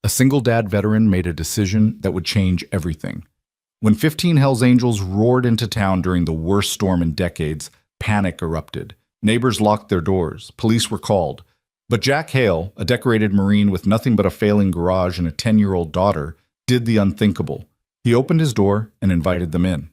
A single dad veteran made a decision that would change everything. When 15 Hells Angels roared into town during the worst storm in decades, panic erupted. Neighbors locked their doors. Police were called. But Jack Hale, a decorated Marine with nothing but a failing garage and a 10-year-old daughter, did the unthinkable. He opened his door and invited them in.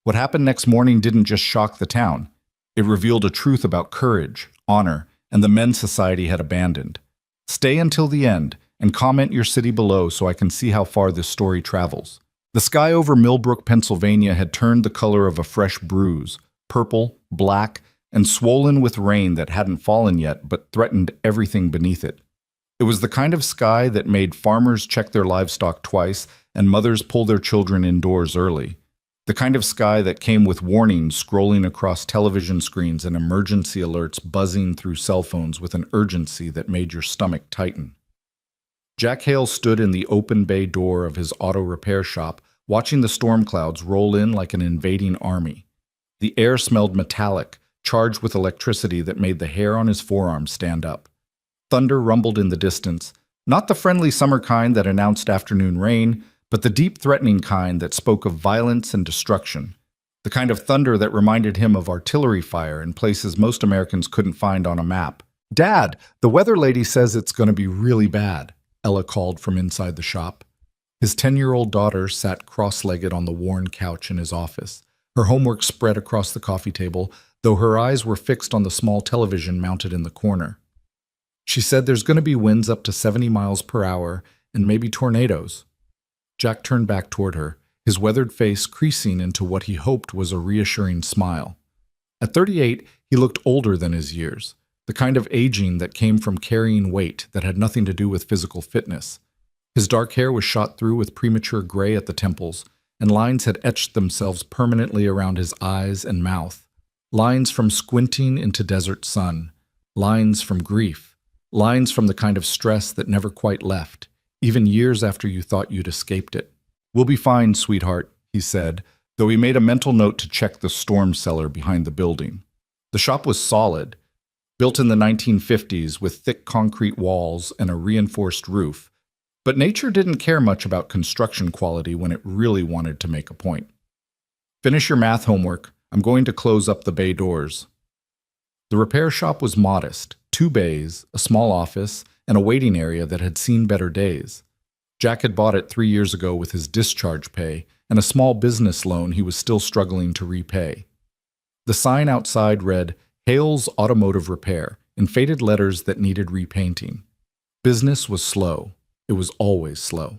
What happened next morning didn't just shock the town. It revealed a truth about courage, honor, and the men society had abandoned. Stay until the end and comment your city below so I can see how far this story travels. The sky over Millbrook, Pennsylvania had turned the color of a fresh bruise, purple, black, and swollen with rain that hadn't fallen yet but threatened everything beneath it. It was the kind of sky that made farmers check their livestock twice and mothers pull their children indoors early. The kind of sky that came with warnings scrolling across television screens and emergency alerts buzzing through cell phones with an urgency that made your stomach tighten. Jack Hale stood in the open bay door of his auto repair shop, watching the storm clouds roll in like an invading army. The air smelled metallic, charged with electricity that made the hair on his forearm stand up. Thunder rumbled in the distance, not the friendly summer kind that announced afternoon rain, but the deep, threatening kind that spoke of violence and destruction. The kind of thunder that reminded him of artillery fire in places most Americans couldn't find on a map. "Dad, the weather lady says it's going to be really bad," Ella called from inside the shop. His 10-year-old daughter sat cross-legged on the worn couch in his office, her homework spread across the coffee table, though her eyes were fixed on the small television mounted in the corner. She said there's going to be winds up to 70 miles per hour and maybe tornadoes. Jack turned back toward her, his weathered face creasing into what he hoped was a reassuring smile. At 38, he looked older than his years, the kind of aging that came from carrying weight that had nothing to do with physical fitness. His dark hair was shot through with premature gray at the temples, and lines had etched themselves permanently around his eyes and mouth. Lines from squinting into desert sun, lines from grief, lines from the kind of stress that never quite left, even years after you thought you'd escaped it. "We'll be fine, sweetheart," he said, though he made a mental note to check the storm cellar behind the building. The shop was solid, built in the 1950s with thick concrete walls and a reinforced roof, but nature didn't care much about construction quality when it really wanted to make a point. "Finish your math homework. I'm going to close up the bay doors." The repair shop was modest, 2 bays, a small office, and a waiting area that had seen better days. Jack had bought it 3 years ago with his discharge pay and a small business loan he was still struggling to repay. The sign outside read, "Hale's Automotive Repair," in faded letters that needed repainting. Business was slow. It was always slow.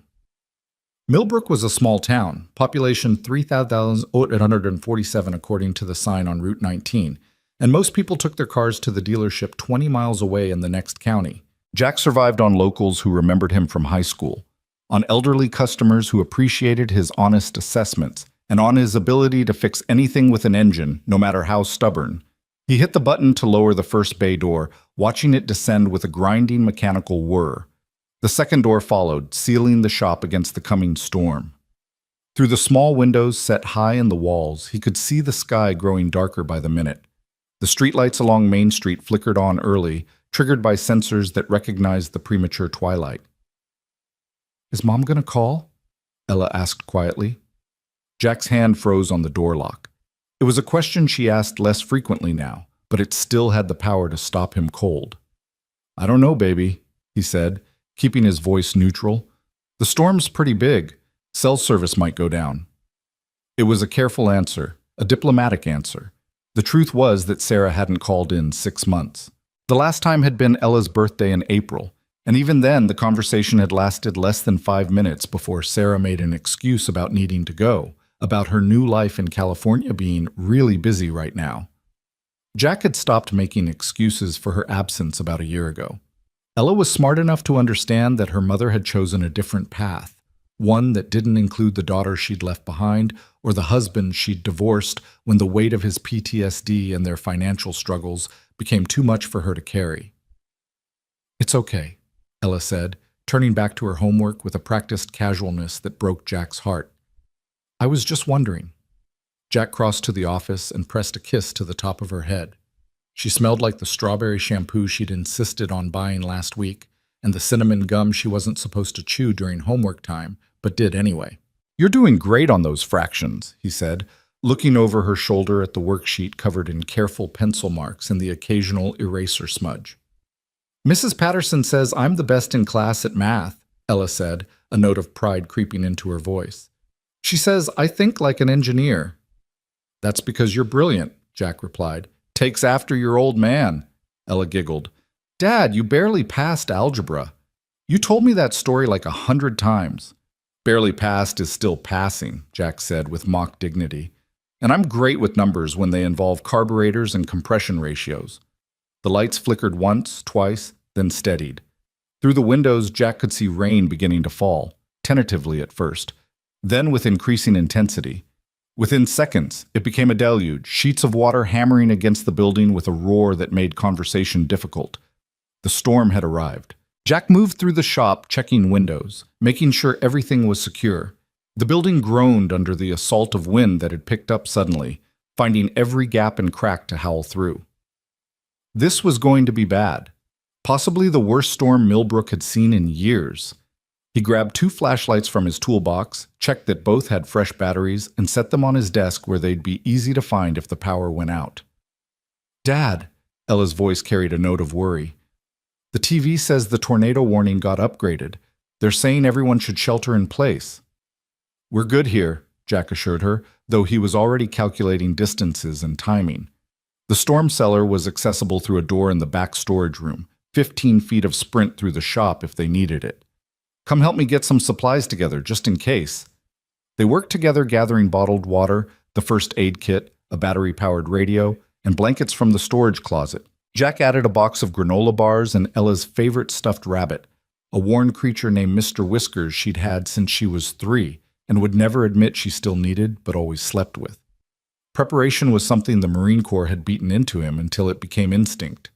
Millbrook was a small town, population 3,847 according to the sign on Route 19, and most people took their cars to the dealership 20 miles away in the next county. Jack survived on locals who remembered him from high school, on elderly customers who appreciated his honest assessments, and on his ability to fix anything with an engine, no matter how stubborn. He hit the button to lower the first bay door, watching it descend with a grinding mechanical whir. The second door followed, sealing the shop against the coming storm. Through the small windows set high in the walls, he could see the sky growing darker by the minute. The streetlights along Main Street flickered on early, triggered by sensors that recognized the premature twilight. "Is Mom going to call?" Ella asked quietly. Jack's hand froze on the door lock. It was a question she asked less frequently now, but it still had the power to stop him cold. "I don't know, baby," he said, keeping his voice neutral. "The storm's pretty big. Cell service might go down." It was a careful answer, a diplomatic answer. The truth was that Sarah hadn't called in 6 months. The last time had been Ella's birthday in April, and even then the conversation had lasted less than 5 minutes before Sarah made an excuse about needing to go, about her new life in California being really busy right now. Jack had stopped making excuses for her absence about a year ago. Ella was smart enough to understand that her mother had chosen a different path, one that didn't include the daughter she'd left behind or the husband she'd divorced when the weight of his PTSD and their financial struggles became too much for her to carry. "It's okay," Ella said, turning back to her homework with a practiced casualness that broke Jack's heart. "I was just wondering." Jack crossed to the office and pressed a kiss to the top of her head. She smelled like the strawberry shampoo she'd insisted on buying last week, and the cinnamon gum she wasn't supposed to chew during homework time, but did anyway. "You're doing great on those fractions," he said, looking over her shoulder at the worksheet covered in careful pencil marks and the occasional eraser smudge. "Mrs. Patterson says I'm the best in class at math," Ella said, a note of pride creeping into her voice. "She says I think like an engineer." "That's because you're brilliant," Jack replied. "Takes after your old man." Ella giggled. "Dad, you barely passed algebra. You told me that story like 100 times." "Barely passed is still passing," Jack said with mock dignity. "And I'm great with numbers when they involve carburetors and compression ratios." The lights flickered once, twice, then steadied. Through the windows, Jack could see rain beginning to fall, tentatively at first, then with increasing intensity. Within seconds, it became a deluge, sheets of water hammering against the building with a roar that made conversation difficult. The storm had arrived. Jack moved through the shop, checking windows, making sure everything was secure. The building groaned under the assault of wind that had picked up suddenly, finding every gap and crack to howl through. This was going to be bad. Possibly the worst storm Millbrook had seen in years. He grabbed 2 flashlights from his toolbox, checked that both had fresh batteries, and set them on his desk where they'd be easy to find if the power went out. "Dad," Ella's voice carried a note of worry. "The TV says the tornado warning got upgraded. They're saying everyone should shelter in place." "We're good here," Jack assured her, though he was already calculating distances and timing. The storm cellar was accessible through a door in the back storage room, 15 feet of sprint through the shop if they needed it. "Come help me get some supplies together, just in case." They worked together gathering bottled water, the first aid kit, a battery-powered radio, and blankets from the storage closet. Jack added a box of granola bars and Ella's favorite stuffed rabbit, a worn creature named Mr. Whiskers she'd had since she was 3 and would never admit she still needed but always slept with. Preparation was something the Marine Corps had beaten into him until it became instinct.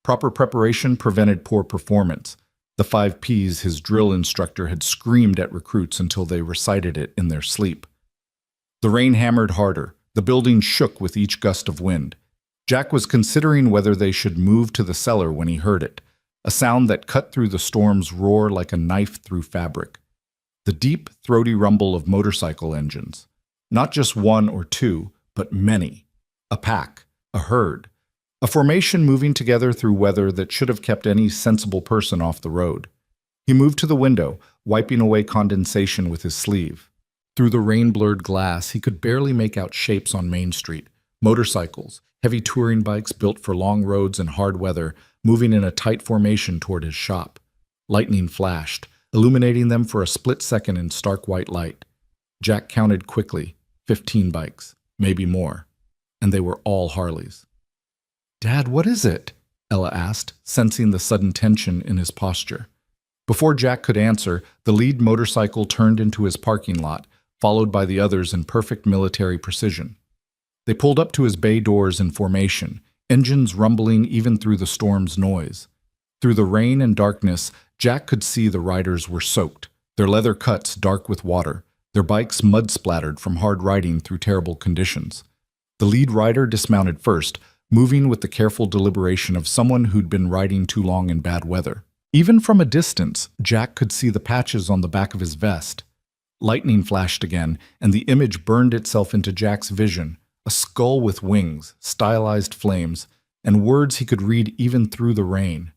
Proper preparation prevented poor performance, the 5 Ps his drill instructor had screamed at recruits until they recited it in their sleep. The rain hammered harder. The building shook with each gust of wind. Jack was considering whether they should move to the cellar when he heard it, a sound that cut through the storm's roar like a knife through fabric. The deep, throaty rumble of motorcycle engines. Not just 1 or 2, but many. A pack, a herd. A formation moving together through weather that should have kept any sensible person off the road. He moved to the window, wiping away condensation with his sleeve. Through the rain-blurred glass, he could barely make out shapes on Main Street. Motorcycles, heavy touring bikes built for long roads and hard weather, moving in a tight formation toward his shop. Lightning flashed, illuminating them for a split second in stark white light. Jack counted quickly, 15 bikes, maybe more. And they were all Harleys. "Dad, what is it?" Ella asked, sensing the sudden tension in his posture. Before Jack could answer, the lead motorcycle turned into his parking lot, followed by the others in perfect military precision. They pulled up to his bay doors in formation, engines rumbling even through the storm's noise. Through the rain and darkness, Jack could see the riders were soaked, their leather cuts dark with water, their bikes mud-splattered from hard riding through terrible conditions. The lead rider dismounted first, moving with the careful deliberation of someone who'd been riding too long in bad weather. Even from a distance, Jack could see the patches on the back of his vest. Lightning flashed again, and the image burned itself into Jack's vision, a skull with wings, stylized flames, and words he could read even through the rain.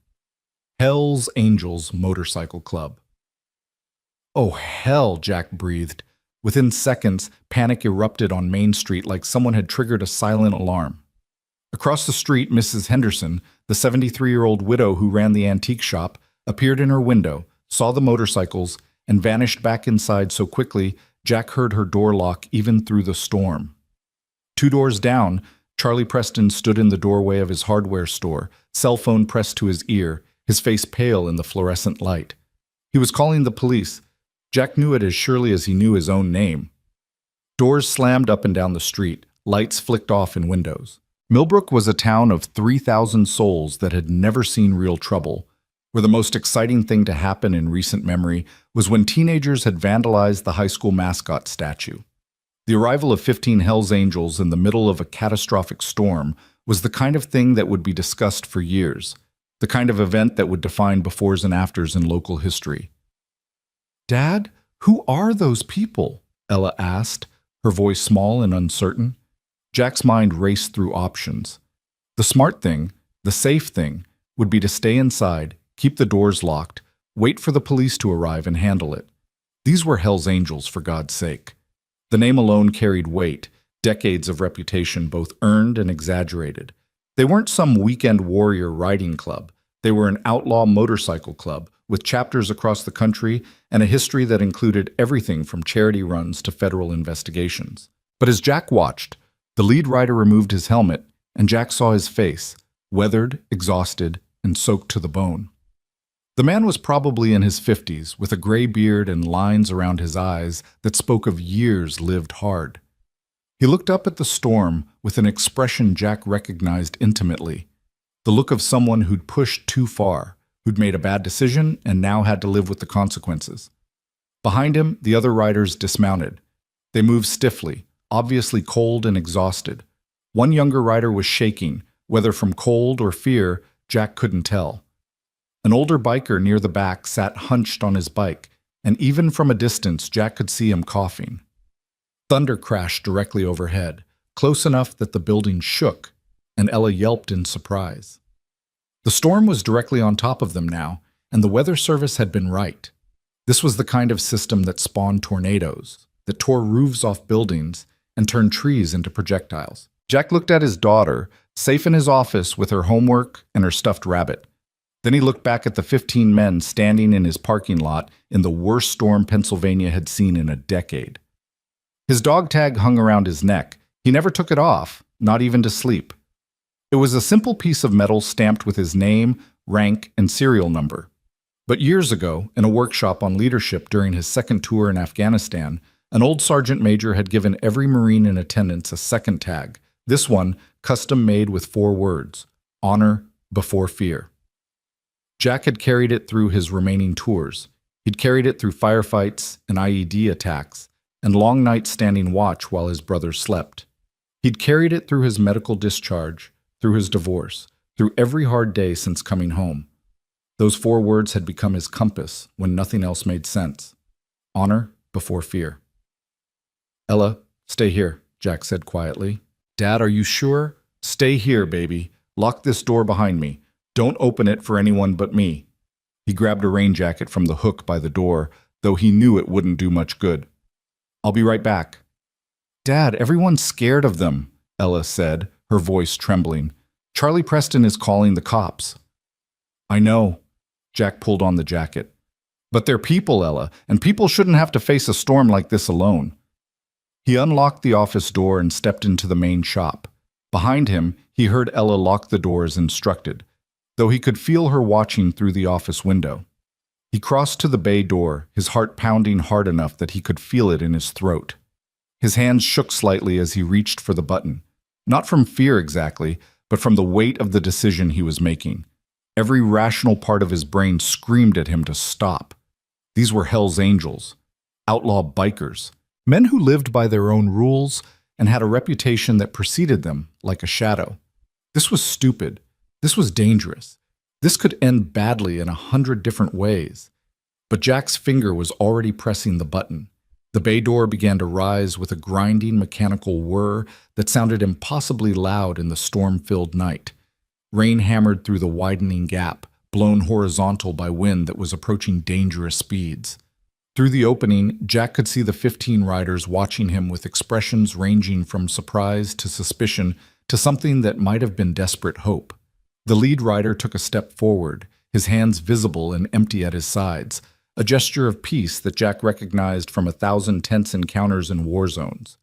Hell's Angels Motorcycle Club. "Oh, hell," Jack breathed. Within seconds, panic erupted on Main Street like someone had triggered a silent alarm. Across the street, Mrs. Henderson, the 73-year-old widow who ran the antique shop, appeared in her window, saw the motorcycles, and vanished back inside so quickly Jack heard her door lock even through the storm. 2 doors down, Charlie Preston stood in the doorway of his hardware store, cell phone pressed to his ear, his face pale in the fluorescent light. He was calling the police. Jack knew it as surely as he knew his own name. Doors slammed up and down the street, lights flicked off in windows. Millbrook was a town of 3,000 souls that had never seen real trouble, where the most exciting thing to happen in recent memory was when teenagers had vandalized the high school mascot statue. The arrival of 15 Hells Angels in the middle of a catastrophic storm was the kind of thing that would be discussed for years. the kind of event that would define befores and afters in local history. "Dad, who are those people?" Ella asked, her voice small and uncertain. Jack's mind raced through options. The smart thing, the safe thing, would be to stay inside, keep the doors locked, wait for the police to arrive and handle it. These were Hell's Angels, for God's sake. The name alone carried weight, decades of reputation both earned and exaggerated. They weren't some weekend warrior riding club. They were an outlaw motorcycle club with chapters across the country and a history that included everything from charity runs to federal investigations. But as Jack watched, the lead rider removed his helmet, and Jack saw his face, weathered, exhausted, and soaked to the bone. The man was probably in his 50s, with a gray beard and lines around his eyes that spoke of years lived hard. He looked up at the storm with an expression Jack recognized intimately, the look of someone who'd pushed too far, who'd made a bad decision and now had to live with the consequences. Behind him, the other riders dismounted. They moved stiffly, obviously cold and exhausted. One younger rider was shaking, whether from cold or fear, Jack couldn't tell. An older biker near the back sat hunched on his bike, and even from a distance, Jack could see him coughing. Thunder crashed directly overhead, close enough that the building shook, and Ella yelped in surprise. The storm was directly on top of them now, and the weather service had been right. This was the kind of system that spawned tornadoes, that tore roofs off buildings and turned trees into projectiles. Jack looked at his daughter, safe in his office with her homework and her stuffed rabbit. Then he looked back at the 15 men standing in his parking lot in the worst storm Pennsylvania had seen in a decade. His dog tag hung around his neck. He never took it off, not even to sleep. It was a simple piece of metal stamped with his name, rank, and serial number. But years ago, in a workshop on leadership during his second tour in Afghanistan, an old sergeant major had given every Marine in attendance a second tag, this one custom made with 4 words: honor before fear. Jack had carried it through his remaining tours. He'd carried it through firefights and IED attacks, and long nights standing watch while his brother slept. He'd carried it through his medical discharge, through his divorce, through every hard day since coming home. Those 4 words had become his compass when nothing else made sense. Honor before fear. "Ella, stay here," Jack said quietly. "Dad, are you sure? Stay here, baby. Lock this door behind me. Don't open it for anyone but me." He grabbed a rain jacket from the hook by the door, though he knew it wouldn't do much good. "I'll be right back." "Dad, everyone's scared of them," Ella said, her voice trembling. "Charlie Preston is calling the cops." "I know." Jack pulled on the jacket. "But they're people, Ella, and people shouldn't have to face a storm like this alone." He unlocked the office door and stepped into the main shop. Behind him, he heard Ella lock the door as instructed, though he could feel her watching through the office window. He crossed to the bay door, his heart pounding hard enough that he could feel it in his throat. His hands shook slightly as he reached for the button. Not from fear exactly, but from the weight of the decision he was making. Every rational part of his brain screamed at him to stop. These were Hell's Angels, outlaw bikers, men who lived by their own rules and had a reputation that preceded them like a shadow. This was stupid. This was dangerous. This could end badly in 100 different ways. But Jack's finger was already pressing the button. The bay door began to rise with a grinding mechanical whir that sounded impossibly loud in the storm-filled night. Rain hammered through the widening gap, blown horizontal by wind that was approaching dangerous speeds. Through the opening, Jack could see the 15 riders watching him with expressions ranging from surprise to suspicion to something that might have been desperate hope. The lead rider took a step forward, his hands visible and empty at his sides, a gesture of peace that Jack recognized from 1,000 tense encounters in war zones.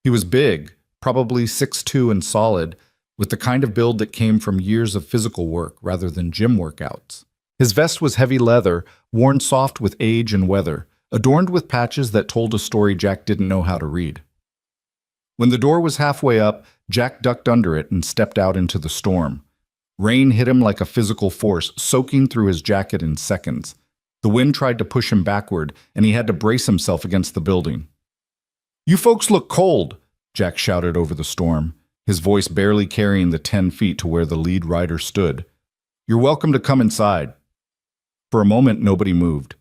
He was big, probably 6'2" and solid, with the kind of build that came from years of physical work rather than gym workouts. His vest was heavy leather, worn soft with age and weather, adorned with patches that told a story Jack didn't know how to read. When the door was halfway up, Jack ducked under it and stepped out into the storm. Rain hit him like a physical force, soaking through his jacket in seconds. The wind tried to push him backward, and he had to brace himself against the building. "You folks look cold," Jack shouted over the storm, his voice barely carrying the 10 feet to where the lead rider stood. "You're welcome to come inside." For a moment, nobody moved.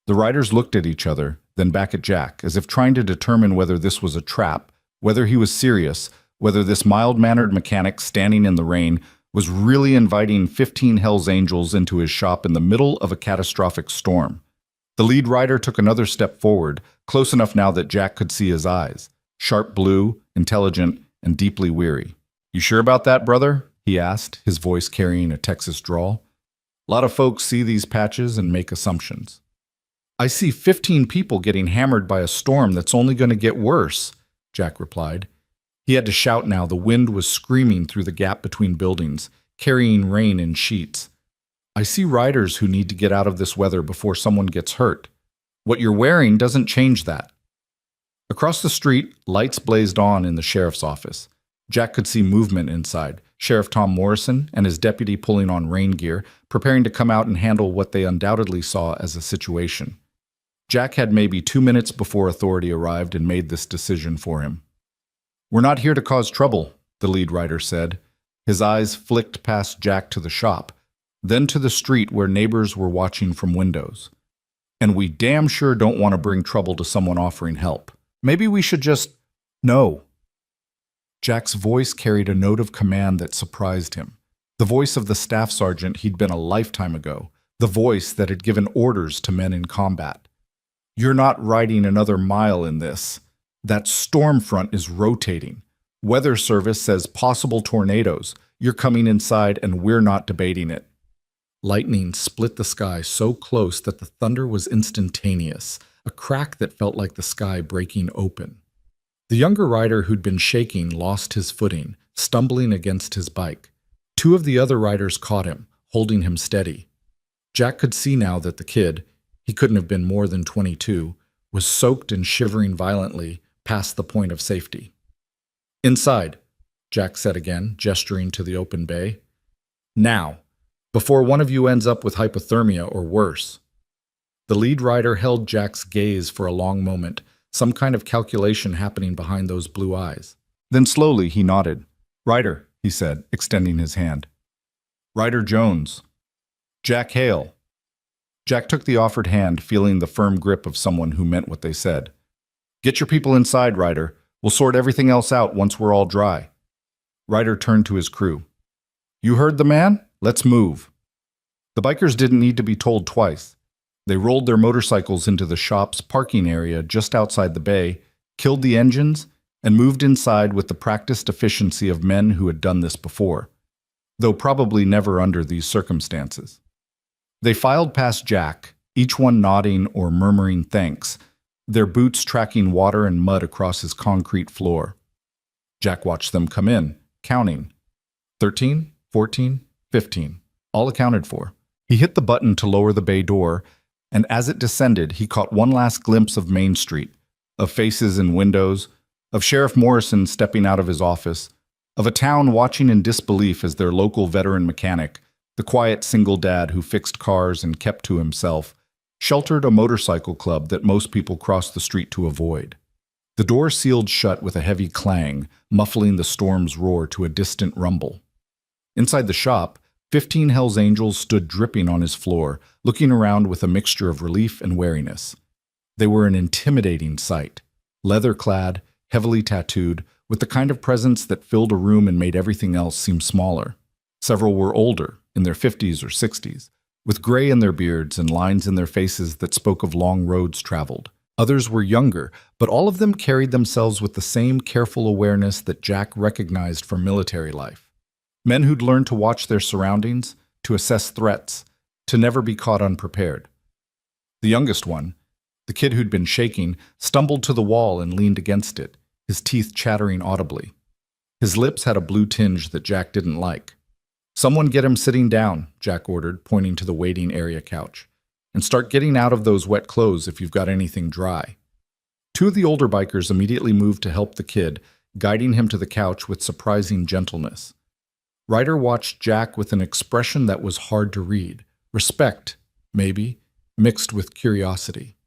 The riders looked at each other, then back at Jack, as if trying to determine whether this was a trap, whether he was serious, whether this mild-mannered mechanic standing in the rain was really inviting 15 Hells Angels into his shop in the middle of a catastrophic storm. The lead rider took another step forward, close enough now that Jack could see his eyes. Sharp blue, intelligent, and deeply weary. "You sure about that, brother?" he asked, his voice carrying a Texas drawl. "A lot of folks see these patches and make assumptions." "I see 15 people getting hammered by a storm that's only going to get worse," Jack replied. He had to shout now. The wind was screaming through the gap between buildings, carrying rain in sheets. "I see riders who need to get out of this weather before someone gets hurt. What you're wearing doesn't change that." Across the street, lights blazed on in the sheriff's office. Jack could see movement inside. Sheriff Tom Morrison and his deputy pulling on rain gear, preparing to come out and handle what they undoubtedly saw as a situation. Jack had maybe 2 minutes before authority arrived and made this decision for him. "We're not here to cause trouble," the lead rider said. His eyes flicked past Jack to the shop, then to the street where neighbors were watching from windows. "And we damn sure don't want to bring trouble to someone offering help. Maybe we should just—" "No." Jack's voice carried a note of command that surprised him. The voice of the staff sergeant he'd been a lifetime ago. The voice that had given orders to men in combat. "You're not riding another mile in this. That storm front is rotating. Weather Service says possible tornadoes. You're coming inside and we're not debating it." Lightning split the sky so close that the thunder was instantaneous, a crack that felt like the sky breaking open. The younger rider who'd been shaking lost his footing, stumbling against his bike. 2 of the other riders caught him, holding him steady. Jack could see now that the kid, he couldn't have been more than 22, was soaked and shivering violently past the point of safety. "Inside," Jack said again, gesturing to the open bay. "Now, before one of you ends up with hypothermia or worse." The lead rider held Jack's gaze for a long moment, some kind of calculation happening behind those blue eyes. Then slowly he nodded. "Ryder," he said, extending his hand. "Ryder Jones." "Jack Hale." Jack took the offered hand, feeling the firm grip of someone who meant what they said. "Get your people inside, Ryder. We'll sort everything else out once we're all dry." Ryder turned to his crew. "You heard the man? Let's move." The bikers didn't need to be told twice. They rolled their motorcycles into the shop's parking area just outside the bay, killed the engines, and moved inside with the practiced efficiency of men who had done this before, though probably never under these circumstances. They filed past Jack, each one nodding or murmuring thanks, their boots tracking water and mud across his concrete floor. Jack watched them come in, counting. 13, 14, 15, all accounted for. He hit the button to lower the bay door, and as it descended, he caught one last glimpse of Main Street, of faces in windows, of Sheriff Morrison stepping out of his office, of a town watching in disbelief as their local veteran mechanic, the quiet single dad who fixed cars and kept to himself, sheltered a motorcycle club that most people crossed the street to avoid. The door sealed shut with a heavy clang, muffling the storm's roar to a distant rumble. Inside the shop, 15 Hells Angels stood dripping on his floor, looking around with a mixture of relief and wariness. They were an intimidating sight, leather-clad, heavily tattooed, with the kind of presence that filled a room and made everything else seem smaller. Several were older, in their 50s or 60s, with gray in their beards and lines in their faces that spoke of long roads traveled. Others were younger, but all of them carried themselves with the same careful awareness that Jack recognized from military life. Men who'd learned to watch their surroundings, to assess threats, to never be caught unprepared. The youngest one, the kid who'd been shaking, stumbled to the wall and leaned against it, his teeth chattering audibly. His lips had a blue tinge that Jack didn't like. "Someone get him sitting down," Jack ordered, pointing to the waiting area couch. "And start getting out of those wet clothes if you've got anything dry." 2 of the older bikers immediately moved to help the kid, guiding him to the couch with surprising gentleness. Ryder watched Jack with an expression that was hard to read. Respect, maybe, mixed with curiosity.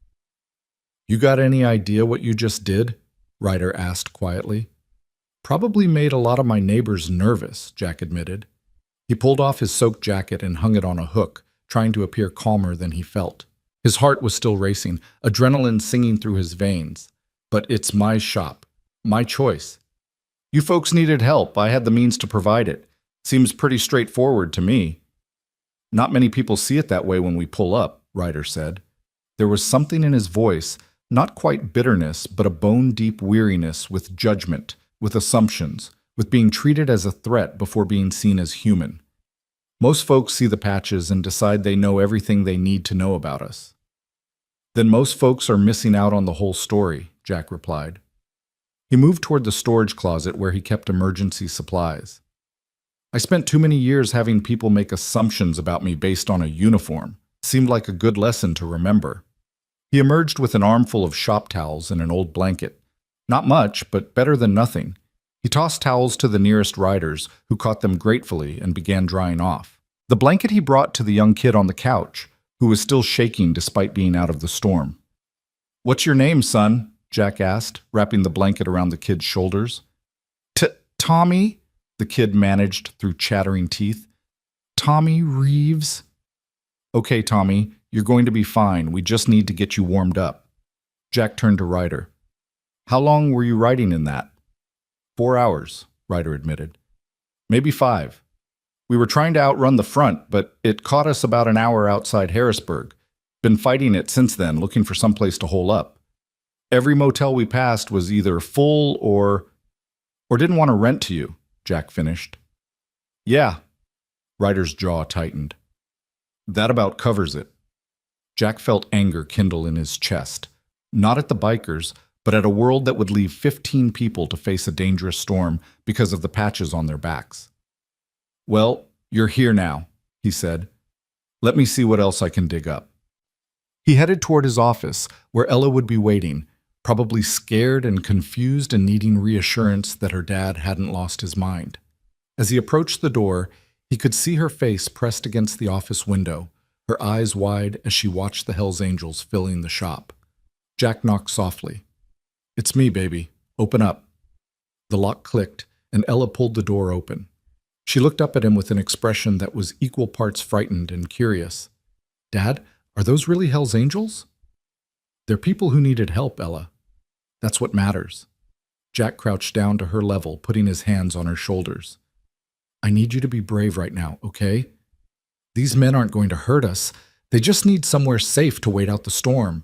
"You got any idea what you just did?" Ryder asked quietly. "Probably made a lot of my neighbors nervous," Jack admitted. He pulled off his soaked jacket and hung it on a hook, trying to appear calmer than he felt. His heart was still racing, adrenaline singing through his veins. But it's my shop. My choice. You folks needed help. I had the means to provide it. Seems pretty straightforward to me. Not many people see it that way when we pull up, Ryder said. There was something in his voice, not quite bitterness, but a bone-deep weariness with judgment, with assumptions, with being treated as a threat before being seen as human. Most folks see the patches and decide they know everything they need to know about us. Then most folks are missing out on the whole story, Jack replied. He moved toward the storage closet where he kept emergency supplies. I spent too many years having people make assumptions about me based on a uniform. Seemed like a good lesson to remember. He emerged with an armful of shop towels and an old blanket. Not much, but better than nothing. He tossed towels to the nearest riders, who caught them gratefully and began drying off. The blanket he brought to the young kid on the couch, who was still shaking despite being out of the storm. "What's your name, son?" Jack asked, wrapping the blanket around the kid's shoulders. Tommy, the kid managed through chattering teeth. "Tommy Reeves." "Okay, Tommy, you're going to be fine. We just need to get you warmed up." Jack turned to Ryder. "How long were you riding in that?" 4 hours, Ryder admitted. "Maybe 5. We were trying to outrun the front, but it caught us about an hour outside Harrisburg. Been fighting it since then, looking for someplace to hole up. Every motel we passed was either full or didn't want to rent to you," Jack finished. "Yeah." Ryder's jaw tightened. "That about covers it." Jack felt anger kindle in his chest, not at the bikers, but at a world that would leave 15 people to face a dangerous storm because of the patches on their backs. "Well, you're here now," he said. "Let me see what else I can dig up." He headed toward his office, where Ella would be waiting, probably scared and confused and needing reassurance that her dad hadn't lost his mind. As he approached the door, he could see her face pressed against the office window, her eyes wide as she watched the Hells Angels filling the shop. Jack knocked softly. "It's me, baby. Open up." The lock clicked, and Ella pulled the door open. She looked up at him with an expression that was equal parts frightened and curious. "Dad, are those really Hells Angels?" "They're people who needed help, Ella. That's what matters." Jack crouched down to her level, putting his hands on her shoulders. "I need you to be brave right now, okay? These men aren't going to hurt us. They just need somewhere safe to wait out the storm.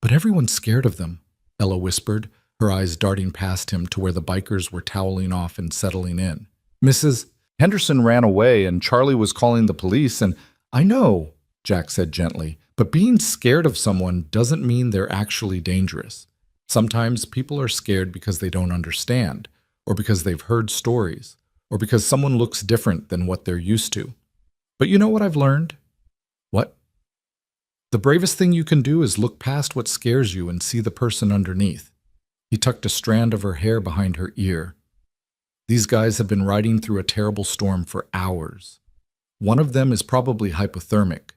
But everyone's scared of them," Ella whispered, her eyes darting past him to where the bikers were toweling off and settling in. "Mrs. Henderson ran away and Charlie was calling the police and—" "I know," Jack said gently, "but being scared of someone doesn't mean they're actually dangerous. Sometimes people are scared because they don't understand, or because they've heard stories, or because someone looks different than what they're used to. But you know what I've learned?" "What?" "The bravest thing you can do is look past what scares you and see the person underneath." He tucked a strand of her hair behind her ear. "These guys have been riding through a terrible storm for hours. One of them is probably hypothermic.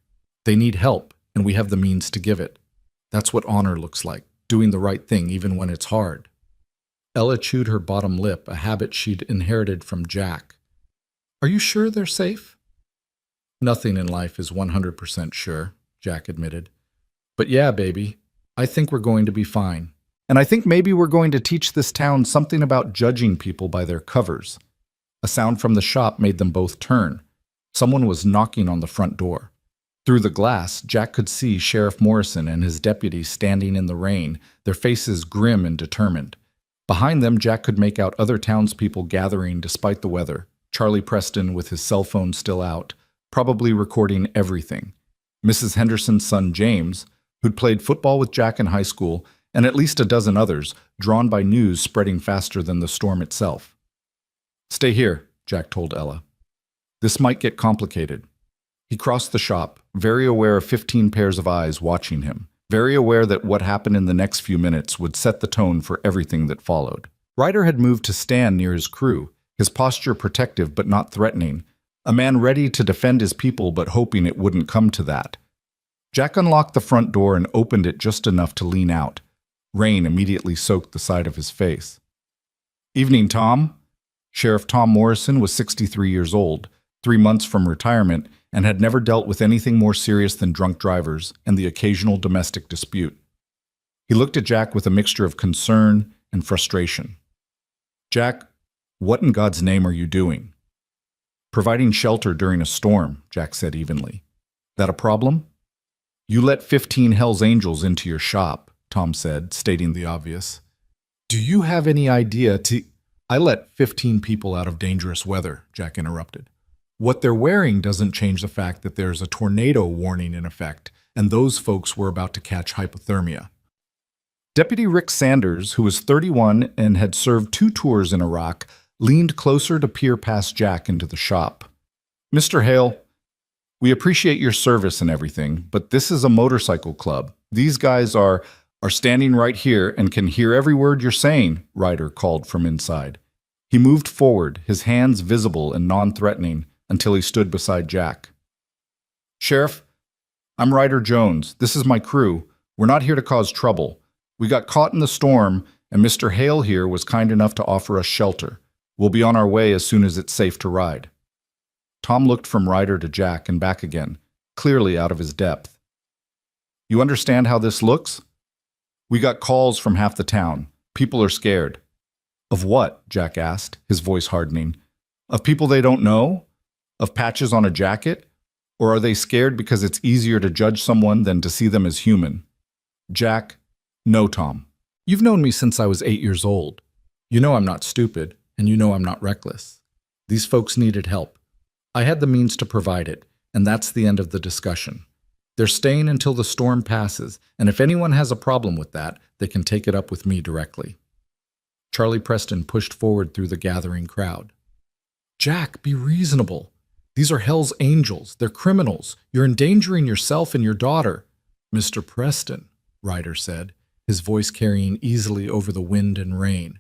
They need help, and we have the means to give it. That's what honor looks like, doing the right thing even when it's hard." Ella chewed her bottom lip, a habit she'd inherited from Jack. "Are you sure they're safe?" "Nothing in life is 100% sure," Jack admitted. "But yeah, baby, I think we're going to be fine. And I think maybe we're going to teach this town something about judging people by their covers." A sound from the shop made them both turn. Someone was knocking on the front door. Through the glass, Jack could see Sheriff Morrison and his deputy standing in the rain, their faces grim and determined. Behind them, Jack could make out other townspeople gathering despite the weather. Charlie Preston, with his cell phone still out, probably recording everything. Mrs. Henderson's son James, who'd played football with Jack in high school, and at least a dozen others, drawn by news spreading faster than the storm itself. "Stay here," Jack told Ella. "This might get complicated." He crossed the shop, very aware of 15 pairs of eyes watching him, very aware that what happened in the next few minutes would set the tone for everything that followed. Ryder had moved to stand near his crew, his posture protective but not threatening, a man ready to defend his people but hoping it wouldn't come to that. Jack unlocked the front door and opened it just enough to lean out. Rain immediately soaked the side of his face. "Evening, Tom." Sheriff Tom Morrison was 63 years old, 3 months from retirement, and had never dealt with anything more serious than drunk drivers and the occasional domestic dispute. He looked at Jack with a mixture of concern and frustration. "Jack, what in God's name are you doing?" "Providing shelter during a storm," Jack said evenly. "That a problem?" "You let 15 Hell's Angels into your shop," Tom said, stating the obvious. "Do you have any idea to—" "I let 15 people out of dangerous weather," Jack interrupted. "What they're wearing doesn't change the fact that there's a tornado warning in effect, and those folks were about to catch hypothermia." Deputy Rick Sanders, who was 31 and had served 2 tours in Iraq, leaned closer to peer past Jack into the shop. "Mr. Hale, we appreciate your service and everything, but this is a motorcycle club. These guys are standing right here and can hear every word you're saying," Ryder called from inside. He moved forward, his hands visible and non-threatening, until he stood beside Jack. "Sheriff, I'm Ryder Jones. This is my crew. We're not here to cause trouble. We got caught in the storm, and Mr. Hale here was kind enough to offer us shelter. We'll be on our way as soon as it's safe to ride." Tom looked from Ryder to Jack and back again, clearly out of his depth. "You understand how this looks? We got calls from half the town. People are scared." "Of what?" Jack asked, his voice hardening. "Of people they don't know? Of patches on a jacket? Or are they scared because it's easier to judge someone than to see them as human?" "Jack, no, Tom. You've known me since I was 8 years old. You know I'm not stupid, and you know I'm not reckless. These folks needed help. I had the means to provide it, and that's the end of the discussion. They're staying until the storm passes, and if anyone has a problem with that, they can take it up with me directly." Charlie Preston pushed forward through the gathering crowd. "Jack, be reasonable. These are Hell's Angels. They're criminals. You're endangering yourself and your daughter." "Mr. Preston," Ryder said, his voice carrying easily over the wind and rain,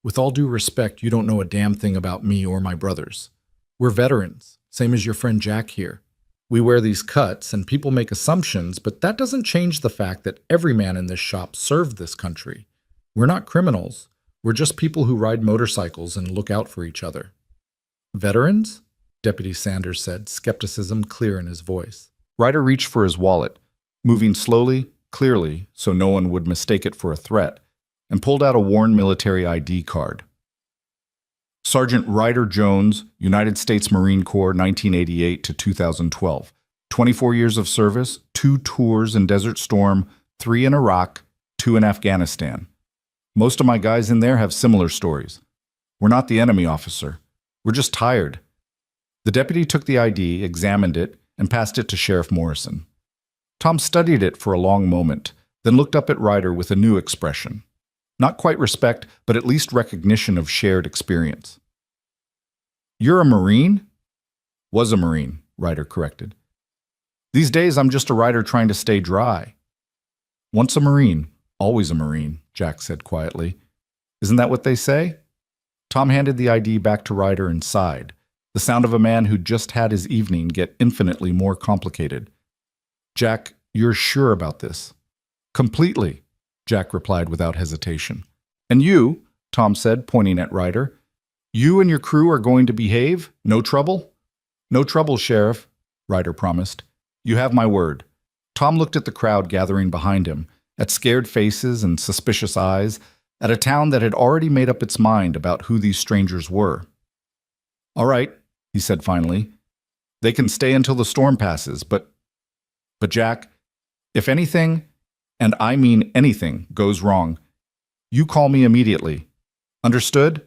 "with all due respect, you don't know a damn thing about me or my brothers. We're veterans, same as your friend Jack here. We wear these cuts, and people make assumptions, but that doesn't change the fact that every man in this shop served this country. We're not criminals. We're just people who ride motorcycles and look out for each other." "Veterans?" Deputy Sanders said, skepticism clear in his voice. Ryder reached for his wallet, moving slowly, clearly, so no one would mistake it for a threat, and pulled out a worn military ID card. "Sergeant Ryder Jones, United States Marine Corps, 1988 to 2012. 24 years of service, 2 tours in Desert Storm, 3 in Iraq, 2 in Afghanistan. Most of my guys in there have similar stories. We're not the enemy, officer. We're just tired." The deputy took the ID, examined it, and passed it to Sheriff Morrison. Tom studied it for a long moment, then looked up at Ryder with a new expression. Not quite respect, but at least recognition of shared experience. "You're a Marine?" "Was a Marine," Ryder corrected. "These days I'm just a rider trying to stay dry." "Once a Marine, always a Marine," Jack said quietly. "Isn't that what they say?" Tom handed the ID back to Ryder and sighed, the sound of a man who'd just had his evening get infinitely more complicated. "Jack, you're sure about this?" "Completely," Jack replied without hesitation. "And you," Tom said, pointing at Ryder, "you and your crew are going to behave? No trouble?" "No trouble, Sheriff," Ryder promised. "You have my word." Tom looked at the crowd gathering behind him, at scared faces and suspicious eyes, at a town that had already made up its mind about who these strangers were. "All right," he said finally. "They can stay until the storm passes, but Jack, if anything, and I mean anything, goes wrong, you call me immediately. Understood?"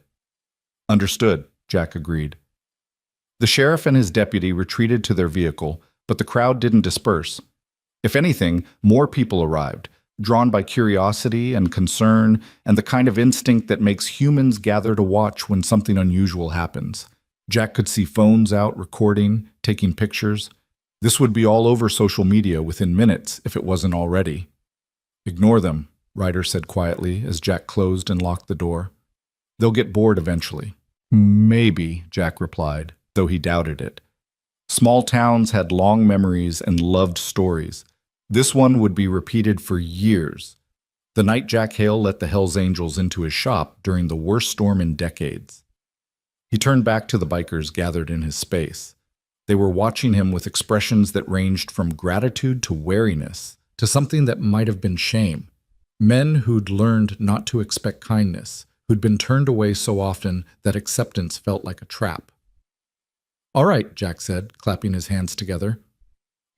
"Understood," Jack agreed. The sheriff and his deputy retreated to their vehicle, but the crowd didn't disperse. If anything, more people arrived, drawn by curiosity and concern and the kind of instinct that makes humans gather to watch when something unusual happens. Jack could see phones out recording, taking pictures. This would be all over social media within minutes if it wasn't already. "Ignore them," Ryder said quietly as Jack closed and locked the door. "They'll get bored eventually." "Maybe," Jack replied, though he doubted it. Small towns had long memories and loved stories. This one would be repeated for years. The night Jack Hale let the Hells Angels into his shop during the worst storm in decades. He turned back to the bikers gathered in his space. They were watching him with expressions that ranged from gratitude to wariness, to something that might have been shame. Men who'd learned not to expect kindness, who'd been turned away so often that acceptance felt like a trap. "All right," Jack said, clapping his hands together.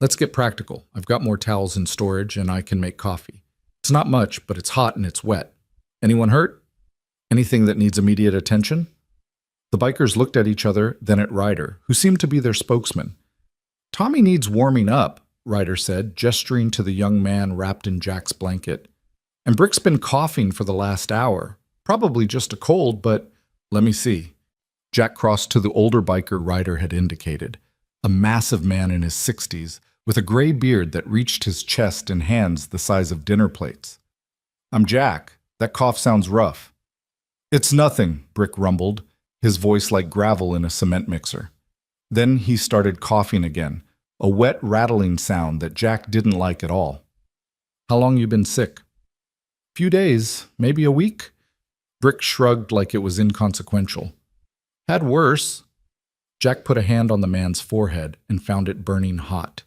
"Let's get practical. I've got more towels in storage and I can make coffee. It's not much, but it's hot and it's wet. Anyone hurt? Anything that needs immediate attention?" The bikers looked at each other, then at Ryder, who seemed to be their spokesman. "Tommy needs warming up," Ryder said, gesturing to the young man wrapped in Jack's blanket. "And Brick's been coughing for the last hour. Probably just a cold, but let me see." Jack crossed to the older biker Ryder had indicated, a massive man in his 60s, with a gray beard that reached his chest and hands the size of dinner plates. "I'm Jack. That cough sounds rough." "It's nothing," Brick rumbled, his voice like gravel in a cement mixer. Then he started coughing again, a wet, rattling sound that Jack didn't like at all. "How long you been sick?" "Few days, maybe a week." Brick shrugged like it was inconsequential. "Had worse." Jack put a hand on the man's forehead and found it burning hot.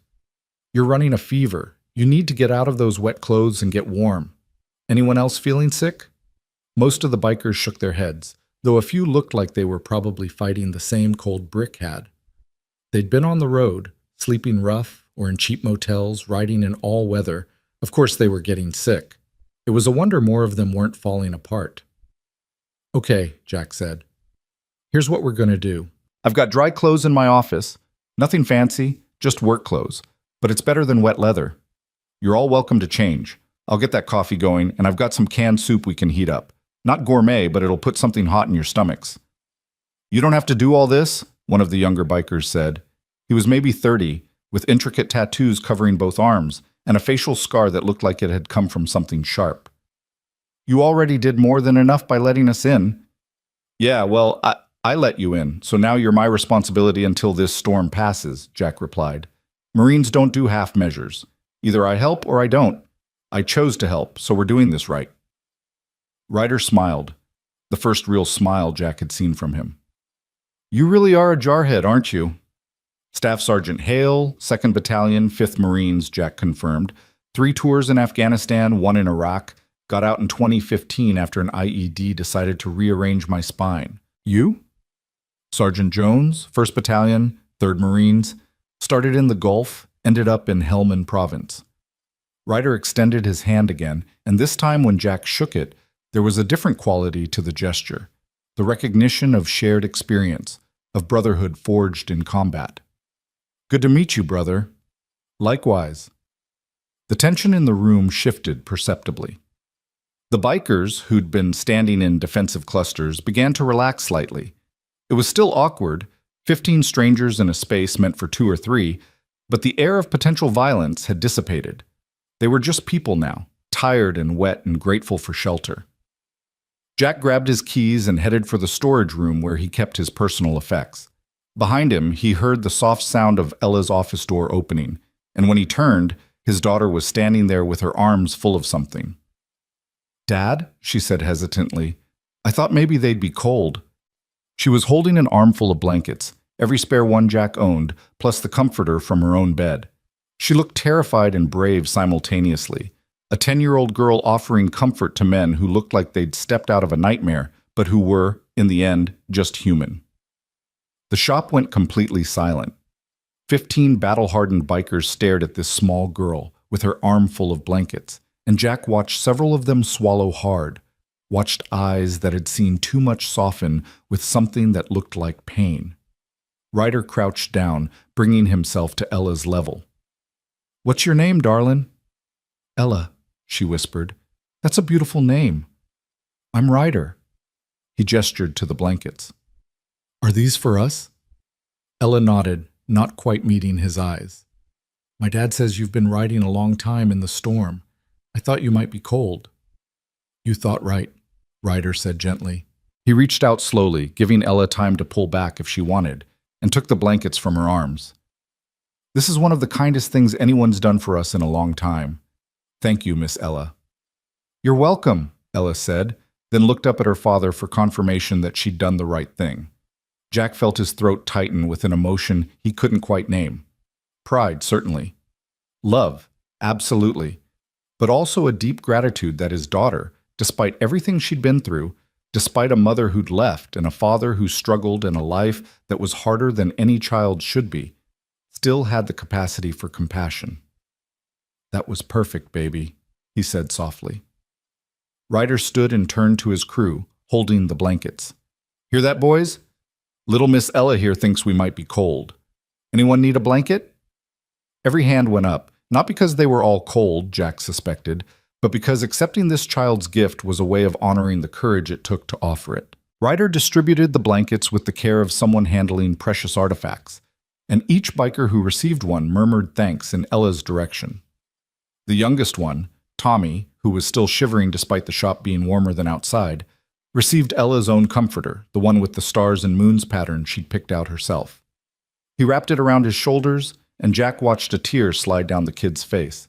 "You're running a fever. You need to get out of those wet clothes and get warm. Anyone else feeling sick?" Most of the bikers shook their heads, though a few looked like they were probably fighting the same cold Brick had. They'd been on the road, sleeping rough or in cheap motels, riding in all weather. Of course they were getting sick. It was a wonder more of them weren't falling apart. "Okay," Jack said. "Here's what we're going to do. I've got dry clothes in my office. Nothing fancy, just work clothes. But it's better than wet leather. You're all welcome to change. I'll get that coffee going, and I've got some canned soup we can heat up. Not gourmet, but it'll put something hot in your stomachs." "You don't have to do all this," one of the younger bikers said. He was maybe 30, with intricate tattoos covering both arms, and a facial scar that looked like it had come from something sharp. "You already did more than enough by letting us in." "Yeah, well, I let you in, so now you're my responsibility until this storm passes," Jack replied. "Marines don't do half measures. Either I help or I don't. I chose to help, so we're doing this right." Ryder smiled, the first real smile Jack had seen from him. "You really are a jarhead, aren't you?" "Staff Sergeant Hale, 2nd Battalion, 5th Marines," Jack confirmed. 3 tours in Afghanistan, 1 in Iraq. Got out in 2015 after an IED decided to rearrange my spine. "You?" "Sergeant Jones, 1st Battalion, 3rd Marines. Started in the Gulf, ended up in Helmand Province." Ryder extended his hand again, and this time when Jack shook it, there was a different quality to the gesture, the recognition of shared experience, of brotherhood forged in combat. "Good to meet you, brother." "Likewise." The tension in the room shifted perceptibly. The bikers, who'd been standing in defensive clusters, began to relax slightly. It was still awkward, 15 strangers in a space meant for 2 or 3, but the air of potential violence had dissipated. They were just people now, tired and wet and grateful for shelter. Jack grabbed his keys and headed for the storage room where he kept his personal effects. Behind him, he heard the soft sound of Ella's office door opening, and when he turned, his daughter was standing there with her arms full of something. "Dad?" she said hesitantly. "I thought maybe they'd be cold." She was holding an armful of blankets, every spare one Jack owned, plus the comforter from her own bed. She looked terrified and brave simultaneously, a 10-year-old girl offering comfort to men who looked like they'd stepped out of a nightmare, but who were, in the end, just human. The shop went completely silent. 15 battle-hardened bikers stared at this small girl with her armful of blankets, and Jack watched several of them swallow hard, watched eyes that had seen too much soften with something that looked like pain. Ryder crouched down, bringing himself to Ella's level. "What's your name, darlin'?" "Ella," she whispered. "That's a beautiful name." "I'm Ryder." He gestured to the blankets. "Are these for us?" Ella nodded, not quite meeting his eyes. "My dad says you've been riding a long time in the storm. I thought you might be cold." "You thought right," Ryder said gently. He reached out slowly, giving Ella time to pull back if she wanted, and took the blankets from her arms. "This is one of the kindest things anyone's done for us in a long time. Thank you, Miss Ella." "You're welcome," Ella said, then looked up at her father for confirmation that she'd done the right thing. Jack felt his throat tighten with an emotion he couldn't quite name. Pride, certainly. Love, absolutely. But also a deep gratitude that his daughter, despite everything she'd been through, despite a mother who'd left and a father who struggled in a life that was harder than any child should be, still had the capacity for compassion. "That was perfect, baby," he said softly. Ryder stood and turned to his crew, holding the blankets. "Hear that, boys? Little Miss Ella here thinks we might be cold. Anyone need a blanket?" Every hand went up, not because they were all cold, Jack suspected, but because accepting this child's gift was a way of honoring the courage it took to offer it. Ryder distributed the blankets with the care of someone handling precious artifacts, and each biker who received one murmured thanks in Ella's direction. The youngest one, Tommy, who was still shivering despite the shop being warmer than outside, received Ella's own comforter, the one with the stars and moons pattern she'd picked out herself. He wrapped it around his shoulders, and Jack watched a tear slide down the kid's face.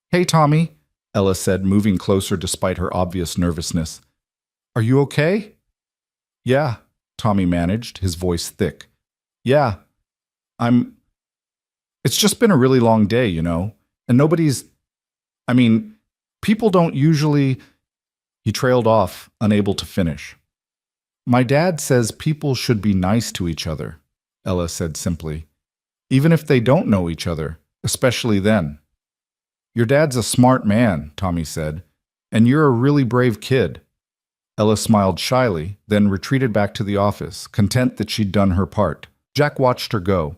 "Hey, Tommy," Ella said, moving closer despite her obvious nervousness. "Are you okay?" "Yeah," Tommy managed, his voice thick. "Yeah, It's just been a really long day, and people don't usually—" He trailed off, unable to finish. "My dad says people should be nice to each other," Ella said simply. "Even if they don't know each other, especially then." "Your dad's a smart man," Tommy said, "and you're a really brave kid." Ella smiled shyly, then retreated back to the office, content that she'd done her part. Jack watched her go,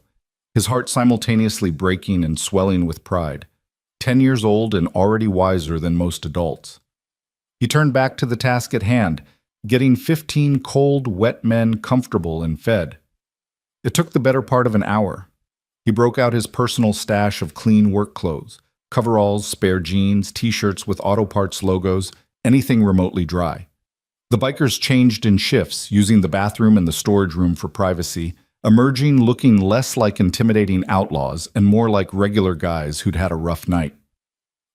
his heart simultaneously breaking and swelling with pride. 10 years old and already wiser than most adults. He turned back to the task at hand, getting 15 cold, wet men comfortable and fed. It took the better part of an hour. He broke out his personal stash of clean work clothes, coveralls, spare jeans, t-shirts with auto parts logos, anything remotely dry. The bikers changed in shifts, using the bathroom and the storage room for privacy, emerging looking less like intimidating outlaws and more like regular guys who'd had a rough night.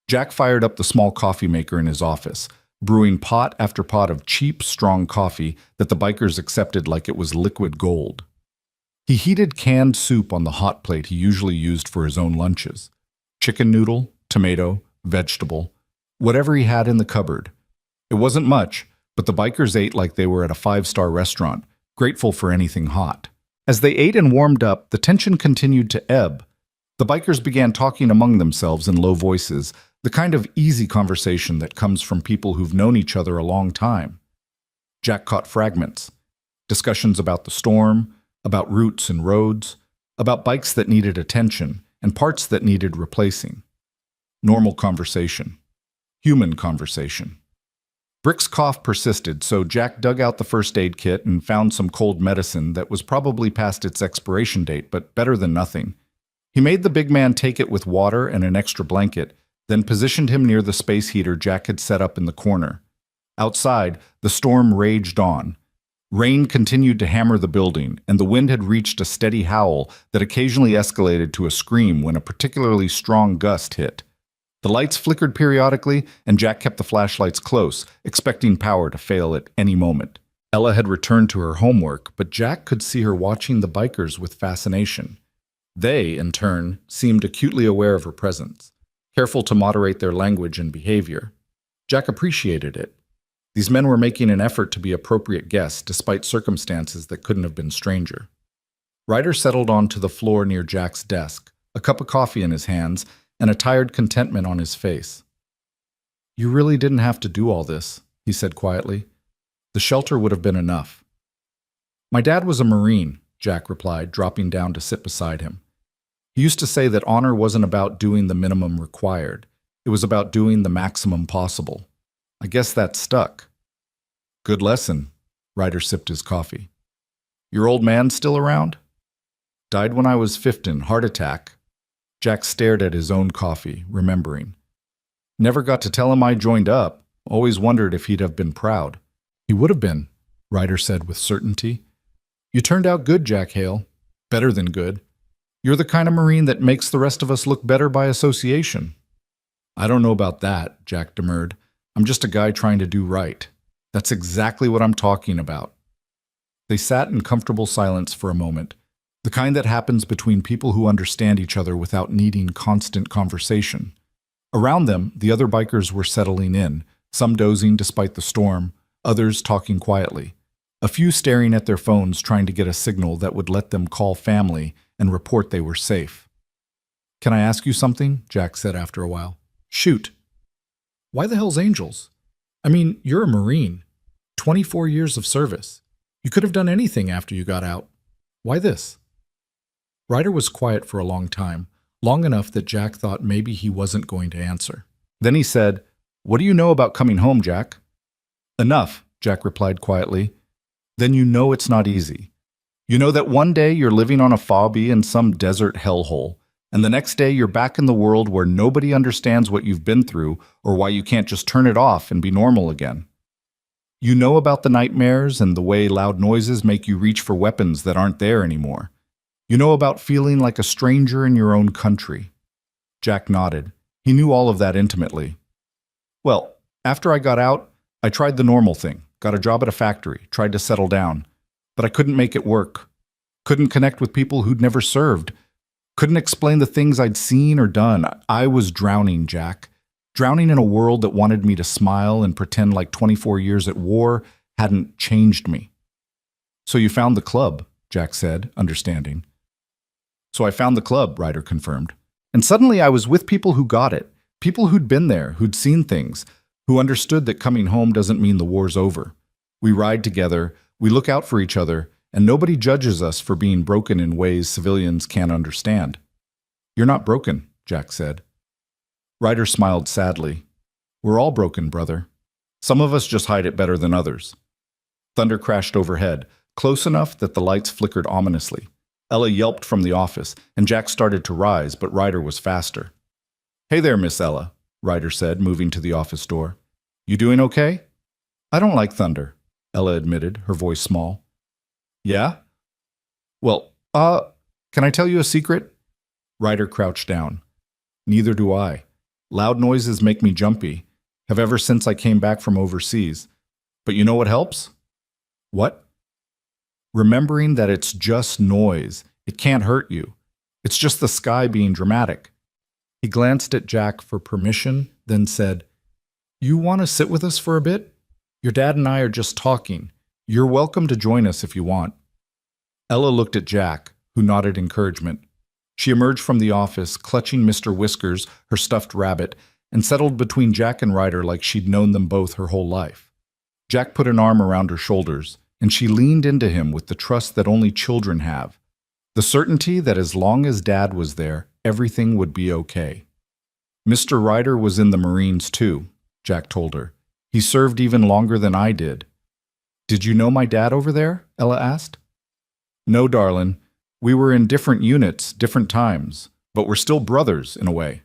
Jack fired up the small coffee maker in his office, brewing pot after pot of cheap, strong coffee that the bikers accepted like it was liquid gold. He heated canned soup on the hot plate he usually used for his own lunches. Chicken noodle, tomato, vegetable, whatever he had in the cupboard. It wasn't much, but the bikers ate like they were at a 5-star restaurant, grateful for anything hot. As they ate and warmed up, the tension continued to ebb. The bikers began talking among themselves in low voices, the kind of easy conversation that comes from people who've known each other a long time. Jack caught fragments. Discussions about the storm, about routes and roads, about bikes that needed attention and parts that needed replacing. Normal conversation. Human conversation. Brick's cough persisted, so Jack dug out the first aid kit and found some cold medicine that was probably past its expiration date, but better than nothing. He made the big man take it with water and an extra blanket, then positioned him near the space heater Jack had set up in the corner. Outside, the storm raged on. Rain continued to hammer the building, and the wind had reached a steady howl that occasionally escalated to a scream when a particularly strong gust hit. The lights flickered periodically, and Jack kept the flashlights close, expecting power to fail at any moment. Ella had returned to her homework, but Jack could see her watching the bikers with fascination. They, in turn, seemed acutely aware of her presence, careful to moderate their language and behavior. Jack appreciated it. These men were making an effort to be appropriate guests despite circumstances that couldn't have been stranger. Ryder settled onto the floor near Jack's desk, a cup of coffee in his hands, and a tired contentment on his face. "You really didn't have to do all this," he said quietly. "The shelter would have been enough." "My dad was a Marine," Jack replied, dropping down to sit beside him. "He used to say that honor wasn't about doing the minimum required. It was about doing the maximum possible. I guess that stuck." "Good lesson." Ryder sipped his coffee. "Your old man still around?" "Died when I was 15, heart attack." Jack stared at his own coffee, remembering. "Never got to tell him I joined up. Always wondered if he'd have been proud." "He would have been," Ryder said with certainty. "You turned out good, Jack Hale. Better than good. You're the kind of Marine that makes the rest of us look better by association." "I don't know about that," Jack demurred. "I'm just a guy trying to do right. That's exactly what I'm talking about." They sat in comfortable silence for a moment, the kind that happens between people who understand each other without needing constant conversation. Around them, the other bikers were settling in, some dozing despite the storm, others talking quietly. A few staring at their phones trying to get a signal that would let them call family and report they were safe. "Can I ask you something?" Jack said after a while. "Shoot." "Why the hell's Angels? I mean, you're a Marine. 24 years of service. You could have done anything after you got out. Why this?" Ryder was quiet for a long time, long enough that Jack thought maybe he wasn't going to answer. Then he said, "What do you know about coming home, Jack?" "Enough," Jack replied quietly. "Then you know it's not easy. You know that one day you're living on a phobie in some desert hellhole, and the next day you're back in the world where nobody understands what you've been through or why you can't just turn it off and be normal again. You know about the nightmares and the way loud noises make you reach for weapons that aren't there anymore. You know about feeling like a stranger in your own country." Jack nodded. He knew all of that intimately. "Well, after I got out, I tried the normal thing. Got a job at a factory, tried to settle down. But I couldn't make it work. Couldn't connect with people who'd never served. Couldn't explain the things I'd seen or done. I was drowning, Jack. Drowning in a world that wanted me to smile and pretend like 24 years at war hadn't changed me." "So you found the club," Jack said, understanding. "So I found the club," Ryder confirmed. "And suddenly I was with people who got it. People who'd been there, who'd seen things, who understood that coming home doesn't mean the war's over. We ride together, we look out for each other, and nobody judges us for being broken in ways civilians can't understand." "You're not broken," Jack said. Ryder smiled sadly. "We're all broken, brother. Some of us just hide it better than others." Thunder crashed overhead, close enough that the lights flickered ominously. Ella yelped from the office, and Jack started to rise, but Ryder was faster. "Hey there, Miss Ella," Ryder said, moving to the office door. "You doing okay?" "I don't like thunder," Ella admitted, her voice small. "Yeah? Well, can I tell you a secret?" Ryder crouched down. "Neither do I. Loud noises make me jumpy. Have ever since I came back from overseas. But you know what helps?" "What?" "Remembering that it's just noise. It can't hurt you. It's just the sky being dramatic." He glanced at Jack for permission, then said, "You want to sit with us for a bit? Your dad and I are just talking. You're welcome to join us if you want." Ella looked at Jack, who nodded encouragement. She emerged from the office, clutching Mr. Whiskers, her stuffed rabbit, and settled between Jack and Ryder like she'd known them both her whole life. Jack put an arm around her shoulders, and she leaned into him with the trust that only children have, the certainty that as long as Dad was there, everything would be okay. "Mr. Ryder was in the Marines too," Jack told her. "He served even longer than I did." "Did you know my dad over there?" Ella asked. "No, darlin'. We were in different units, different times, but we're still brothers in a way.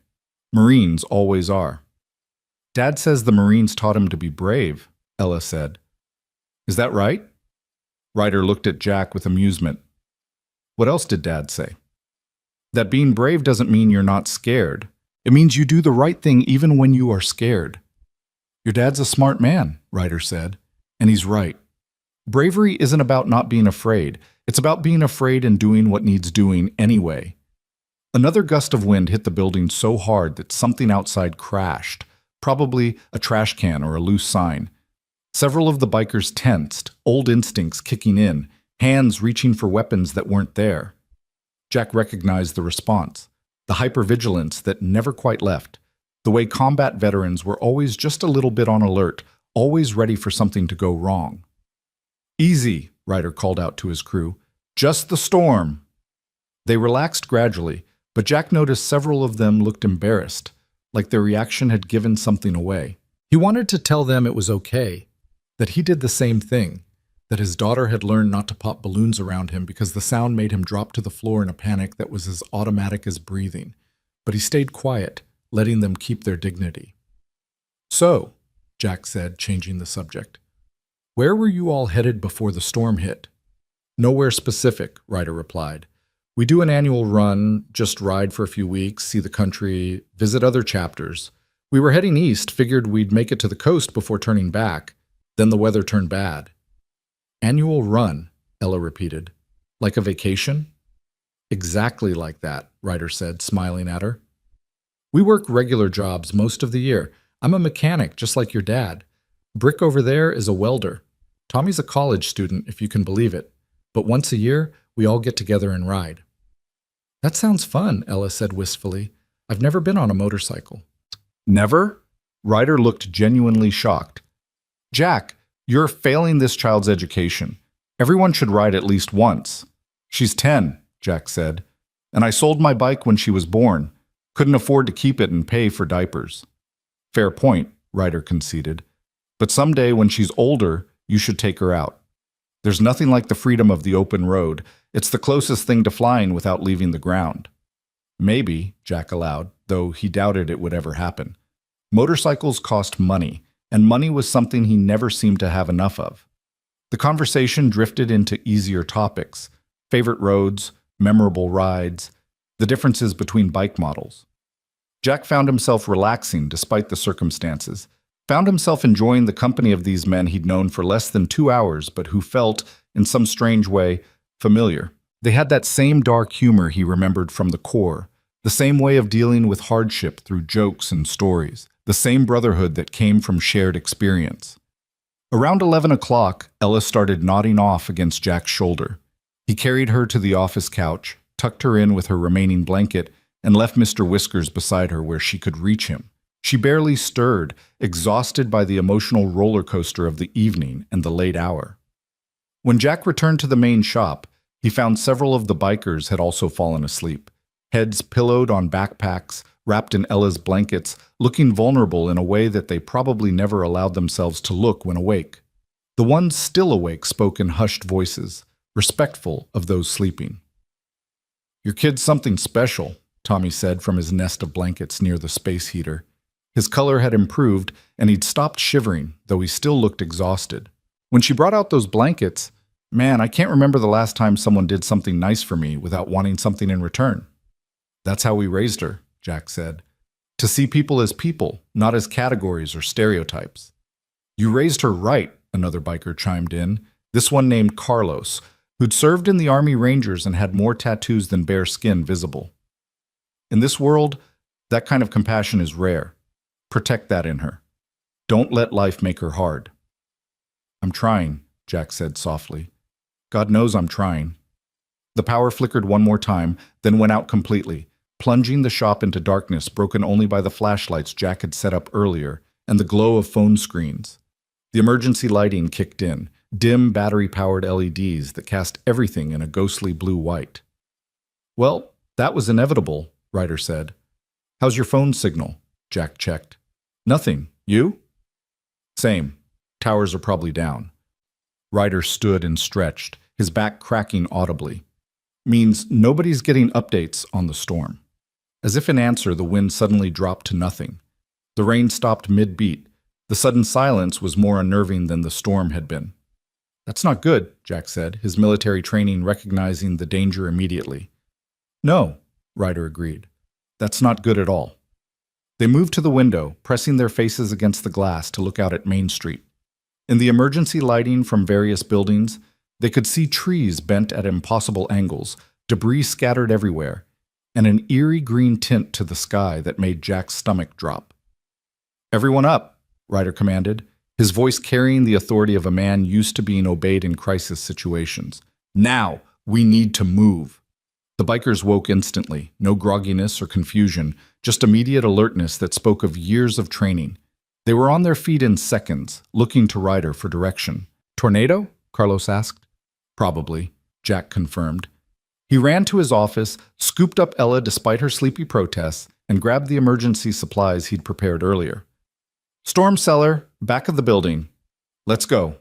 Marines always are." "Dad says the Marines taught him to be brave," Ella said. "Is that right?" Ryder looked at Jack with amusement. "What else did Dad say?" "That being brave doesn't mean you're not scared. It means you do the right thing even when you are scared." "Your dad's a smart man," Ryder said, "and he's right. Bravery isn't about not being afraid. It's about being afraid and doing what needs doing anyway." Another gust of wind hit the building so hard that something outside crashed, probably a trash can or a loose sign. Several of the bikers tensed, old instincts kicking in, hands reaching for weapons that weren't there. Jack recognized the response, the hypervigilance that never quite left, the way combat veterans were always just a little bit on alert, always ready for something to go wrong. "Easy," Ryder called out to his crew. "Just the storm." They relaxed gradually, but Jack noticed several of them looked embarrassed, like their reaction had given something away. He wanted to tell them it was okay, that he did the same thing, that his daughter had learned not to pop balloons around him because the sound made him drop to the floor in a panic that was as automatic as breathing. But he stayed quiet, letting them keep their dignity. "So," Jack said, changing the subject, "where were you all headed before the storm hit?" "Nowhere specific," Ryder replied. "We do an annual run, just ride for a few weeks, see the country, visit other chapters. We were heading east, figured we'd make it to the coast before turning back. Then the weather turned bad." "Annual run," Ella repeated. Like a vacation? Exactly like that, Ryder said, smiling at her. We work regular jobs most of the year. I'm a mechanic, just like your dad. Brick over there is a welder. Tommy's a college student, if you can believe it. But once a year, we all get together and ride. That sounds fun, Ella said wistfully. I've never been on a motorcycle. Never? Ryder looked genuinely shocked. Jack, you're failing this child's education. Everyone should ride at least once. She's 10, Jack said, and I sold my bike when she was born. Couldn't afford to keep it and pay for diapers. Fair point, Ryder conceded. But someday when she's older, you should take her out. There's nothing like the freedom of the open road. It's the closest thing to flying without leaving the ground. Maybe, Jack allowed, though he doubted it would ever happen. Motorcycles cost money, and money was something he never seemed to have enough of. The conversation drifted into easier topics: favorite roads, memorable rides, the differences between bike models. Jack found himself relaxing despite the circumstances, found himself enjoying the company of these men he'd known for less than 2 hours, but who felt, in some strange way, familiar. They had that same dark humor he remembered from the Corps, the same way of dealing with hardship through jokes and stories, the same brotherhood that came from shared experience. Around 11 o'clock, Ella started nodding off against Jack's shoulder. He carried her to the office couch, tucked her in with her remaining blanket, and left Mr. Whiskers beside her where she could reach him. She barely stirred, exhausted by the emotional roller coaster of the evening and the late hour. When Jack returned to the main shop, he found several of the bikers had also fallen asleep, heads pillowed on backpacks, wrapped in Ella's blankets, looking vulnerable in a way that they probably never allowed themselves to look when awake. The ones still awake spoke in hushed voices, respectful of those sleeping. "Your kid's something special," Tommy said from his nest of blankets near the space heater. His color had improved, and he'd stopped shivering, though he still looked exhausted. When she brought out those blankets, man, I can't remember the last time someone did something nice for me without wanting something in return. That's how we raised her, Jack said. To see people as people, not as categories or stereotypes. You raised her right, another biker chimed in, this one named Carlos, who'd served in the Army Rangers and had more tattoos than bare skin visible. In this world, that kind of compassion is rare. Protect that in her. Don't let life make her hard. I'm trying, Jack said softly. God knows I'm trying. The power flickered one more time, then went out completely, plunging the shop into darkness broken only by the flashlights Jack had set up earlier and the glow of phone screens. The emergency lighting kicked in, dim battery-powered LEDs that cast everything in a ghostly blue-white. Well, that was inevitable, Ryder said. How's your phone signal? Jack checked. Nothing. You? Same. Towers are probably down. Ryder stood and stretched, his back cracking audibly. Means nobody's getting updates on the storm. As if in answer, the wind suddenly dropped to nothing. The rain stopped mid-beat. The sudden silence was more unnerving than the storm had been. That's not good, Jack said, his military training recognizing the danger immediately. No, Ryder agreed. That's not good at all. They moved to the window, pressing their faces against the glass to look out at Main Street. In the emergency lighting from various buildings, they could see trees bent at impossible angles, debris scattered everywhere, and an eerie green tint to the sky that made Jack's stomach drop. Everyone up, Ryder commanded, his voice carrying the authority of a man used to being obeyed in crisis situations. Now, we need to move. The bikers woke instantly, no grogginess or confusion, just immediate alertness that spoke of years of training. They were on their feet in seconds, looking to Ryder for direction. Tornado? Carlos asked. Probably, Jack confirmed. He ran to his office, scooped up Ella despite her sleepy protests, and grabbed the emergency supplies he'd prepared earlier. Storm cellar, back of the building. Let's go.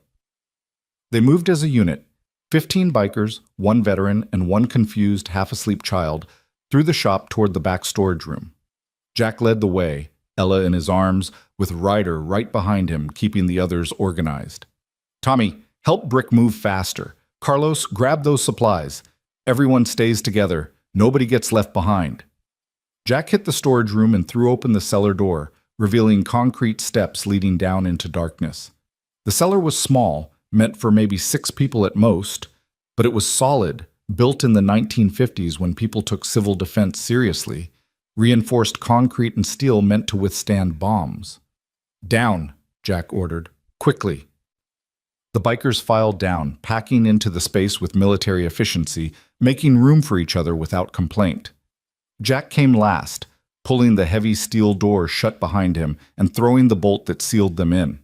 They moved as a unit, 15 bikers, 1 veteran, and 1 confused, half-asleep child, through the shop toward the back storage room. Jack led the way, Ella in his arms, with Ryder right behind him, keeping the others organized. Tommy, help Brick move faster. Carlos, grab those supplies. Everyone stays together. Nobody gets left behind. Jack hit the storage room and threw open the cellar door, revealing concrete steps leading down into darkness. The cellar was small, meant for maybe 6 people at most, But it was solid, built in the 1950s when people took civil defense seriously. Reinforced concrete and steel meant to withstand bombs. "Down," Jack ordered. "Quickly." The bikers filed down, packing into the space with military efficiency, making room for each other without complaint. Jack came last, pulling the heavy steel door shut behind him and throwing the bolt that sealed them in.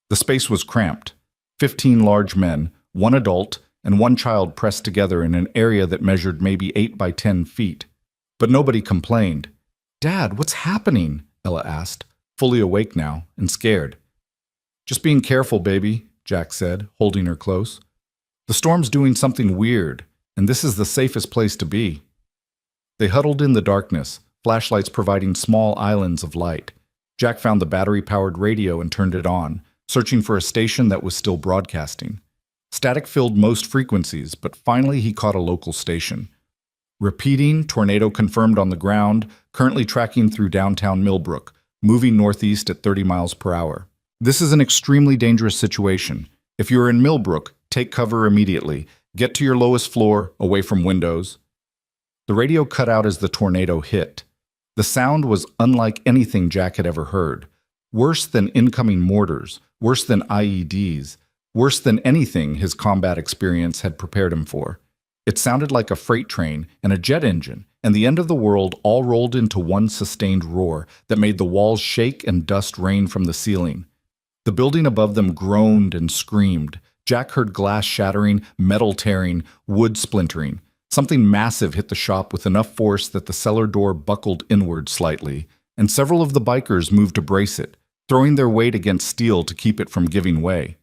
The space was cramped. 15 large men, one adult, and one child pressed together in an area that measured maybe 8 by 10 feet. But nobody complained. "Dad, what's happening?" Ella asked, fully awake now and scared. "Just being careful, baby," Jack said, holding her close. "The storm's doing something weird, and this is the safest place to be." They huddled in the darkness, flashlights providing small islands of light. Jack found the battery-powered radio and turned it on, searching for a station that was still broadcasting. Static filled most frequencies, but finally he caught a local station. Repeating, tornado confirmed on the ground, currently tracking through downtown Millbrook, moving northeast at 30 miles per hour. "This is an extremely dangerous situation. If you are in Millbrook, take cover immediately. Get to your lowest floor, away from windows." The radio cut out as the tornado hit. The sound was unlike anything Jack had ever heard. Worse than incoming mortars, worse than IEDs, worse than anything his combat experience had prepared him for. It sounded like a freight train and a jet engine, and the end of the world all rolled into one sustained roar that made the walls shake and dust rain from the ceiling. The building above them groaned and screamed. Jack heard glass shattering, metal tearing, wood splintering. Something massive hit the shop with enough force that the cellar door buckled inward slightly, and several of the bikers moved to brace it, throwing their weight against steel to keep it from giving way.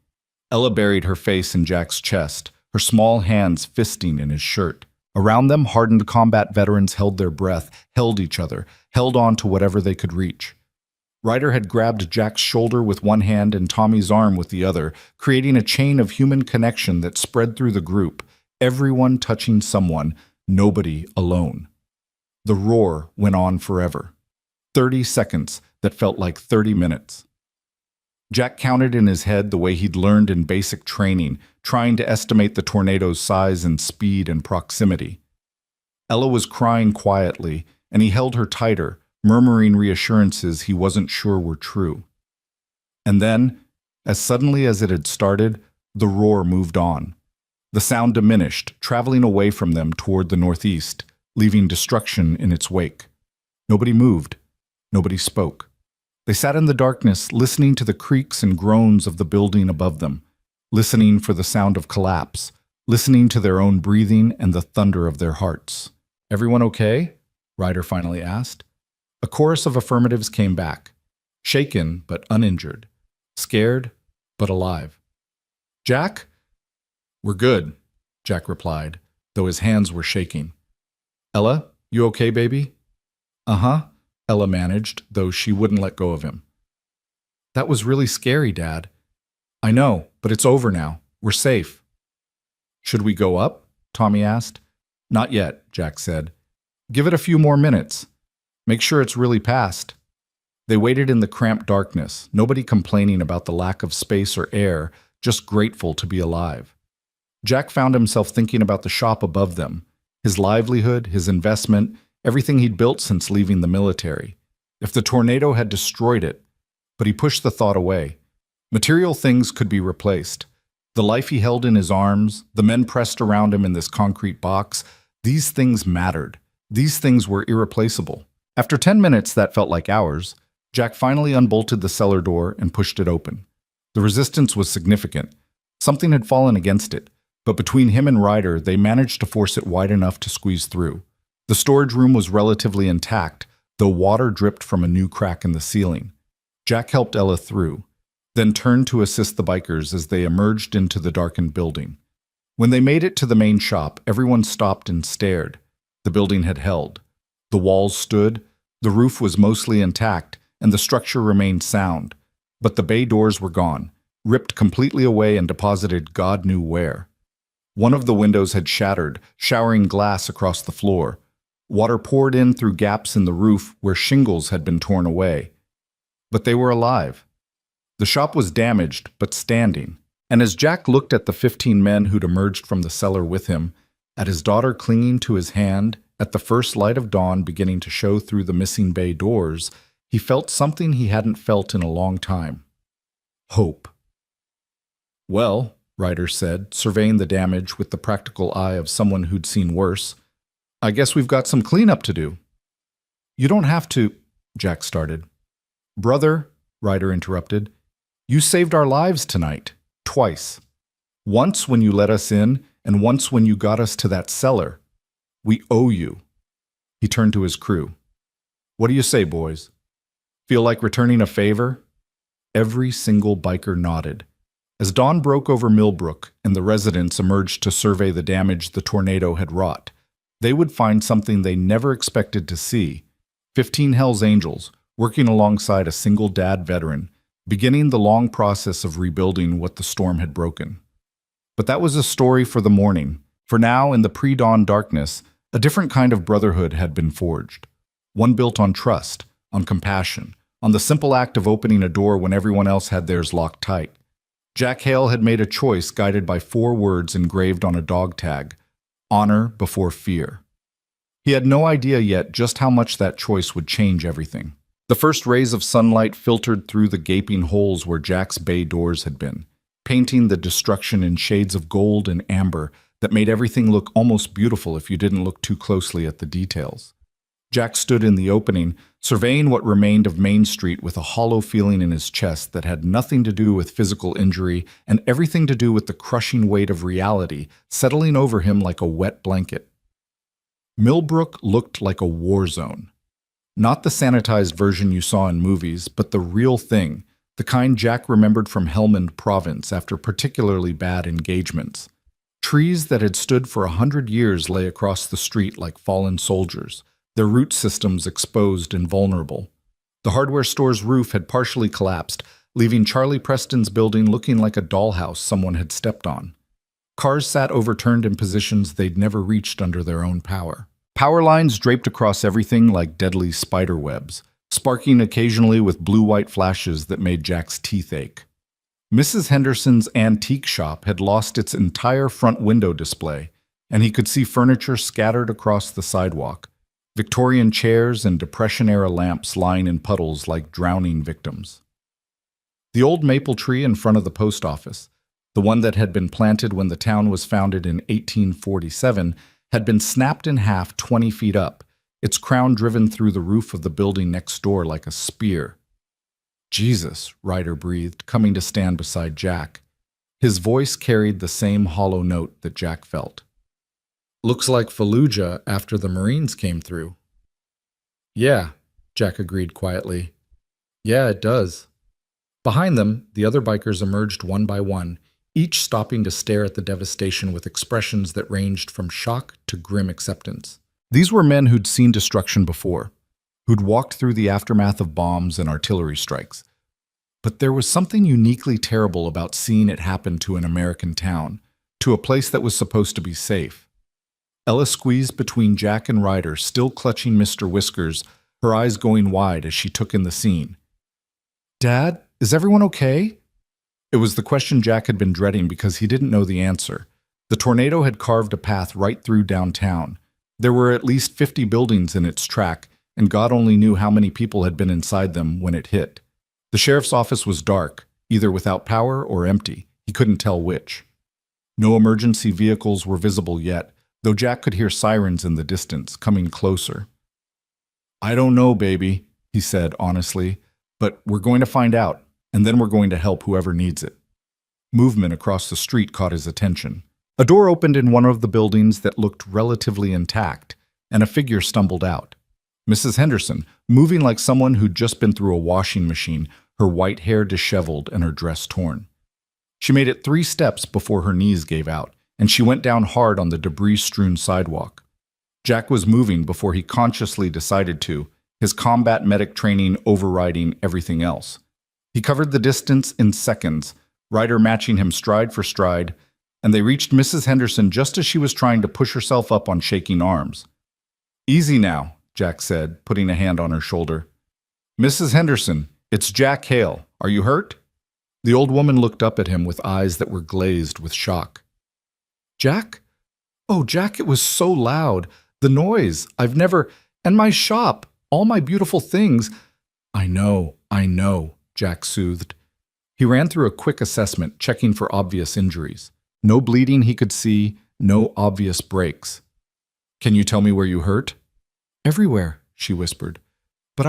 Ella buried her face in Jack's chest, her small hands fisting in his shirt. Around them, hardened combat veterans held their breath, held each other, held on to whatever they could reach. Ryder had grabbed Jack's shoulder with one hand and Tommy's arm with the other, creating a chain of human connection that spread through the group, everyone touching someone, nobody alone. The roar went on forever. 30 seconds that felt like 30 minutes. Jack counted in his head the way he'd learned in basic training, trying to estimate the tornado's size and speed and proximity. Ella was crying quietly, and he held her tighter, murmuring reassurances he wasn't sure were true. And then, as suddenly as it had started, the roar moved on. The sound diminished, traveling away from them toward the northeast, leaving destruction in its wake. Nobody moved. Nobody spoke. They sat in the darkness, listening to the creaks and groans of the building above them, listening for the sound of collapse, listening to their own breathing and the thunder of their hearts. "Everyone okay?" Ryder finally asked. A chorus of affirmatives came back, shaken but uninjured, scared but alive. "Jack?" "We're good," Jack replied, though his hands were shaking. "Ella, you okay, baby?" "Uh-huh," Ella managed, though she wouldn't let go of him. "That was really scary, Dad." "I know, but it's over now. We're safe." "Should we go up?" Tommy asked. "Not yet," Jack said. "Give it a few more minutes. Make sure it's really past." They waited in the cramped darkness, nobody complaining about the lack of space or air, just grateful to be alive. Jack found himself thinking about the shop above them, his livelihood, his investment, everything he'd built since leaving the military. If the tornado had destroyed it, but he pushed the thought away. Material things could be replaced. The life he held in his arms, the men pressed around him in this concrete box, these things mattered. These things were irreplaceable. After 10 minutes that felt like hours, Jack finally unbolted the cellar door and pushed it open. The resistance was significant. Something had fallen against it, but between him and Ryder, they managed to force it wide enough to squeeze through. The storage room was relatively intact, though water dripped from a new crack in the ceiling. Jack helped Ella through, then turned to assist the bikers as they emerged into the darkened building. When they made it to the main shop, everyone stopped and stared. The building had held. The walls stood, the roof was mostly intact, and the structure remained sound. But the bay doors were gone, ripped completely away and deposited God knew where. One of the windows had shattered, showering glass across the floor. Water poured in through gaps in the roof where shingles had been torn away. But they were alive. The shop was damaged, but standing. And as Jack looked at the 15 men who'd emerged from the cellar with him, at his daughter clinging to his hand, at the first light of dawn beginning to show through the missing bay doors, he felt something he hadn't felt in a long time. Hope. "Well," Ryder said, surveying the damage with the practical eye of someone who'd seen worse, "I guess we've got some cleanup to do." "You don't have to," Jack started. "Brother," Ryder interrupted, "you saved our lives tonight. Twice. Once when you let us in, and once when you got us to that cellar. We owe you." He turned to his crew. "What do you say, boys? Feel like returning a favor?" Every single biker nodded. As dawn broke over Millbrook and the residents emerged to survey the damage the tornado had wrought, they would find something they never expected to see: 15 Hells Angels working alongside a single-dad veteran, beginning the long process of rebuilding what the storm had broken. But that was a story for the morning. For now, in the pre-dawn darkness, a different kind of brotherhood had been forged. One built on trust, on compassion, on the simple act of opening a door when everyone else had theirs locked tight. Jack Hale had made a choice guided by 4 words engraved on a dog tag: honor before fear. He had no idea yet just how much that choice would change everything. The first rays of sunlight filtered through the gaping holes where Jack's bay doors had been, painting the destruction in shades of gold and amber that made everything look almost beautiful if you didn't look too closely at the details. Jack stood in the opening, surveying what remained of Main Street with a hollow feeling in his chest that had nothing to do with physical injury and everything to do with the crushing weight of reality settling over him like a wet blanket. Millbrook looked like a war zone. Not the sanitized version you saw in movies, but the real thing, the kind Jack remembered from Helmand Province after particularly bad engagements. Trees that had stood for 100 years lay across the street like fallen soldiers, their root systems exposed and vulnerable. The hardware store's roof had partially collapsed, leaving Charlie Preston's building looking like a dollhouse someone had stepped on. Cars sat overturned in positions they'd never reached under their own power. Power lines draped across everything like deadly spider webs, sparking occasionally with blue-white flashes that made Jack's teeth ache. Mrs. Henderson's antique shop had lost its entire front window display, and he could see furniture scattered across the sidewalk, Victorian chairs and Depression-era lamps lying in puddles like drowning victims. The old maple tree in front of the post office, the one that had been planted when the town was founded in 1847, had been snapped in half 20 feet up, its crown driven through the roof of the building next door like a spear. "Jesus," Ryder breathed, coming to stand beside Jack. His voice carried the same hollow note that Jack felt. "Looks like Fallujah after the Marines came through." "Yeah," Jack agreed quietly. "Yeah, it does." Behind them, the other bikers emerged one by one, each stopping to stare at the devastation with expressions that ranged from shock to grim acceptance. These were men who'd seen destruction before, who'd walked through the aftermath of bombs and artillery strikes. But there was something uniquely terrible about seeing it happen to an American town, to a place that was supposed to be safe. Ella squeezed between Jack and Ryder, still clutching Mr. Whiskers, her eyes going wide as she took in the scene. "Dad, is everyone okay?" It was the question Jack had been dreading because he didn't know the answer. The tornado had carved a path right through downtown. There were at least 50 buildings in its track, and God only knew how many people had been inside them when it hit. The sheriff's office was dark, either without power or empty. He couldn't tell which. No emergency vehicles were visible yet, though Jack could hear sirens in the distance, coming closer. "I don't know, baby," he said honestly, "but we're going to find out, and then we're going to help whoever needs it." Movement across the street caught his attention. A door opened in one of the buildings that looked relatively intact, and a figure stumbled out. Mrs. Henderson, moving like someone who'd just been through a washing machine, her white hair disheveled and her dress torn. She made it 3 steps before her knees gave out, and she went down hard on the debris-strewn sidewalk. Jack was moving before he consciously decided to, his combat medic training overriding everything else. He covered the distance in seconds, Ryder matching him stride for stride, and they reached Mrs. Henderson just as she was trying to push herself up on shaking arms. "Easy now," Jack said, putting a hand on her shoulder. "Mrs. Henderson, it's Jack Hale. Are you hurt?" The old woman looked up at him with eyes that were glazed with shock. Jack? Oh, Jack, it was so loud. The noise. And my shop. All my beautiful things. I know, Jack soothed. He ran through a quick assessment, checking for obvious injuries. No bleeding he could see, no obvious breaks. Can you tell me where you hurt? Everywhere, she whispered. But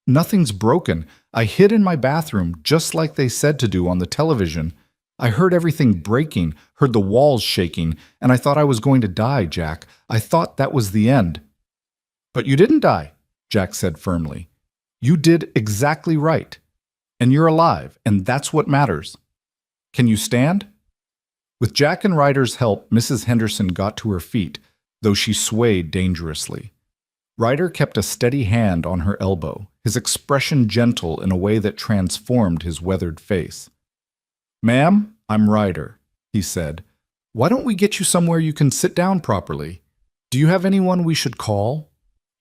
nothing's broken. I hid in my bathroom, just like they said to do on the television. I heard everything breaking, heard the walls shaking, and I thought I was going to die, Jack. I thought that was the end. But you didn't die, Jack said firmly. You did exactly right. And you're alive, and that's what matters. Can you stand? With Jack and Ryder's help, Mrs. Henderson got to her feet, though she swayed dangerously. Ryder kept a steady hand on her elbow, his expression gentle in a way that transformed his weathered face. Ma'am, I'm Ryder, he said. Why don't we get you somewhere you can sit down properly? Do you have anyone we should call?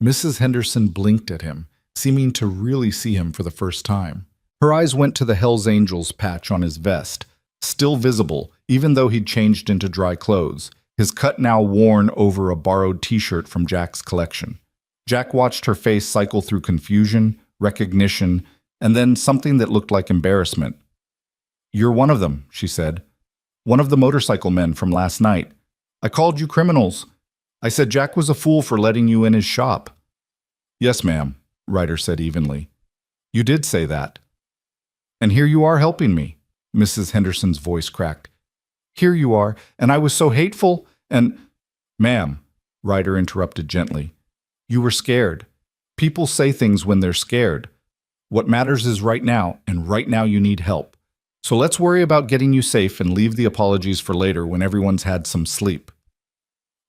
Mrs. Henderson blinked at him, seeming to really see him for the first time. Her eyes went to the Hells Angels patch on his vest, still visible, even though he'd changed into dry clothes, his cut now worn over a borrowed t-shirt from Jack's collection. Jack watched her face cycle through confusion, recognition, and then something that looked like embarrassment. You're one of them, she said. One of the motorcycle men from last night. I called you criminals. I said Jack was a fool for letting you in his shop. Yes, ma'am, Ryder said evenly. You did say that. And here you are helping me, Mrs. Henderson's voice cracked. Here you are, and I was so hateful, and— Ma'am, Ryder interrupted gently. You were scared. People say things when they're scared. What matters is right now, and right now you need help. So let's worry about getting you safe and leave the apologies for later when everyone's had some sleep.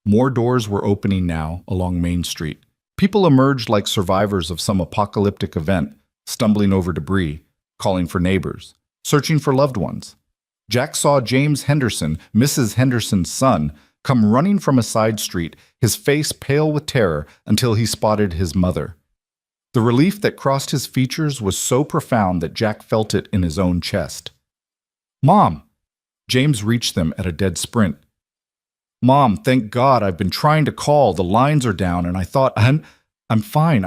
More doors were opening now along Main Street. People emerged like survivors of some apocalyptic event, stumbling over debris, calling for neighbors, searching for loved ones. Jack saw James Henderson, Mrs. Henderson's son, come running from a side street, his face pale with terror until he spotted his mother. The relief that crossed his features was so profound that Jack felt it in his own chest. Mom! James reached them at a dead sprint. Mom, thank God, I've been trying to call. The lines are down, and I thought, I'm fine,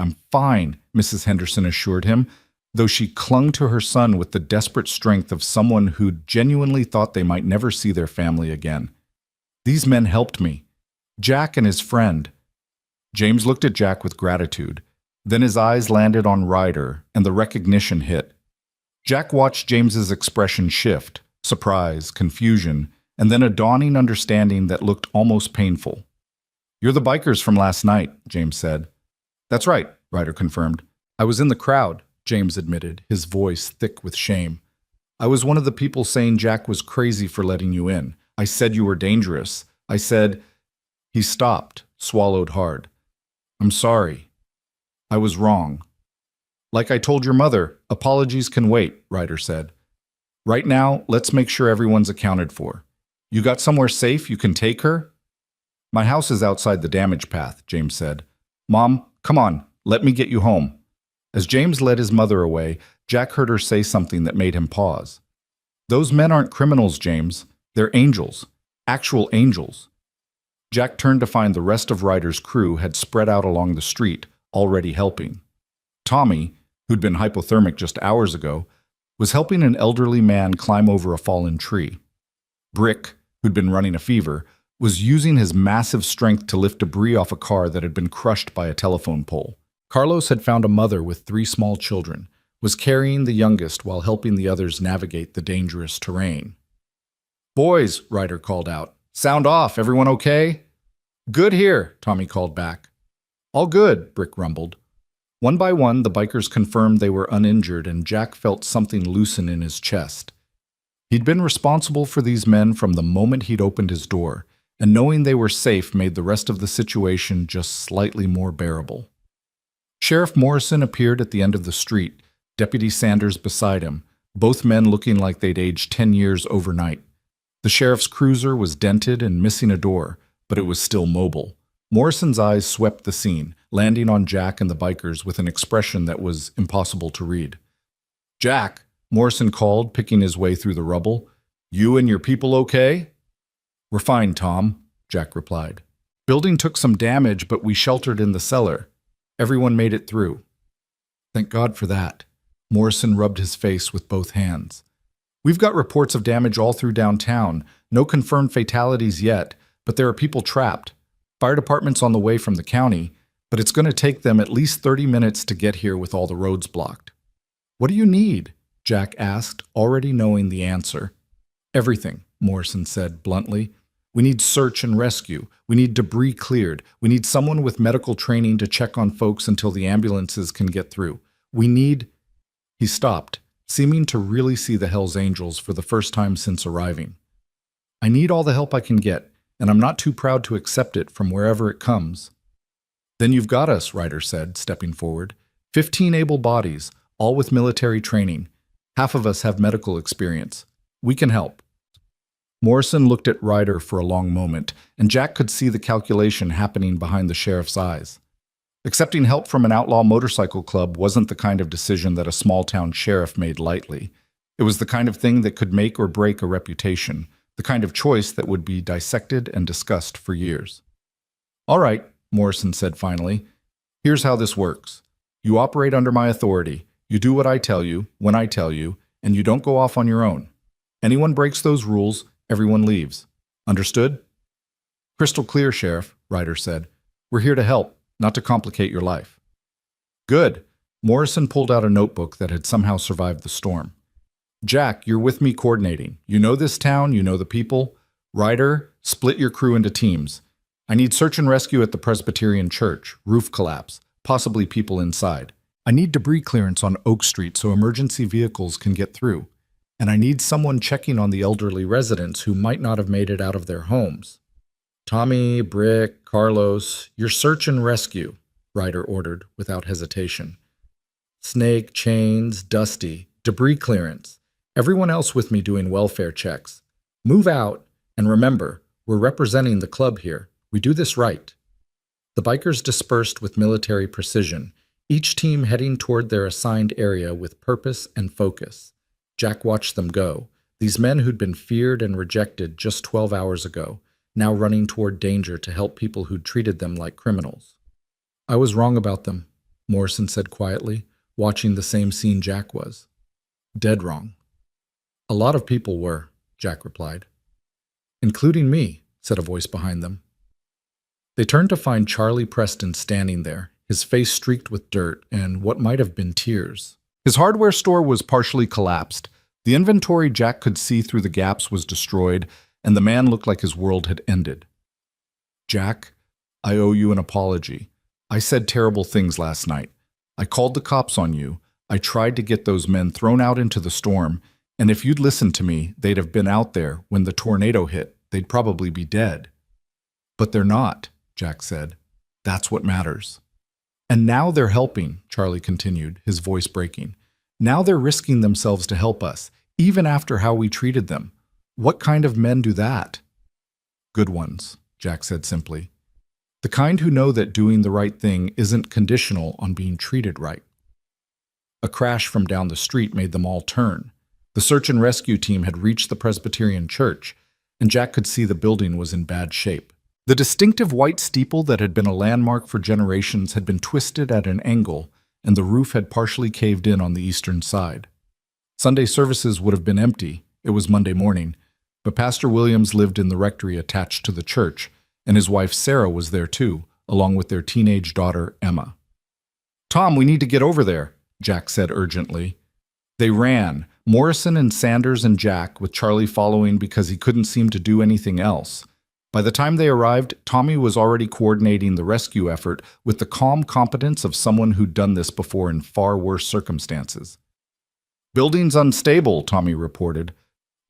Mrs. Henderson assured him, though she clung to her son with the desperate strength of someone who genuinely thought they might never see their family again. These men helped me. Jack and his friend. James looked at Jack with gratitude. Then his eyes landed on Ryder, and the recognition hit. Jack watched James's expression shift, surprise, confusion, and then a dawning understanding that looked almost painful. You're the bikers from last night, James said. That's right, Ryder confirmed. I was in the crowd, James admitted, his voice thick with shame. I was one of the people saying Jack was crazy for letting you in. I said you were dangerous. I said— He stopped, swallowed hard. I'm sorry. I was wrong. Like I told your mother, apologies can wait, Ryder said. Right now, let's make sure everyone's accounted for. You got somewhere safe you can take her? My house is outside the damage path, James said. Mom, come on, let me get you home. As James led his mother away, Jack heard her say something that made him pause. Those men aren't criminals, James. They're angels. Actual angels. Jack turned to find the rest of Ryder's crew had spread out along the street, already helping. Tommy, who'd been hypothermic just hours ago, was helping an elderly man climb over a fallen tree. Brick, who'd been running a fever, was using his massive strength to lift debris off a car that had been crushed by a telephone pole. Carlos had found a mother with 3 small children, was carrying the youngest while helping the others navigate the dangerous terrain. Boys, Ryder called out. Sound off, everyone okay? Good here, Tommy called back. All good, Brick rumbled. One by one, the bikers confirmed they were uninjured, and Jack felt something loosen in his chest. He'd been responsible for these men from the moment he'd opened his door, and knowing they were safe made the rest of the situation just slightly more bearable. Sheriff Morrison appeared at the end of the street, Deputy Sanders beside him, both men looking like they'd aged 10 years overnight. The sheriff's cruiser was dented and missing a door, but it was still mobile. Morrison's eyes swept the scene, landing on Jack and the bikers with an expression that was impossible to read. Jack, Morrison called, picking his way through the rubble. You and your people okay? We're fine, Tom, Jack replied. Building took some damage, but we sheltered in the cellar. Everyone made it through. Thank God for that. Morrison rubbed his face with both hands. We've got reports of damage all through downtown. No confirmed fatalities yet, but there are people trapped. Fire department's on the way from the county, but it's going to take them at least 30 minutes to get here with all the roads blocked. What do you need? Jack asked, already knowing the answer. Everything, Morrison said bluntly. We need search and rescue. We need debris cleared. We need someone with medical training to check on folks until the ambulances can get through. We need... He stopped, seeming to really see the Hells Angels for the first time since arriving. I need all the help I can get, and I'm not too proud to accept it from wherever it comes. Then you've got us, Ryder said, stepping forward. 15 able bodies, all with military training. Half of us have medical experience. We can help. Morrison looked at Ryder for a long moment, and Jack could see the calculation happening behind the sheriff's eyes. Accepting help from an outlaw motorcycle club wasn't the kind of decision that a small-town sheriff made lightly. It was the kind of thing that could make or break a reputation, the kind of choice that would be dissected and discussed for years. All right, Morrison said finally. Here's how this works. You operate under my authority. You do what I tell you, when I tell you, and you don't go off on your own. Anyone breaks those rules, everyone leaves. Understood? Crystal clear, Sheriff, Ryder said. We're here to help, not to complicate your life. Good. Morrison pulled out a notebook that had somehow survived the storm. Jack, you're with me coordinating. You know this town, you know the people. Ryder, split your crew into teams. I need search and rescue at the Presbyterian Church, roof collapse, possibly people inside. I need debris clearance on Oak Street so emergency vehicles can get through. And I need someone checking on the elderly residents who might not have made it out of their homes. Tommy, Brick, Carlos, your search and rescue, Ryder ordered without hesitation. Snake, Chains, Dusty, debris clearance. Everyone else with me doing welfare checks. Move out, and remember, we're representing the club here. We do this right. The bikers dispersed with military precision, each team heading toward their assigned area with purpose and focus. Jack watched them go, these men who'd been feared and rejected just 12 hours ago, now running toward danger to help people who'd treated them like criminals. I was wrong about them, Morrison said quietly, watching the same scene Jack was. Dead wrong. A lot of people were, Jack replied. Including me, said a voice behind them. They turned to find Charlie Preston standing there, his face streaked with dirt and what might have been tears. His hardware store was partially collapsed. The inventory Jack could see through the gaps was destroyed, and the man looked like his world had ended. Jack, I owe you an apology. I said terrible things last night. I called the cops on you. I tried to get those men thrown out into the storm, and if you'd listened to me, they'd have been out there when the tornado hit. They'd probably be dead. But they're not, Jack said. That's what matters. And now they're helping, Charlie continued, his voice breaking. Now they're risking themselves to help us, even after how we treated them. What kind of men do that? Good ones, Jack said simply. The kind who know that doing the right thing isn't conditional on being treated right. A crash from down the street made them all turn. The search and rescue team had reached the Presbyterian Church, and Jack could see the building was in bad shape. The distinctive white steeple that had been a landmark for generations had been twisted at an angle, and the roof had partially caved in on the eastern side. Sunday services would have been empty. It was Monday morning, but Pastor Williams lived in the rectory attached to the church, and his wife Sarah was there too, along with their teenage daughter Emma. Tom, we need to get over there, Jack said urgently. They ran, Morrison and Sanders and Jack, with Charlie following because he couldn't seem to do anything else. By the time they arrived, Tommy was already coordinating the rescue effort with the calm competence of someone who'd done this before in far worse circumstances. Building's unstable, Tommy reported.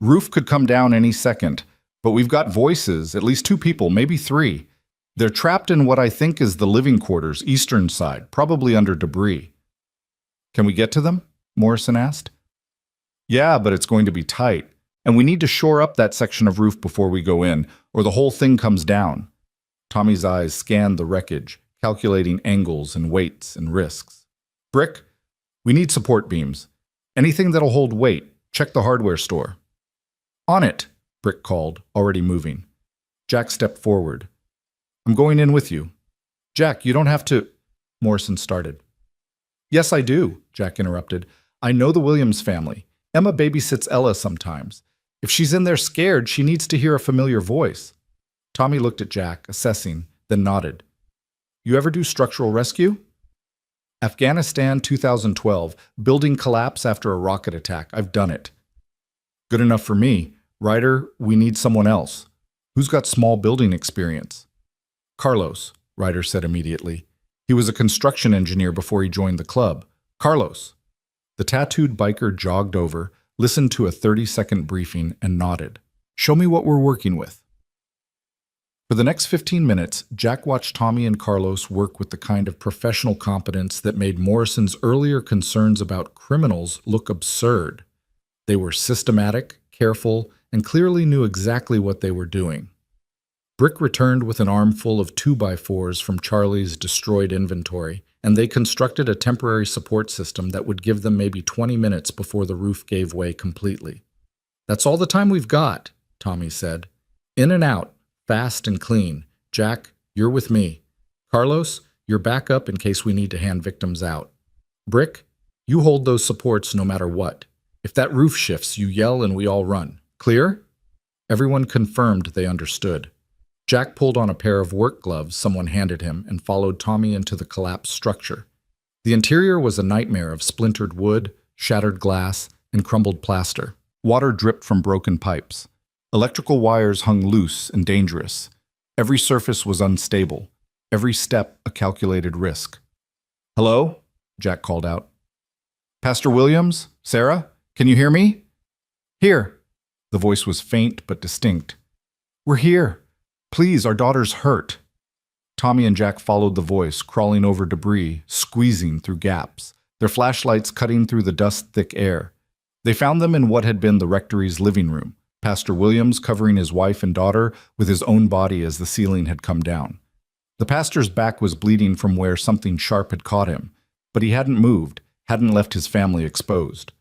Roof could come down any second, but we've got voices, at least 2 people, maybe 3. They're trapped in what I think is the living quarters, eastern side, probably under debris. Can we get to them? Morrison asked. Yeah, but it's going to be tight. And we need to shore up that section of roof before we go in, or the whole thing comes down. Tommy's eyes scanned the wreckage, calculating angles and weights and risks. Brick, we need support beams. Anything that'll hold weight. Check the hardware store. On it, Brick called, already moving. Jack stepped forward. I'm going in with you. Jack, you don't have to... Morrison started. Yes, I do, Jack interrupted. I know the Williams family. Emma babysits Ella sometimes. If she's in there scared, she needs to hear a familiar voice. Tommy looked at Jack, assessing, then nodded. You ever do structural rescue? Afghanistan 2012, building collapse after a rocket attack. I've done it. Good enough for me. Ryder, we need someone else. Who's got small building experience? Carlos, Ryder said immediately. He was a construction engineer before he joined the club. Carlos. The tattooed biker jogged over, listened to a 30-second briefing, and nodded. Show me what we're working with. For the next 15 minutes, Jack watched Tommy and Carlos work with the kind of professional competence that made Morrison's earlier concerns about criminals look absurd. They were systematic, careful, and clearly knew exactly what they were doing. Brick returned with an armful of 2x4s from Charlie's destroyed inventory, and they constructed a temporary support system that would give them maybe 20 minutes before the roof gave way completely. That's all the time we've got, Tommy said. In and out, fast and clean. Jack, you're with me. Carlos, you're back up in case we need to hand victims out. Brick, you hold those supports no matter what. If that roof shifts, you yell and we all run. Clear? Everyone confirmed they understood. Jack pulled on a pair of work gloves someone handed him and followed Tommy into the collapsed structure. The interior was a nightmare of splintered wood, shattered glass, and crumbled plaster. Water dripped from broken pipes. Electrical wires hung loose and dangerous. Every surface was unstable. Every step a calculated risk. Hello? Jack called out. Pastor Williams? Sarah? Can you hear me? Here. The voice was faint but distinct. We're here. Please, our daughter's hurt. Tommy and Jack followed the voice, crawling over debris, squeezing through gaps, their flashlights cutting through the dust-thick air. They found them in what had been the rectory's living room, Pastor Williams covering his wife and daughter with his own body as the ceiling had come down. The pastor's back was bleeding from where something sharp had caught him, but he hadn't moved, hadn't left his family exposed.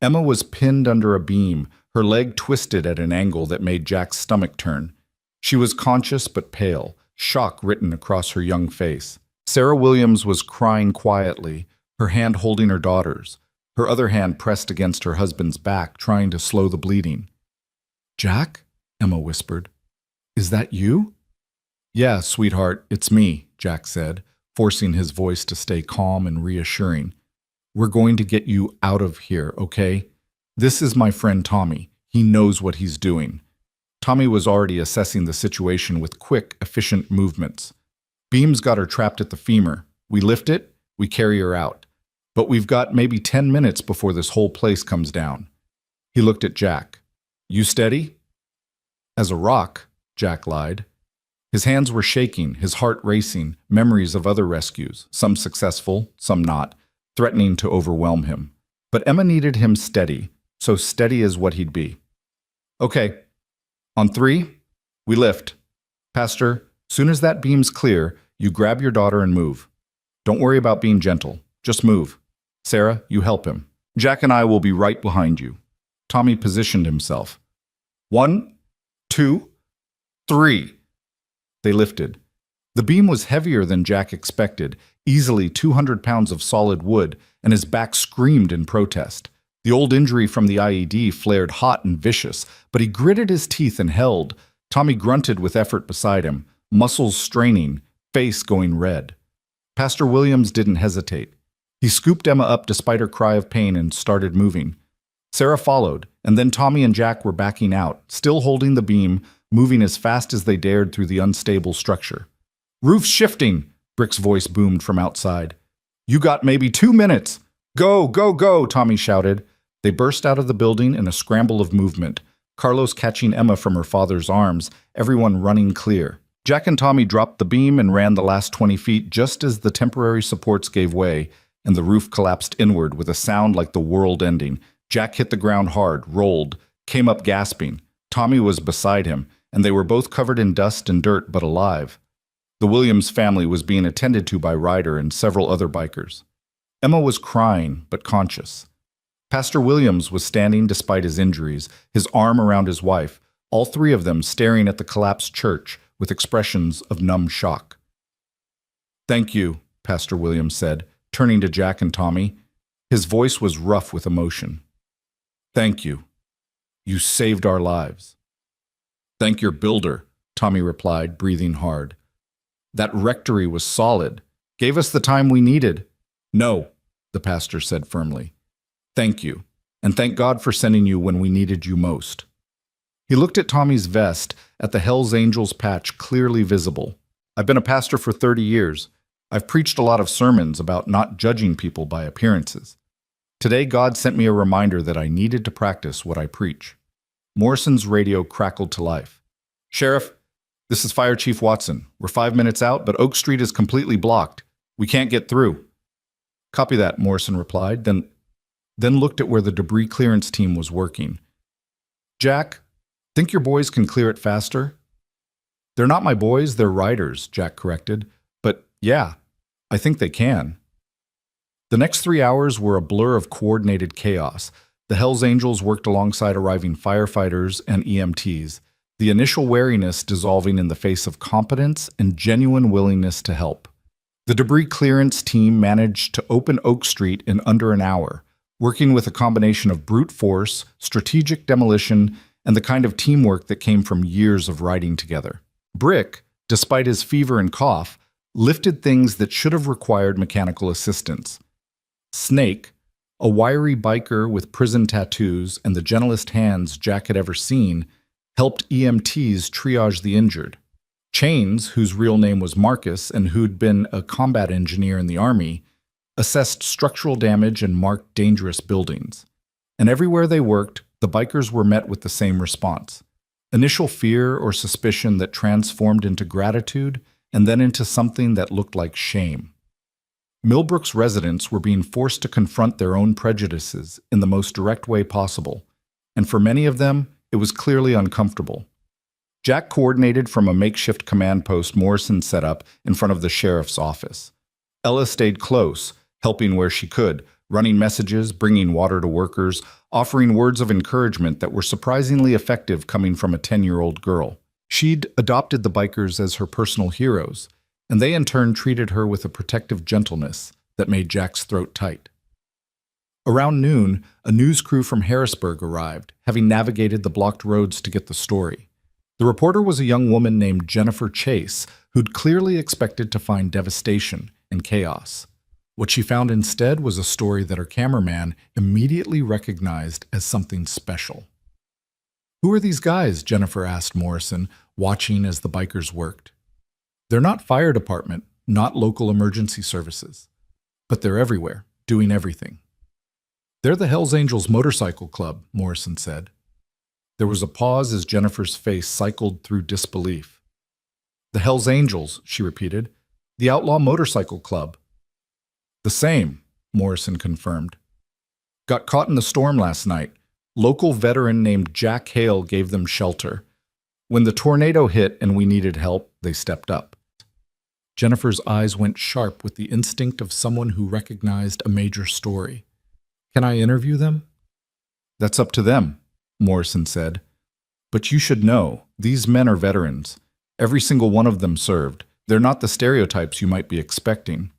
Emma was pinned under a beam, her leg twisted at an angle that made Jack's stomach turn. She was conscious but pale, shock written across her young face. Sarah Williams was crying quietly, her hand holding her daughter's, her other hand pressed against her husband's back, trying to slow the bleeding. Jack? Emma whispered. Is that you? Yeah, sweetheart, it's me, Jack said, forcing his voice to stay calm and reassuring. We're going to get you out of here, okay? This is my friend Tommy. He knows what he's doing. Tommy was already assessing the situation with quick, efficient movements. Beams got her trapped at the femur. We lift it, we carry her out. But we've got maybe 10 minutes before this whole place comes down. He looked at Jack. You steady? As a rock, Jack lied. His hands were shaking, his heart racing, memories of other rescues, some successful, some not, threatening to overwhelm him. But Emma needed him steady, so steady as what he'd be. Okay. On 3, we lift. Pastor, soon as that beam's clear, you grab your daughter and move. Don't worry about being gentle. Just move. Sarah, you help him. Jack and I will be right behind you. Tommy positioned himself. 1, 2, 3. They lifted. The beam was heavier than Jack expected, easily 200 pounds of solid wood, and his back screamed in protest. The old injury from the IED flared hot and vicious, but he gritted his teeth and held. Tommy grunted with effort beside him, muscles straining, face going red. Pastor Williams didn't hesitate. He scooped Emma up despite her cry of pain and started moving. Sarah followed, and then Tommy and Jack were backing out, still holding the beam, moving as fast as they dared through the unstable structure. Roof's shifting, Brick's voice boomed from outside. You got maybe 2 minutes. Go, go, go, Tommy shouted. They burst out of the building in a scramble of movement, Carlos catching Emma from her father's arms, everyone running clear. Jack and Tommy dropped the beam and ran the last 20 feet just as the temporary supports gave way and the roof collapsed inward with a sound like the world ending. Jack hit the ground hard, rolled, came up gasping. Tommy was beside him, and they were both covered in dust and dirt but alive. The Williams family was being attended to by Ryder and several other bikers. Emma was crying but conscious. Pastor Williams was standing despite his injuries, his arm around his wife, all three of them staring at the collapsed church with expressions of numb shock. "Thank you," Pastor Williams said, turning to Jack and Tommy. His voice was rough with emotion. "Thank you. You saved our lives." "Thank your builder," Tommy replied, breathing hard. "That rectory was solid. Gave us the time we needed." "No," the pastor said firmly. "Thank you, and thank God for sending you when we needed you most." He looked at Tommy's vest, at the Hells Angels patch clearly visible. "I've been a pastor for 30 years. I've preached a lot of sermons about not judging people by appearances. Today, God sent me a reminder that I needed to practice what I preach." Morrison's radio crackled to life. "Sheriff, this is Fire Chief Watson. We're 5 minutes out, but Oak Street is completely blocked. We can't get through." "Copy that," Morrison replied, then looked at where the debris clearance team was working. "Jack, think your boys can clear it faster?" "They're not my boys, they're riders," Jack corrected. "But yeah, I think they can." The next 3 hours were a blur of coordinated chaos. The Hells Angels worked alongside arriving firefighters and EMTs, the initial wariness dissolving in the face of competence and genuine willingness to help. The debris clearance team managed to open Oak Street in under an hour, working with a combination of brute force, strategic demolition, and the kind of teamwork that came from years of riding together. Brick, despite his fever and cough, lifted things that should have required mechanical assistance. Snake, a wiry biker with prison tattoos and the gentlest hands Jack had ever seen, helped EMTs triage the injured. Chains, whose real name was Marcus and who'd been a combat engineer in the Army, assessed structural damage and marked dangerous buildings. And everywhere they worked, the bikers were met with the same response: initial fear or suspicion that transformed into gratitude and then into something that looked like shame. Millbrook's residents were being forced to confront their own prejudices in the most direct way possible, and for many of them, it was clearly uncomfortable. Jack coordinated from a makeshift command post Morrison set up in front of the sheriff's office. Ella stayed close, helping where she could, running messages, bringing water to workers, offering words of encouragement that were surprisingly effective coming from a 10-year-old girl. She'd adopted the bikers as her personal heroes, and they in turn treated her with a protective gentleness that made Jack's throat tight. Around noon, a news crew from Harrisburg arrived, having navigated the blocked roads to get the story. The reporter was a young woman named Jennifer Chase, who'd clearly expected to find devastation and chaos. What she found instead was a story that her cameraman immediately recognized as something special. "Who are these guys?" Jennifer asked Morrison, watching as the bikers worked. "They're not fire department, not local emergency services, but they're everywhere, doing everything." "They're the Hells Angels Motorcycle Club," Morrison said. There was a pause as Jennifer's face cycled through disbelief. "The Hells Angels," she repeated. "The Outlaw Motorcycle Club." "The same," Morrison confirmed. "Got caught in the storm last night. Local veteran named Jack Hale gave them shelter. When the tornado hit and we needed help, they stepped up." Jennifer's eyes went sharp with the instinct of someone who recognized a major story. "Can I interview them?" "That's up to them," Morrison said. "But you should know, these men are veterans. Every single one of them served. They're not the stereotypes you might be expecting."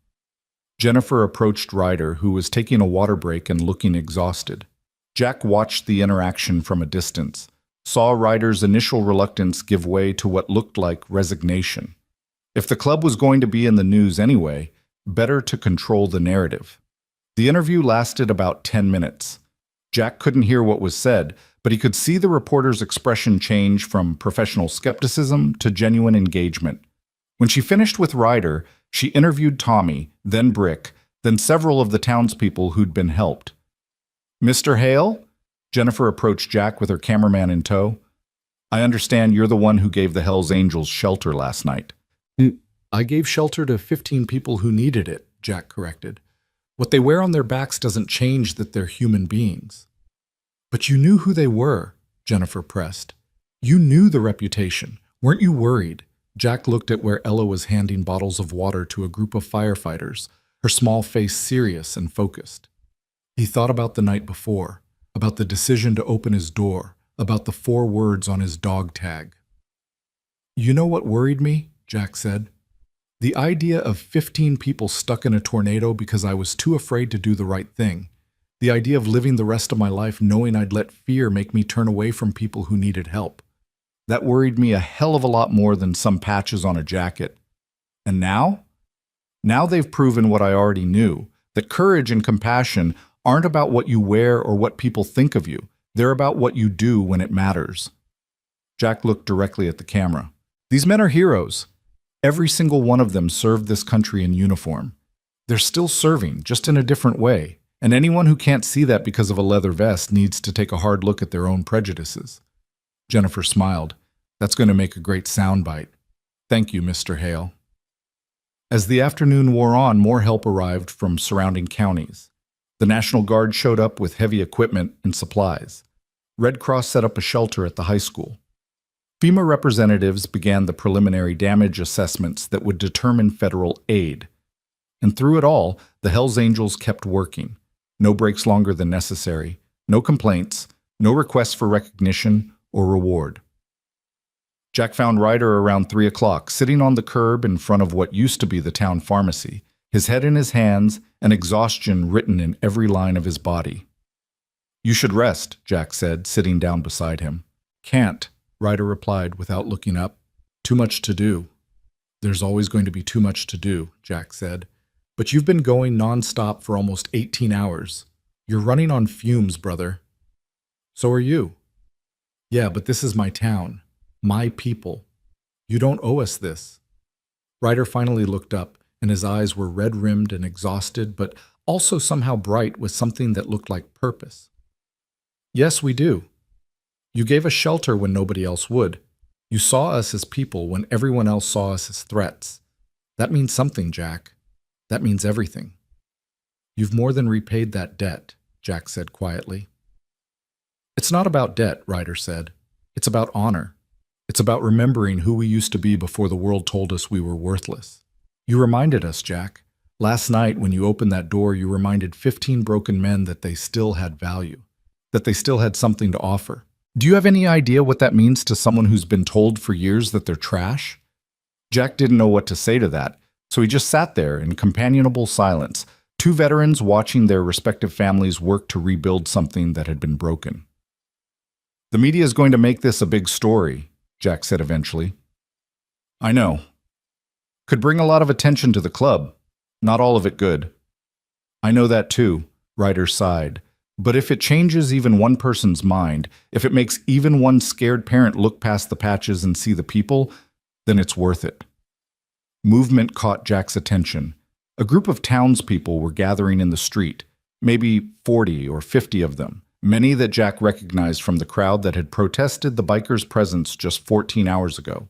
Jennifer approached Ryder, who was taking a water break and looking exhausted. Jack watched the interaction from a distance, saw Ryder's initial reluctance give way to what looked like resignation. If the club was going to be in the news anyway, better to control the narrative. The interview lasted about 10 minutes. Jack couldn't hear what was said, but he could see the reporter's expression change from professional skepticism to genuine engagement. When she finished with Ryder, she interviewed Tommy, then Brick, then several of the townspeople who'd been helped. "Mr. Hale?" Jennifer approached Jack with her cameraman in tow. "I understand you're the one who gave the Hells Angels shelter last night." "I gave shelter to 15 people who needed it," Jack corrected. "What they wear on their backs doesn't change that they're human beings." "But you knew who they were," Jennifer pressed. "You knew the reputation. Weren't you worried?" Jack looked at where Ella was handing bottles of water to a group of firefighters, her small face serious and focused. He thought about the night before, about the decision to open his door, about the 4 words on his dog tag. "You know what worried me?" Jack said. "The idea of 15 people stuck in a tornado because I was too afraid to do the right thing. The idea of living the rest of my life knowing I'd let fear make me turn away from people who needed help. That worried me a hell of a lot more than some patches on a jacket. And now? Now they've proven what I already knew, that courage and compassion aren't about what you wear or what people think of you. They're about what you do when it matters." Jack looked directly at the camera. "These men are heroes. Every single one of them served this country in uniform. They're still serving, just in a different way. And anyone who can't see that because of a leather vest needs to take a hard look at their own prejudices." Jennifer smiled. "That's going to make a great soundbite. Thank you, Mr. Hale." As the afternoon wore on, more help arrived from surrounding counties. The National Guard showed up with heavy equipment and supplies. Red Cross set up a shelter at the high school. FEMA representatives began the preliminary damage assessments that would determine federal aid. And through it all, the Hells Angels kept working. No breaks longer than necessary, no complaints, no requests for recognition or reward. Jack found Ryder around 3 o'clock, sitting on the curb in front of what used to be the town pharmacy, his head in his hands and exhaustion written in every line of his body. "You should rest," Jack said, sitting down beside him. "Can't," Ryder replied without looking up. "Too much to do." "There's always going to be too much to do," Jack said. "But you've been going non-stop for almost 18 hours. You're running on fumes, brother." "So are you." "Yeah, but this is my town. My people. You don't owe us this." Ryder finally looked up, and his eyes were red-rimmed and exhausted, but also somehow bright with something that looked like purpose. "Yes, we do. You gave us shelter when nobody else would. You saw us as people when everyone else saw us as threats. That means something, Jack. That means everything." "You've more than repaid that debt," Jack said quietly. "It's not about debt," Ryder said. "It's about honor. It's about remembering who we used to be before the world told us we were worthless. You reminded us, Jack. Last night, when you opened that door, you reminded 15 broken men that they still had value, that they still had something to offer. Do you have any idea what that means to someone who's been told for years that they're trash?" Jack didn't know what to say to that, so he just sat there in companionable silence, 2 veterans watching their respective families work to rebuild something that had been broken. "The media is going to make this a big story," Jack said eventually. "I know. Could bring a lot of attention to the club. Not all of it good." "I know that too," Ryder sighed. "But if it changes even one person's mind, if it makes even one scared parent look past the patches and see the people, then it's worth it." Movement caught Jack's attention. A group of townspeople were gathering in the street, maybe 40 or 50 of them. Many that Jack recognized from the crowd that had protested the bikers' presence just 14 hours ago.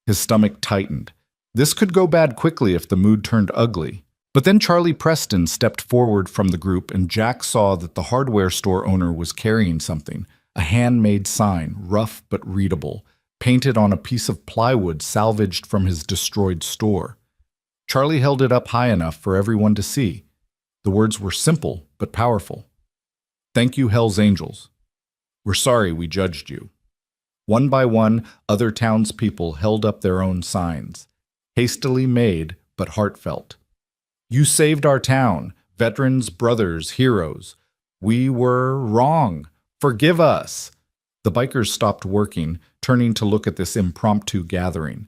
His stomach tightened. This could go bad quickly if the mood turned ugly. But then Charlie Preston stepped forward from the group, and Jack saw that the hardware store owner was carrying something, a handmade sign, rough but readable, painted on a piece of plywood salvaged from his destroyed store. Charlie held it up high enough for everyone to see. The words were simple but powerful. "Thank you, Hells Angels. We're sorry we judged you." One by one, other townspeople held up their own signs, hastily made but heartfelt. "You saved our town, veterans, brothers, heroes. We were wrong. Forgive us." The bikers stopped working, turning to look at this impromptu gathering.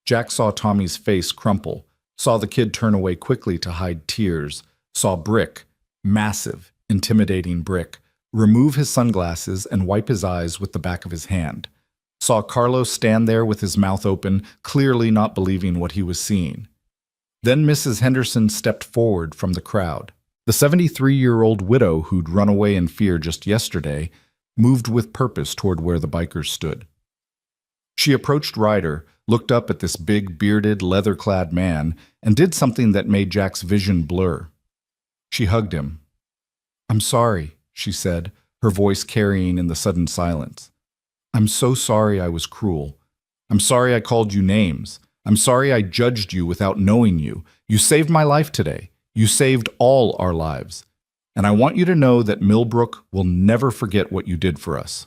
Jack saw Tommy's face crumple, saw the kid turn away quickly to hide tears, saw Brick, massive, intimidating Brick, remove his sunglasses and wipe his eyes with the back of his hand. Saw Carlos stand there with his mouth open, clearly not believing what he was seeing. Then Mrs. Henderson stepped forward from the crowd. The 73-year-old widow who'd run away in fear just yesterday moved with purpose toward where the bikers stood. She approached Ryder, looked up at this big, bearded, leather-clad man, and did something that made Jack's vision blur. She hugged him. "I'm sorry," she said, her voice carrying in the sudden silence. "I'm so sorry I was cruel. I'm sorry I called you names. I'm sorry I judged you without knowing you. You saved my life today. You saved all our lives. And I want you to know that Millbrook will never forget what you did for us."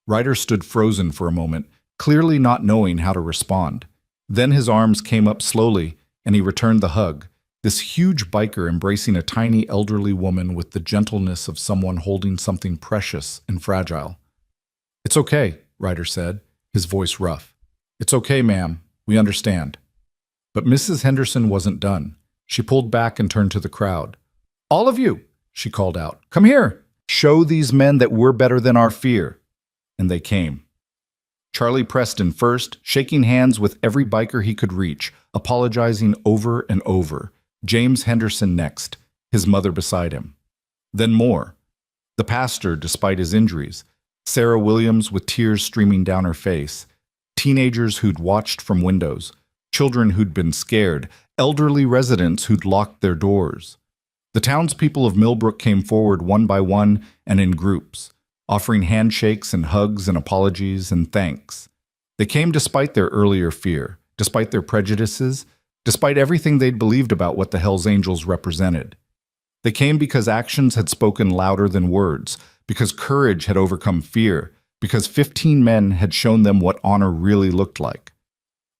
Ryder stood frozen for a moment, clearly not knowing how to respond. Then his arms came up slowly, and he returned the hug, this huge biker embracing a tiny elderly woman with the gentleness of someone holding something precious and fragile. "It's okay," Ryder said, his voice rough. "It's okay, ma'am. We understand." But Mrs. Henderson wasn't done. She pulled back and turned to the crowd. "All of you," she called out, "come here. Show these men that we're better than our fear." And they came. Charlie Preston first, shaking hands with every biker he could reach, apologizing over and over. James Henderson next, his mother beside him. Then more. The pastor, despite his injuries. Sarah Williams with tears streaming down her face. Teenagers who'd watched from windows. Children who'd been scared. Elderly residents who'd locked their doors. The townspeople of Millbrook came forward one by one and in groups, offering handshakes and hugs and apologies and thanks. They came despite their earlier fear, despite their prejudices, despite everything they'd believed about what the Hells Angels represented. They came because actions had spoken louder than words, because courage had overcome fear, because 15 men had shown them what honor really looked like.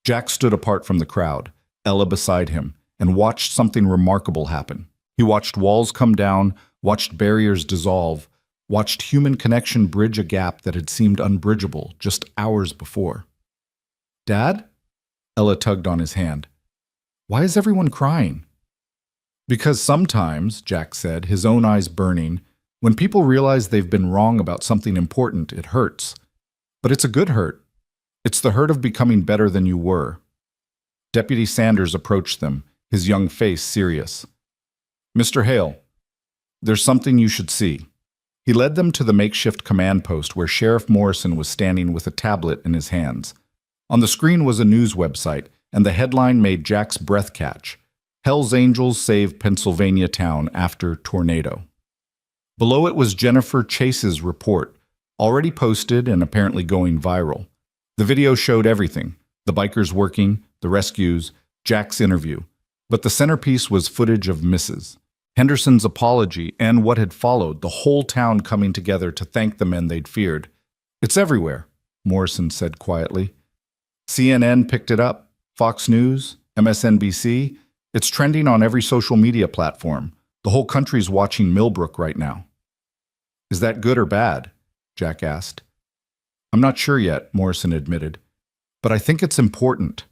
Jack stood apart from the crowd, Ella beside him, and watched something remarkable happen. He watched walls come down, watched barriers dissolve, watched human connection bridge a gap that had seemed unbridgeable just hours before. "Dad?" Ella tugged on his hand. "Why is everyone crying?" "Because sometimes," Jack said, his own eyes burning, "when people realize they've been wrong about something important, it hurts. But it's a good hurt. It's the hurt of becoming better than you were." Deputy Sanders approached them, his young face serious. "Mr. Hale, there's something you should see." He led them to the makeshift command post where Sheriff Morrison was standing with a tablet in his hands. On the screen was a news website, and the headline made Jack's breath catch. "Hells Angels Save Pennsylvania Town After Tornado." Below it was Jennifer Chase's report, already posted and apparently going viral. The video showed everything: the bikers working, the rescues, Jack's interview. But the centerpiece was footage of Mrs. Henderson's apology and what had followed, the whole town coming together to thank the men they'd feared. "It's everywhere," Morrison said quietly. CNN picked it up, Fox News, MSNBC. It's trending on every social media platform. The whole country's watching Millbrook right now. "Is that good or bad?" Jack asked. "I'm not sure yet," Morrison admitted. "But I think it's important.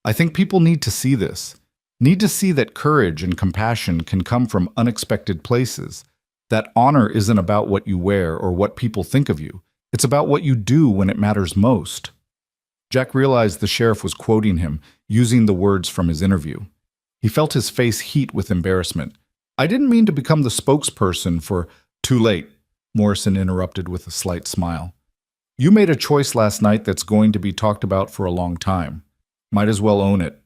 I think people need to see this. Need to see that courage and compassion can come from unexpected places. That honor isn't about what you wear or what people think of you. It's about what you do when it matters most." Jack realized the sheriff was quoting him, using the words from his interview. He felt his face heat with embarrassment. "I didn't mean to become the spokesperson for—" "Too late," Morrison interrupted with a slight smile. "You made a choice last night that's going to be talked about for a long time. Might as well own it."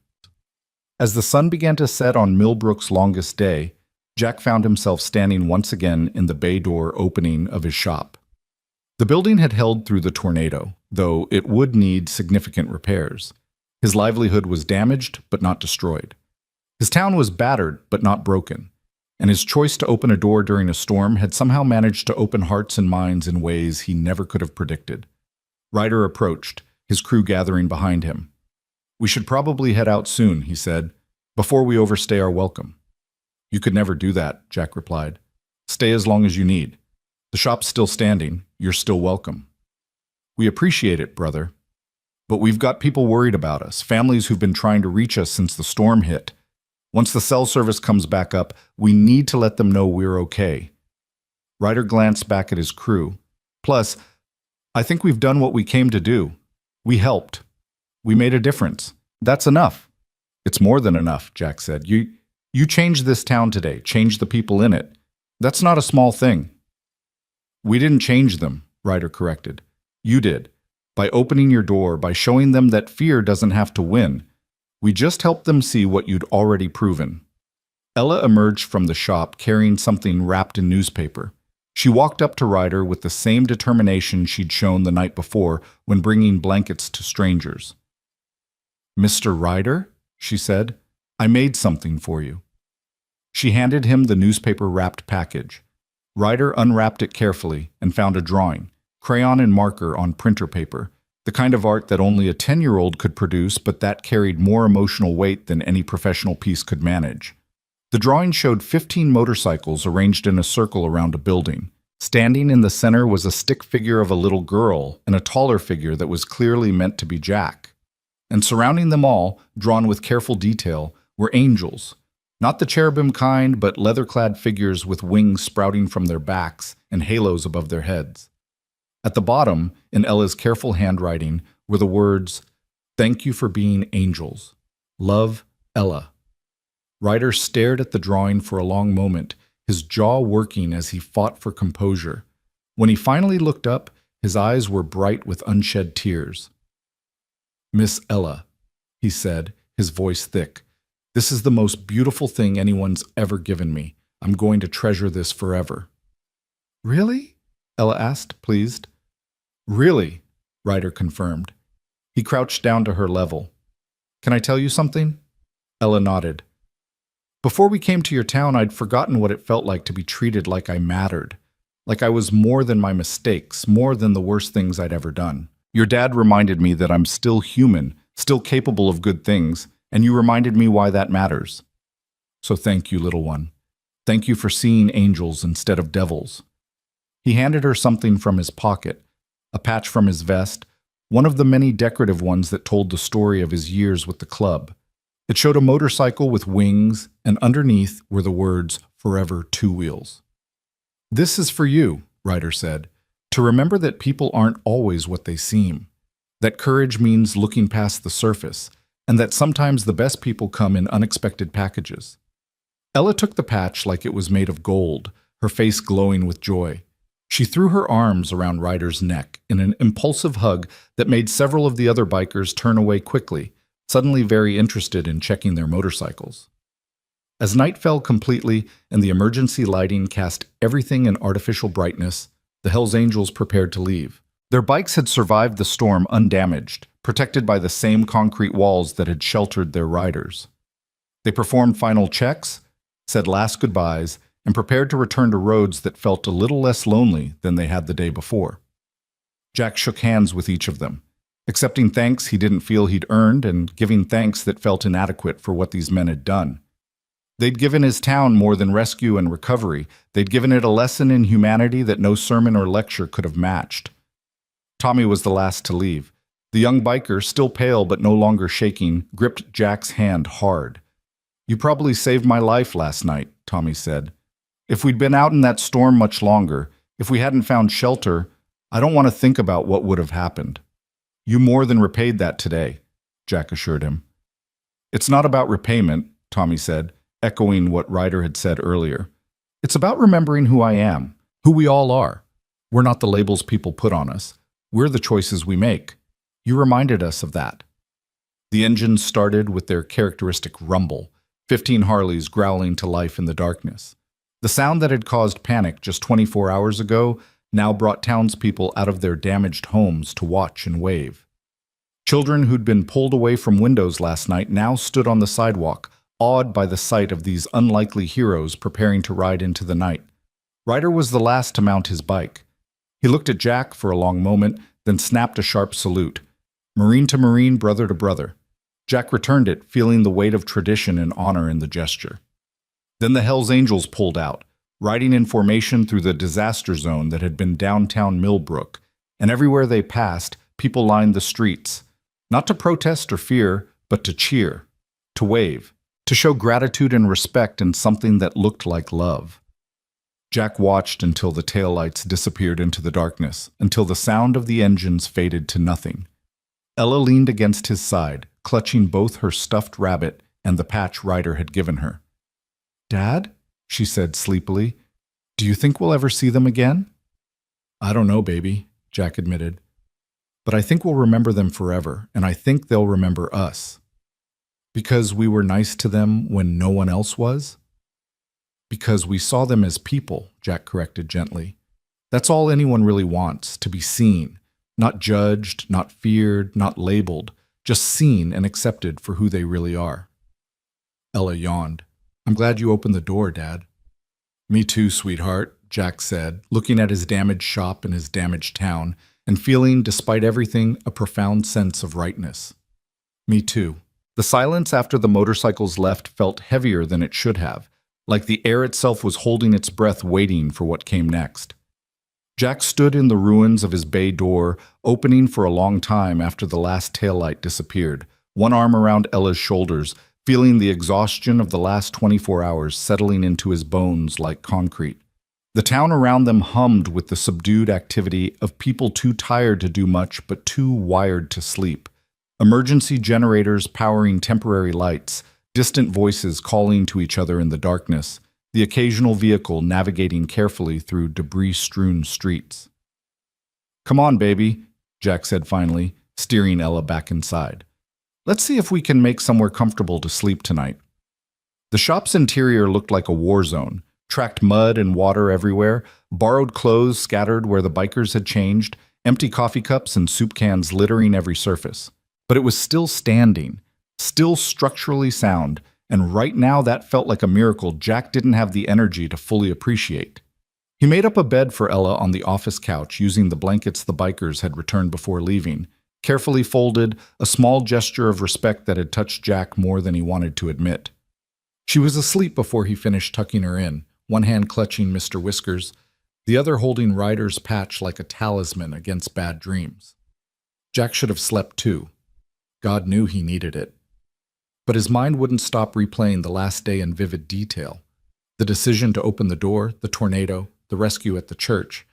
As the sun began to set on Millbrook's longest day, Jack found himself standing once again in the bay door opening of his shop. The building had held through the tornado, though it would need significant repairs. His livelihood was damaged, but not destroyed. His town was battered, but not broken. And his choice to open a door during a storm had somehow managed to open hearts and minds in ways he never could have predicted. Ryder approached, his crew gathering behind him. "We should probably head out soon," he said, "before we overstay our welcome." "You could never do that," Jack replied. "Stay as long as you need. The shop's still standing. You're still welcome." "We appreciate it, brother. But we've got people worried about us, families who've been trying to reach us since the storm hit. Once the cell service comes back up, we need to let them know we're okay." Ryder glanced back at his crew. "Plus, I think we've done what we came to do. We helped. We made a difference. That's enough." "It's more than enough," Jack said. You changed this town today, changed the people in it. That's not a small thing." "We didn't change them," Ryder corrected. "You did. By opening your door, by showing them that fear doesn't have to win. We just helped them see what you'd already proven." Ella emerged from the shop carrying something wrapped in newspaper. She walked up to Ryder with the same determination she'd shown the night before when bringing blankets to strangers. "Mr. Ryder," she said, "I made something for you." She handed him the newspaper-wrapped package. Ryder unwrapped it carefully and found a drawing, crayon and marker on printer paper, the kind of art that only a 10-year-old could produce, but that carried more emotional weight than any professional piece could manage. The drawing showed 15 motorcycles arranged in a circle around a building. Standing in the center was a stick figure of a little girl and a taller figure that was clearly meant to be Jack. And surrounding them all, drawn with careful detail, were angels. Not the cherubim kind, but leather-clad figures with wings sprouting from their backs and halos above their heads. At the bottom, in Ella's careful handwriting, were the words, "Thank you for being angels. Love, Ella." Ryder stared at the drawing for a long moment, his jaw working as he fought for composure. When he finally looked up, his eyes were bright with unshed tears. "Miss Ella," he said, his voice thick, "this is the most beautiful thing anyone's ever given me. I'm going to treasure this forever." "Really?" Ella asked, pleased. "Really," Ryder confirmed. He crouched down to her level. "Can I tell you something?" Ella nodded. "Before we came to your town, I'd forgotten what it felt like to be treated like I mattered, like I was more than my mistakes, more than the worst things I'd ever done. Your dad reminded me that I'm still human, still capable of good things, and you reminded me why that matters. So thank you, little one. Thank you for seeing angels instead of devils." He handed her something from his pocket, a patch from his vest, one of the many decorative ones that told the story of his years with the club. It showed a motorcycle with wings, and underneath were the words, "Forever Two Wheels." "This is for you," Ryder said, "to remember that people aren't always what they seem, that courage means looking past the surface, and that sometimes the best people come in unexpected packages." Ella took the patch like it was made of gold, her face glowing with joy. She threw her arms around Ryder's neck in an impulsive hug that made several of the other bikers turn away quickly, suddenly very interested in checking their motorcycles. As night fell completely and the emergency lighting cast everything in artificial brightness, the Hells Angels prepared to leave. Their bikes had survived the storm undamaged, protected by the same concrete walls that had sheltered their riders. They performed final checks, said last goodbyes, and prepared to return to roads that felt a little less lonely than they had the day before. Jack shook hands with each of them, accepting thanks he didn't feel he'd earned and giving thanks that felt inadequate for what these men had done. They'd given his town more than rescue and recovery. They'd given it a lesson in humanity that no sermon or lecture could have matched. Tommy was the last to leave. The young biker, still pale but no longer shaking, gripped Jack's hand hard. "You probably saved my life last night," Tommy said. "If we'd been out in that storm much longer, if we hadn't found shelter, I don't want to think about what would have happened." "You more than repaid that today," Jack assured him. "It's not about repayment," Tommy said, echoing what Ryder had said earlier. "It's about remembering who I am, who we all are. We're not the labels people put on us. We're the choices we make. You reminded us of that." The engines started with their characteristic rumble, 15 Harleys growling to life in the darkness. The sound that had caused panic just 24 hours ago now brought townspeople out of their damaged homes to watch and wave. Children who'd been pulled away from windows last night now stood on the sidewalk, awed by the sight of these unlikely heroes preparing to ride into the night. Ryder was the last to mount his bike. He looked at Jack for a long moment, then snapped a sharp salute. Marine to Marine, brother to brother. Jack returned it, feeling the weight of tradition and honor in the gesture. Then the Hells Angels pulled out, riding in formation through the disaster zone that had been downtown Millbrook, and everywhere they passed, people lined the streets, not to protest or fear, but to cheer, to wave, to show gratitude and respect in something that looked like love. Jack watched until the taillights disappeared into the darkness, until the sound of the engines faded to nothing. Ella leaned against his side, clutching both her stuffed rabbit and the patch Ryder had given her. "Dad?" she said sleepily. "Do you think we'll ever see them again?" "I don't know, baby," Jack admitted. "But I think we'll remember them forever, and I think they'll remember us." "Because we were nice to them when no one else was?" "Because we saw them as people," Jack corrected gently. "That's all anyone really wants, to be seen, not judged, not feared, not labeled, just seen and accepted for who they really are." Ella yawned. I'm glad you opened the door, Dad. Me too, sweetheart, Jack said, looking at his damaged shop and his damaged town, and feeling, despite everything, a profound sense of rightness. Me too. The silence after the motorcycles left felt heavier than it should have, like the air itself was holding its breath waiting for what came next. Jack stood in the ruins of his bay door, opening for a long time after the last taillight disappeared, one arm around Ella's shoulders, feeling the exhaustion of the last 24 hours settling into his bones like concrete. The town around them hummed with the subdued activity of people too tired to do much but too wired to sleep. Emergency generators powering temporary lights, distant voices calling to each other in the darkness, the occasional vehicle navigating carefully through debris-strewn streets. "Come on, baby," Jack said finally, steering Ella back inside. "Let's see if we can make somewhere comfortable to sleep tonight." The shop's interior looked like a war zone, tracked mud and water everywhere, borrowed clothes scattered where the bikers had changed, empty coffee cups and soup cans littering every surface. But it was still standing, still structurally sound, and right now that felt like a miracle Jack didn't have the energy to fully appreciate. He made up a bed for Ella on the office couch using the blankets the bikers had returned before leaving, carefully folded, a small gesture of respect that had touched Jack more than he wanted to admit. She was asleep before he finished tucking her in, one hand clutching Mr. Whiskers, the other holding Ryder's patch like a talisman against bad dreams. Jack should have slept too. God knew he needed it. But his mind wouldn't stop replaying the last day in vivid detail. The decision to open the door, the tornado, the rescue at the church,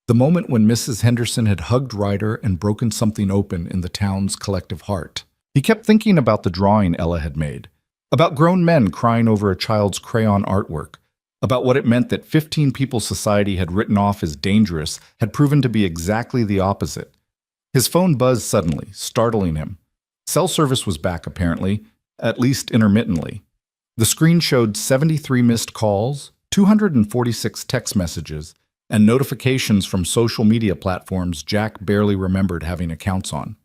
the moment when Mrs. Henderson had hugged Ryder and broken something open in the town's collective heart. He kept thinking about the drawing Ella had made, about grown men crying over a child's crayon artwork, about what it meant that 15 people society had written off as dangerous had proven to be exactly the opposite. His phone buzzed suddenly, startling him. Cell service was back, apparently, at least intermittently. The screen showed 73 missed calls, 246 text messages, and notifications from social media platforms Jack barely remembered having accounts on.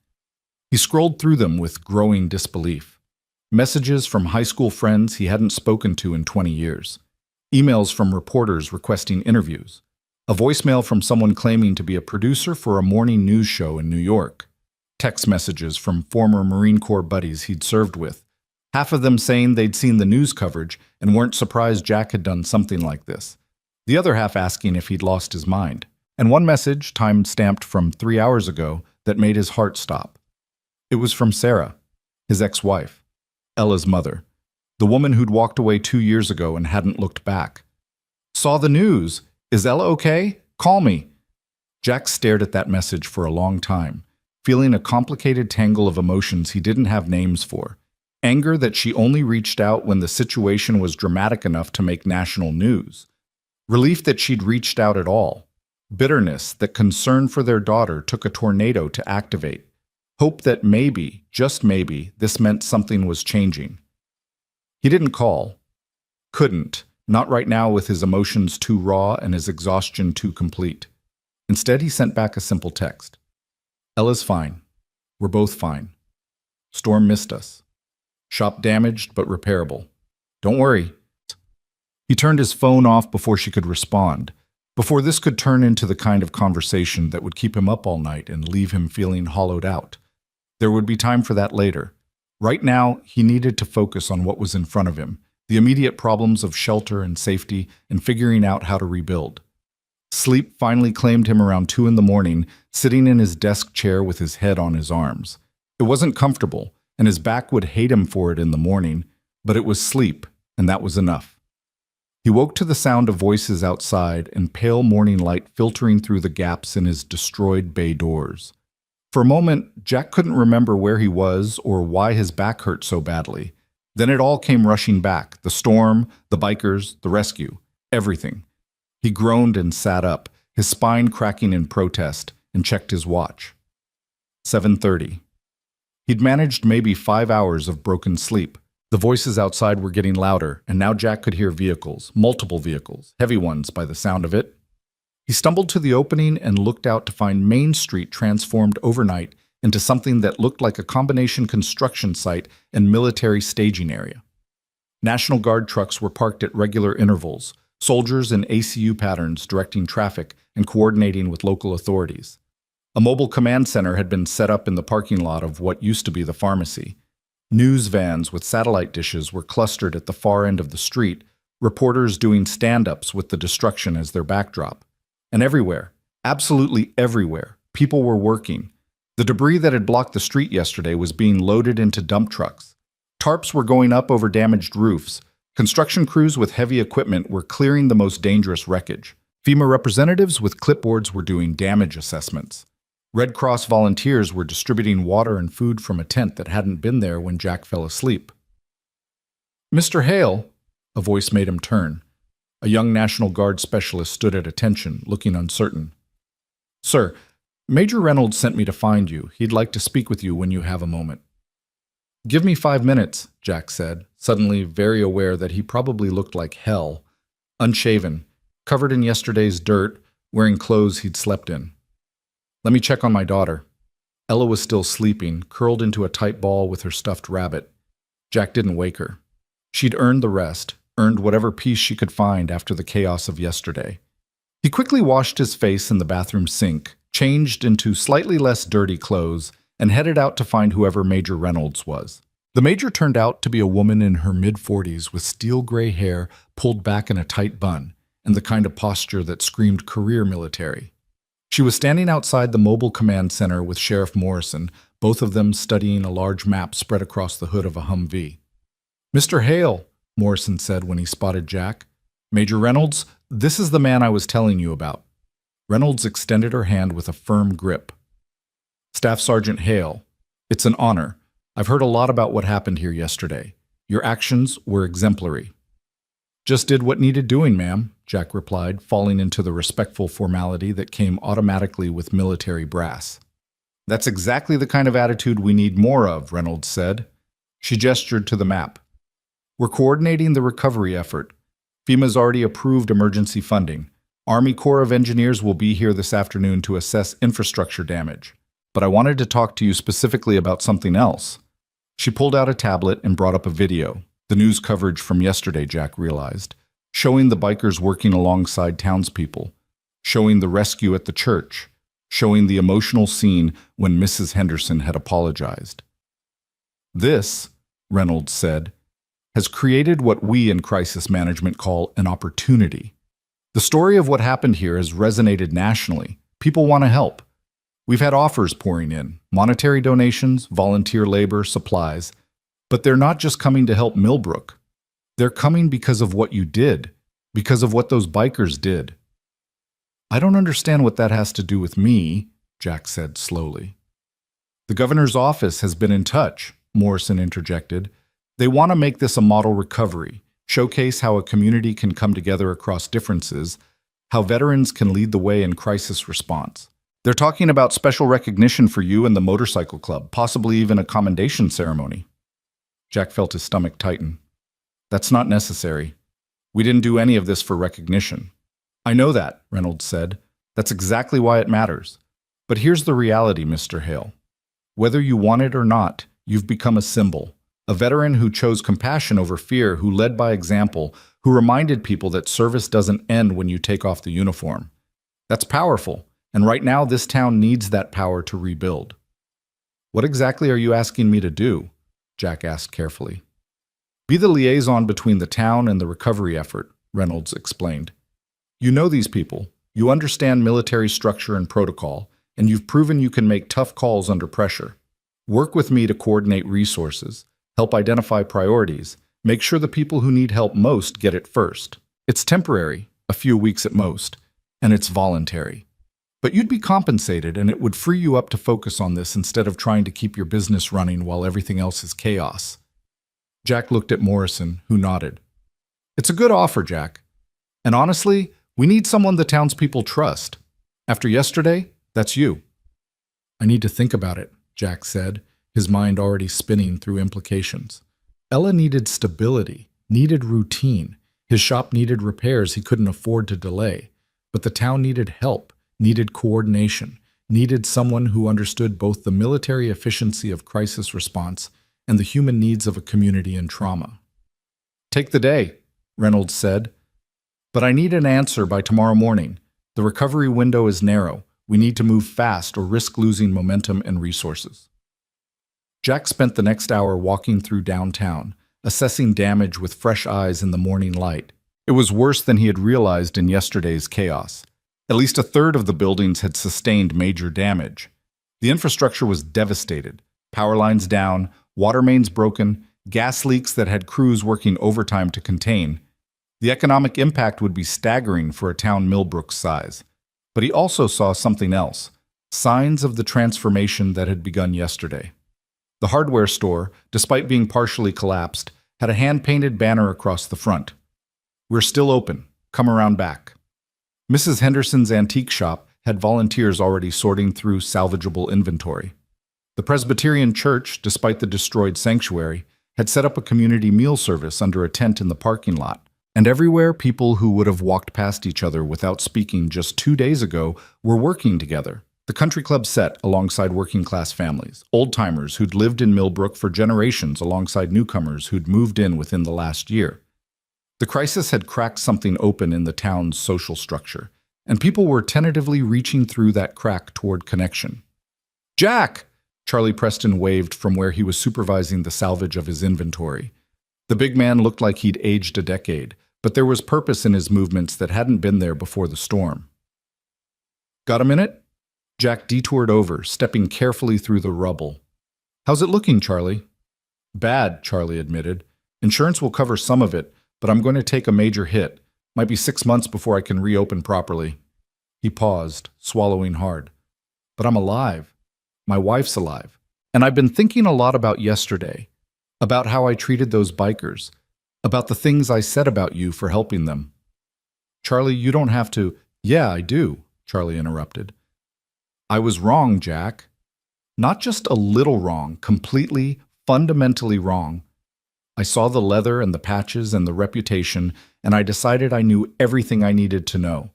He scrolled through them with growing disbelief. Messages from high school friends he hadn't spoken to in 20 years. Emails from reporters requesting interviews. A voicemail from someone claiming to be a producer for a morning news show in New York. Text messages from former Marine Corps buddies he'd served with, half of them saying they'd seen the news coverage and weren't surprised Jack had done something like this. The other half asking if he'd lost his mind. And one message, time-stamped from 3 hours ago, that made his heart stop. It was from Sarah, his ex-wife, Ella's mother, the woman who'd walked away 2 years ago and hadn't looked back. "Saw the news. Is Ella okay? Call me." Jack stared at that message for a long time, feeling a complicated tangle of emotions he didn't have names for. Anger that she only reached out when the situation was dramatic enough to make national news. Relief that she'd reached out at all. Bitterness that concern for their daughter took a tornado to activate. Hope that maybe, just maybe, this meant something was changing. He didn't call. Couldn't. Not right now with his emotions too raw and his exhaustion too complete. Instead, he sent back a simple text. "Ella's fine. We're both fine. Storm missed us. Shop damaged but repairable. Don't worry." He turned his phone off before she could respond, before this could turn into the kind of conversation that would keep him up all night and leave him feeling hollowed out. There would be time for that later. Right now, he needed to focus on what was in front of him, the immediate problems of shelter and safety and figuring out how to rebuild. Sleep finally claimed him around 2 a.m, sitting in his desk chair with his head on his arms. It wasn't comfortable, and his back would hate him for it in the morning, but it was sleep, and that was enough. He woke to the sound of voices outside and pale morning light filtering through the gaps in his destroyed bay doors. For a moment, Jack couldn't remember where he was or why his back hurt so badly. Then it all came rushing back, the storm, the bikers, the rescue, everything. He groaned and sat up, his spine cracking in protest, and checked his watch. 7:30. He'd managed maybe 5 hours of broken sleep. The voices outside were getting louder, and now Jack could hear vehicles, multiple vehicles, heavy ones by the sound of it. He stumbled to the opening and looked out to find Main Street transformed overnight into something that looked like a combination construction site and military staging area. National Guard trucks were parked at regular intervals, soldiers in ACU patterns directing traffic and coordinating with local authorities. A mobile command center had been set up in the parking lot of what used to be the pharmacy. News vans with satellite dishes were clustered at the far end of the street, reporters doing stand-ups with the destruction as their backdrop. And everywhere, absolutely everywhere, people were working. The debris that had blocked the street yesterday was being loaded into dump trucks. Tarps were going up over damaged roofs. Construction crews with heavy equipment were clearing the most dangerous wreckage. FEMA representatives with clipboards were doing damage assessments. Red Cross volunteers were distributing water and food from a tent that hadn't been there when Jack fell asleep. "Mr. Hale," a voice made him turn. A young National Guard specialist stood at attention, looking uncertain. "Sir, Major Reynolds sent me to find you. He'd like to speak with you when you have a moment." "Give me 5 minutes," Jack said, suddenly very aware that he probably looked like hell, unshaven, covered in yesterday's dirt, wearing clothes he'd slept in. "Let me check on my daughter." Ella was still sleeping, curled into a tight ball with her stuffed rabbit. Jack didn't wake her. She'd earned the rest, earned whatever peace she could find after the chaos of yesterday. He quickly washed his face in the bathroom sink, changed into slightly less dirty clothes, and headed out to find whoever Major Reynolds was. The Major turned out to be a woman in her mid-40s with steel gray hair pulled back in a tight bun, and the kind of posture that screamed career military. She was standing outside the mobile command center with Sheriff Morrison, both of them studying a large map spread across the hood of a Humvee. "Mr. Hale," Morrison said when he spotted Jack. "Major Reynolds, this is the man I was telling you about." Reynolds extended her hand with a firm grip. "Staff Sergeant Hale, it's an honor. I've heard a lot about what happened here yesterday. Your actions were exemplary." "Just did what needed doing, ma'am," Jack replied, falling into the respectful formality that came automatically with military brass. "That's exactly the kind of attitude we need more of," Reynolds said. She gestured to the map. "We're coordinating the recovery effort. FEMA's already approved emergency funding. Army Corps of Engineers will be here this afternoon to assess infrastructure damage. But I wanted to talk to you specifically about something else." She pulled out a tablet and brought up a video. The news coverage from yesterday, Jack realized, showing the bikers working alongside townspeople, showing the rescue at the church, showing the emotional scene when Mrs. Henderson had apologized. "This," Reynolds said, "has created what we in crisis management call an opportunity. The story of what happened here has resonated nationally. People want to help. We've had offers pouring in, monetary donations, volunteer labor, supplies. But they're not just coming to help Millbrook. They're coming because of what you did, because of what those bikers did." "I don't understand what that has to do with me," Jack said slowly. "The governor's office has been in touch," Morrison interjected. "They want to make this a model recovery, showcase how a community can come together across differences, how veterans can lead the way in crisis response. They're talking about special recognition for you and the motorcycle club, possibly even a commendation ceremony." Jack felt his stomach tighten. "That's not necessary. We didn't do any of this for recognition." "I know that," Reynolds said. "That's exactly why it matters. But here's the reality, Mr. Hale. Whether you want it or not, you've become a symbol. A veteran who chose compassion over fear, who led by example, who reminded people that service doesn't end when you take off the uniform. That's powerful, and right now this town needs that power to rebuild." "What exactly are you asking me to do?" Jack asked carefully. "Be the liaison between the town and the recovery effort," Reynolds explained. "You know these people, you understand military structure and protocol, and you've proven you can make tough calls under pressure. Work with me to coordinate resources, help identify priorities, make sure the people who need help most get it first. It's temporary, a few weeks at most, and it's voluntary. But you'd be compensated, and it would free you up to focus on this instead of trying to keep your business running while everything else is chaos." Jack looked at Morrison, who nodded. "It's a good offer, Jack. And honestly, we need someone the townspeople trust. After yesterday, that's you." "I need to think about it," Jack said, his mind already spinning through implications. Ella needed stability, needed routine. His shop needed repairs he couldn't afford to delay. But the town needed help, needed coordination, needed someone who understood both the military efficiency of crisis response and the human needs of a community in trauma. Take the day, Reynolds said. But I need an answer by tomorrow morning. The recovery window is narrow. We need to move fast or risk losing momentum and resources. Jack spent the next hour walking through downtown, assessing damage with fresh eyes in the morning light. It was worse than he had realized in yesterday's chaos. At least a third of the buildings had sustained major damage. The infrastructure was devastated. Power lines down, water mains broken, gas leaks that had crews working overtime to contain. The economic impact would be staggering for a town Millbrook's size. But he also saw something else, signs of the transformation that had begun yesterday. The hardware store, despite being partially collapsed, had a hand-painted banner across the front. "We're still open. Come around back." Mrs. Henderson's antique shop had volunteers already sorting through salvageable inventory. The Presbyterian church, despite the destroyed sanctuary, had set up a community meal service under a tent in the parking lot. And everywhere, people who would have walked past each other without speaking just 2 days ago were working together. The country club set alongside working-class families, old-timers who'd lived in Millbrook for generations alongside newcomers who'd moved in within the last year. The crisis had cracked something open in the town's social structure, and people were tentatively reaching through that crack toward connection. "Jack!" Charlie Preston waved from where he was supervising the salvage of his inventory. The big man looked like he'd aged a decade, but there was purpose in his movements that hadn't been there before the storm. "Got a minute?" Jack detoured over, stepping carefully through the rubble. "How's it looking, Charlie?" "Bad," Charlie admitted. "Insurance will cover some of it, but I'm going to take a major hit. Might be 6 months before I can reopen properly." He paused, swallowing hard. "But I'm alive. My wife's alive. And I've been thinking a lot about yesterday, about how I treated those bikers, about the things I said about you for helping them." "Charlie, you don't have to—" "Yeah, I do," Charlie interrupted. "I was wrong, Jack. Not just a little wrong, completely, fundamentally wrong. I saw the leather and the patches and the reputation, and I decided I knew everything I needed to know.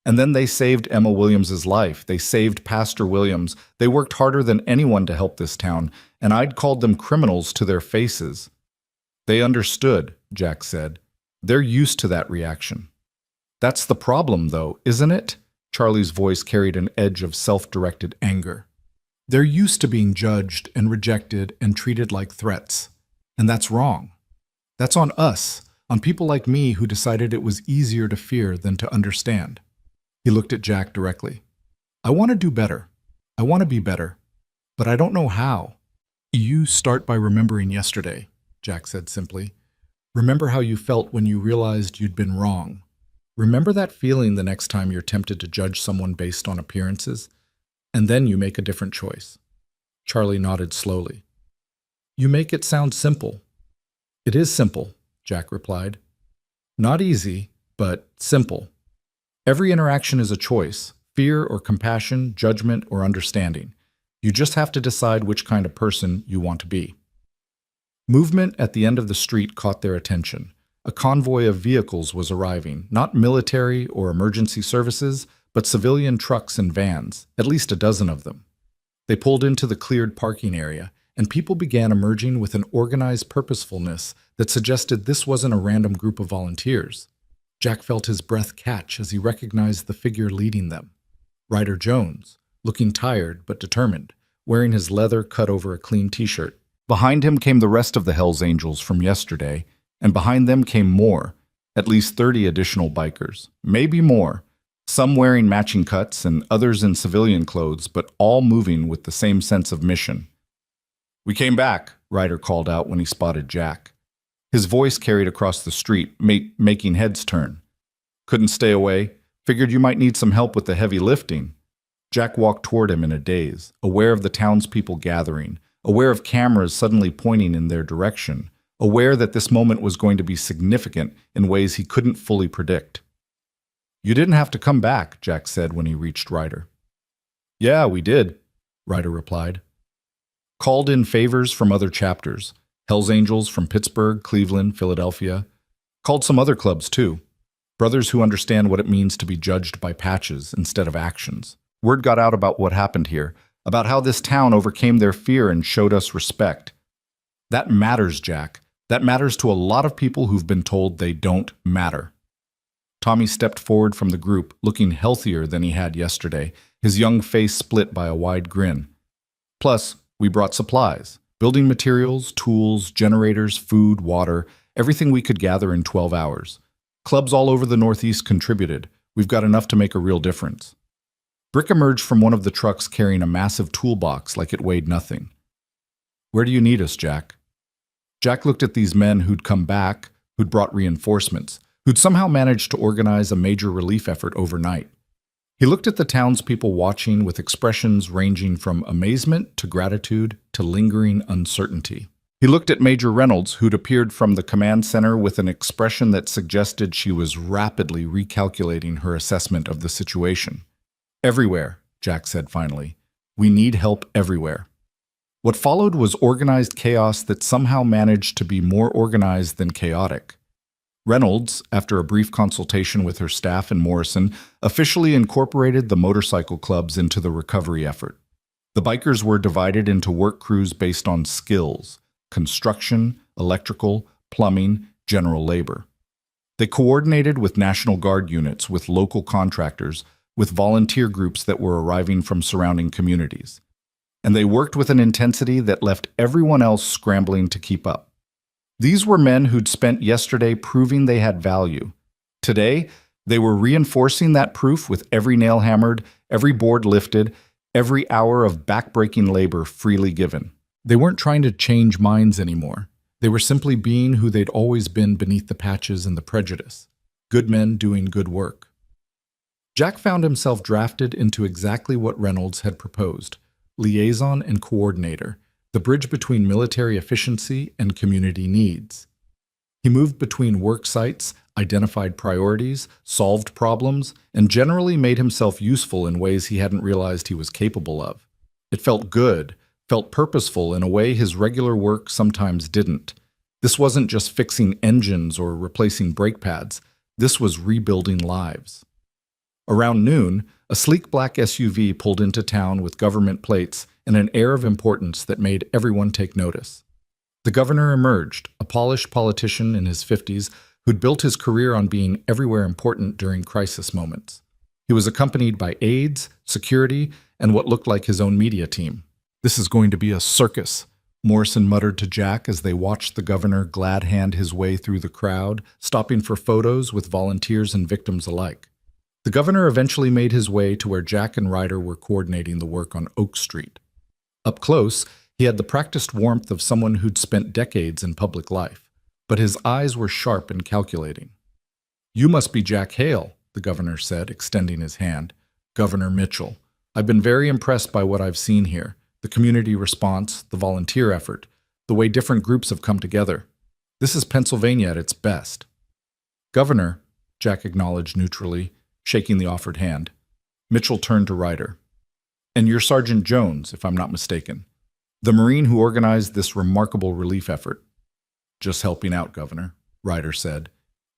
And then they saved Emma Williams's life. They saved Pastor Williams. They worked harder than anyone to help this town, and I'd called them criminals to their faces." "They understood," Jack said. "They're used to that reaction." "That's the problem, though, isn't it?" Charlie's voice carried an edge of self-directed anger. "They're used to being judged and rejected and treated like threats. And that's wrong. That's on us, on people like me who decided it was easier to fear than to understand." He looked at Jack directly. "I want to do better. I want to be better. But I don't know how." "You start by remembering yesterday," Jack said simply. "Remember how you felt when you realized you'd been wrong. Remember that feeling the next time you're tempted to judge someone based on appearances, and then you make a different choice." Charlie nodded slowly. "You make it sound simple." "It is simple," Jack replied. "Not easy, but simple. Every interaction is a choice, fear or compassion, judgment or understanding. You just have to decide which kind of person you want to be." Movement at the end of the street caught their attention. A convoy of vehicles was arriving, not military or emergency services, but civilian trucks and vans, at least a dozen of them. They pulled into the cleared parking area, and people began emerging with an organized purposefulness that suggested this wasn't a random group of volunteers. Jack felt his breath catch as he recognized the figure leading them. Ryder Jones, looking tired but determined, wearing his leather cut over a clean t-shirt. Behind him came the rest of the Hells Angels from yesterday, and behind them came more, at least 30 additional bikers, maybe more, some wearing matching cuts and others in civilian clothes, but all moving with the same sense of mission. "We came back," Ryder called out when he spotted Jack. His voice carried across the street, making heads turn. "Couldn't stay away. Figured you might need some help with the heavy lifting." Jack walked toward him in a daze, aware of the townspeople gathering, aware of cameras suddenly pointing in their direction, aware that this moment was going to be significant in ways he couldn't fully predict. "You didn't have to come back," Jack said when he reached Ryder. "Yeah, we did," Ryder replied. "Called in favors from other chapters. Hells Angels from Pittsburgh, Cleveland, Philadelphia. Called some other clubs too. Brothers who understand what it means to be judged by patches instead of actions. Word got out about what happened here, about how this town overcame their fear and showed us respect. That matters, Jack. That matters to a lot of people who've been told they don't matter. Tommy stepped forward from the group, looking healthier than he had yesterday, his young face split by a wide grin. Plus, we brought supplies, building materials, tools, generators, food, water, everything we could gather in 12 hours. Clubs all over the Northeast contributed. We've got enough to make a real difference. Brick emerged from one of the trucks carrying a massive toolbox like it weighed nothing. Where do you need us, Jack? Jack looked at these men who'd come back, who'd brought reinforcements, who'd somehow managed to organize a major relief effort overnight. He looked at the townspeople watching with expressions ranging from amazement to gratitude to lingering uncertainty. He looked at Major Reynolds, who'd appeared from the command center with an expression that suggested she was rapidly recalculating her assessment of the situation. Everywhere, Jack said finally. We need help everywhere. What followed was organized chaos that somehow managed to be more organized than chaotic. Reynolds, after a brief consultation with her staff in Morrison, officially incorporated the motorcycle clubs into the recovery effort. The bikers were divided into work crews based on skills: construction, electrical, plumbing, general labor. They coordinated with National Guard units, with local contractors, with volunteer groups that were arriving from surrounding communities. And they worked with an intensity that left everyone else scrambling to keep up. These were men who'd spent yesterday proving they had value. Today, they were reinforcing that proof with every nail hammered, every board lifted, every hour of backbreaking labor freely given. They weren't trying to change minds anymore. They were simply being who they'd always been beneath the patches and the prejudice. Good men doing good work. Jack found himself drafted into exactly what Reynolds had proposed: liaison and coordinator, the bridge between military efficiency and community needs. He moved between work sites, identified priorities, solved problems, and generally made himself useful in ways he hadn't realized he was capable of. It felt good, felt purposeful in a way his regular work sometimes didn't. This wasn't just fixing engines or replacing brake pads. This was rebuilding lives. Around noon, a sleek black SUV pulled into town with government plates and an air of importance that made everyone take notice. The governor emerged, a polished politician in his 50s who'd built his career on being everywhere important during crisis moments. He was accompanied by aides, security, and what looked like his own media team. "This is going to be a circus," Morrison muttered to Jack as they watched the governor glad-hand his way through the crowd, stopping for photos with volunteers and victims alike. The governor eventually made his way to where Jack and Ryder were coordinating the work on Oak Street. Up close, he had the practiced warmth of someone who'd spent decades in public life, but his eyes were sharp and calculating. "You must be Jack Hale," the governor said, extending his hand. "Governor Mitchell. I've been very impressed by what I've seen here, the community response, the volunteer effort, the way different groups have come together. This is Pennsylvania at its best." "Governor," Jack acknowledged neutrally, shaking the offered hand. Mitchell turned to Ryder. "And you're Sergeant Jones, if I'm not mistaken, the Marine who organized this remarkable relief effort." "Just helping out, Governor," Ryder said.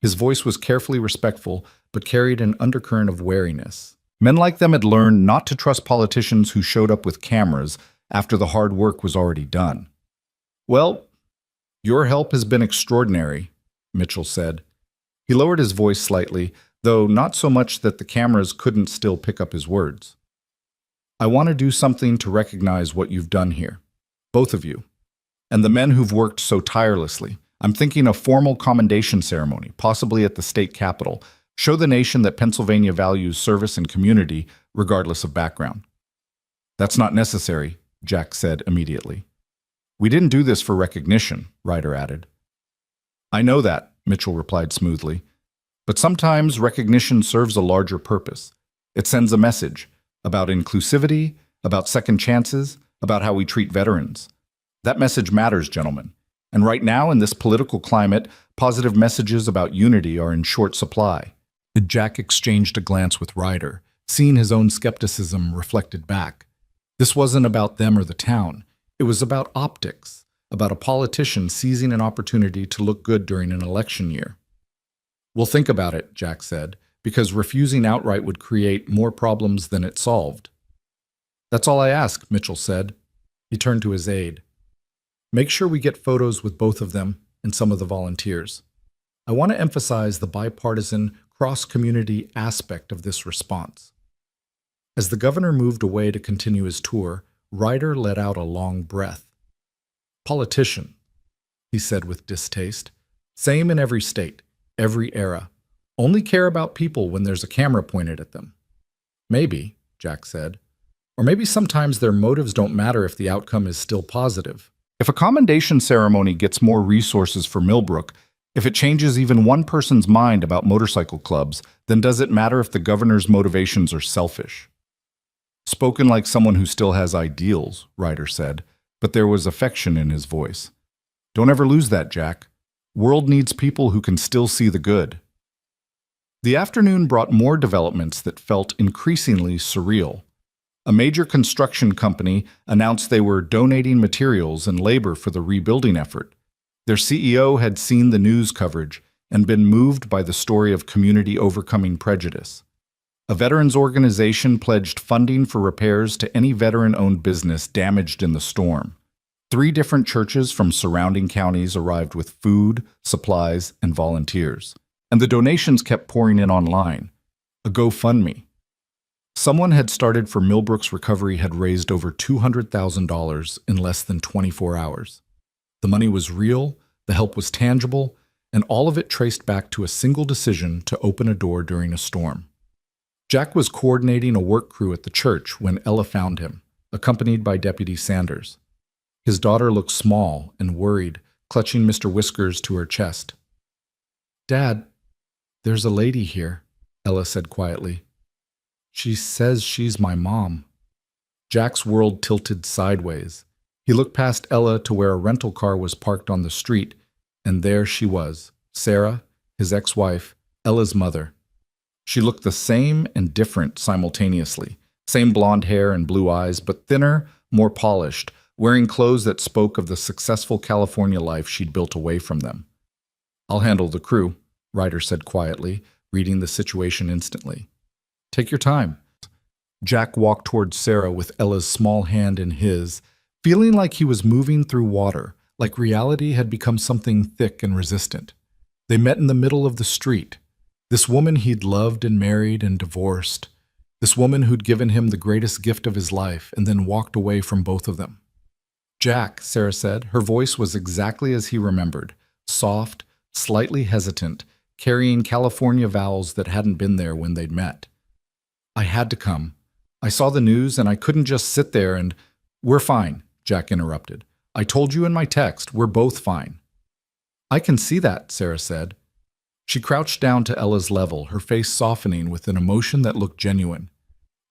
His voice was carefully respectful, but carried an undercurrent of wariness. Men like them had learned not to trust politicians who showed up with cameras after the hard work was already done. "Well, your help has been extraordinary," Mitchell said. He lowered his voice slightly, though not so much that the cameras couldn't still pick up his words. "I want to do something to recognize what you've done here, both of you, and the men who've worked so tirelessly. I'm thinking a formal commendation ceremony, possibly at the state capitol. Show the nation that Pennsylvania values service and community, regardless of background." "That's not necessary," Jack said immediately. "We didn't do this for recognition," Ryder added. "I know that," Mitchell replied smoothly. "But sometimes recognition serves a larger purpose. It sends a message about inclusivity, about second chances, about how we treat veterans. That message matters, gentlemen. And right now, in this political climate, positive messages about unity are in short supply." Jack exchanged a glance with Ryder, seeing his own skepticism reflected back. This wasn't about them or the town. It was about optics, about a politician seizing an opportunity to look good during an election year. "We'll think about it," Jack said, "because refusing outright would create more problems than it solved." "That's all I ask," Mitchell said. He turned to his aide. "Make sure we get photos with both of them, and some of the volunteers. I want to emphasize the bipartisan, cross-community aspect of this response. As the governor moved away to continue his tour, Ryder let out a long breath. "Politician," he said with distaste. "Same in every state, every era. Only care about people when there's a camera pointed at them." "Maybe," Jack said. "Or maybe sometimes their motives don't matter if the outcome is still positive. If a commendation ceremony gets more resources for Millbrook, if it changes even one person's mind about motorcycle clubs, then does it matter if the governor's motivations are selfish?" "Spoken like someone who still has ideals," Ryder said, but there was affection in his voice. "Don't ever lose that, Jack. World needs people who can still see the good." The afternoon brought more developments that felt increasingly surreal. A major construction company announced they were donating materials and labor for the rebuilding effort. Their CEO had seen the news coverage and been moved by the story of community overcoming prejudice. A veterans organization pledged funding for repairs to any veteran-owned business damaged in the storm. 3 different churches from surrounding counties arrived with food, supplies, and volunteers. And the donations kept pouring in online. A GoFundMe. Someone had started for Millbrook's recovery had raised over $200,000 in less than 24 hours. The money was real, the help was tangible, and all of it traced back to a single decision to open a door during a storm. Jack was coordinating a work crew at the church when Ella found him, accompanied by Deputy Sanders. His daughter looked small and worried, clutching Mr. Whiskers to her chest. "Dad, there's a lady here," Ella said quietly. "She says she's my mom." Jack's world tilted sideways. He looked past Ella to where a rental car was parked on the street, and there she was, Sarah, his ex-wife, Ella's mother. She looked the same and different simultaneously. Same blonde hair and blue eyes, but thinner, more polished, wearing clothes that spoke of the successful California life she'd built away from them. "I'll handle the crew," Ryder said quietly, reading the situation instantly. "Take your time." Jack walked towards Sarah with Ella's small hand in his, feeling like he was moving through water, like reality had become something thick and resistant. They met in the middle of the street. This woman he'd loved and married and divorced. This woman who'd given him the greatest gift of his life and then walked away from both of them. "Jack," Sarah said. Her voice was exactly as he remembered, soft, slightly hesitant, carrying California vowels that hadn't been there when they'd met. "I had to come. I saw the news and I couldn't just sit there and—" "We're fine," Jack interrupted. "I told you in my text, we're both fine." "I can see that," Sarah said. She crouched down to Ella's level, her face softening with an emotion that looked genuine.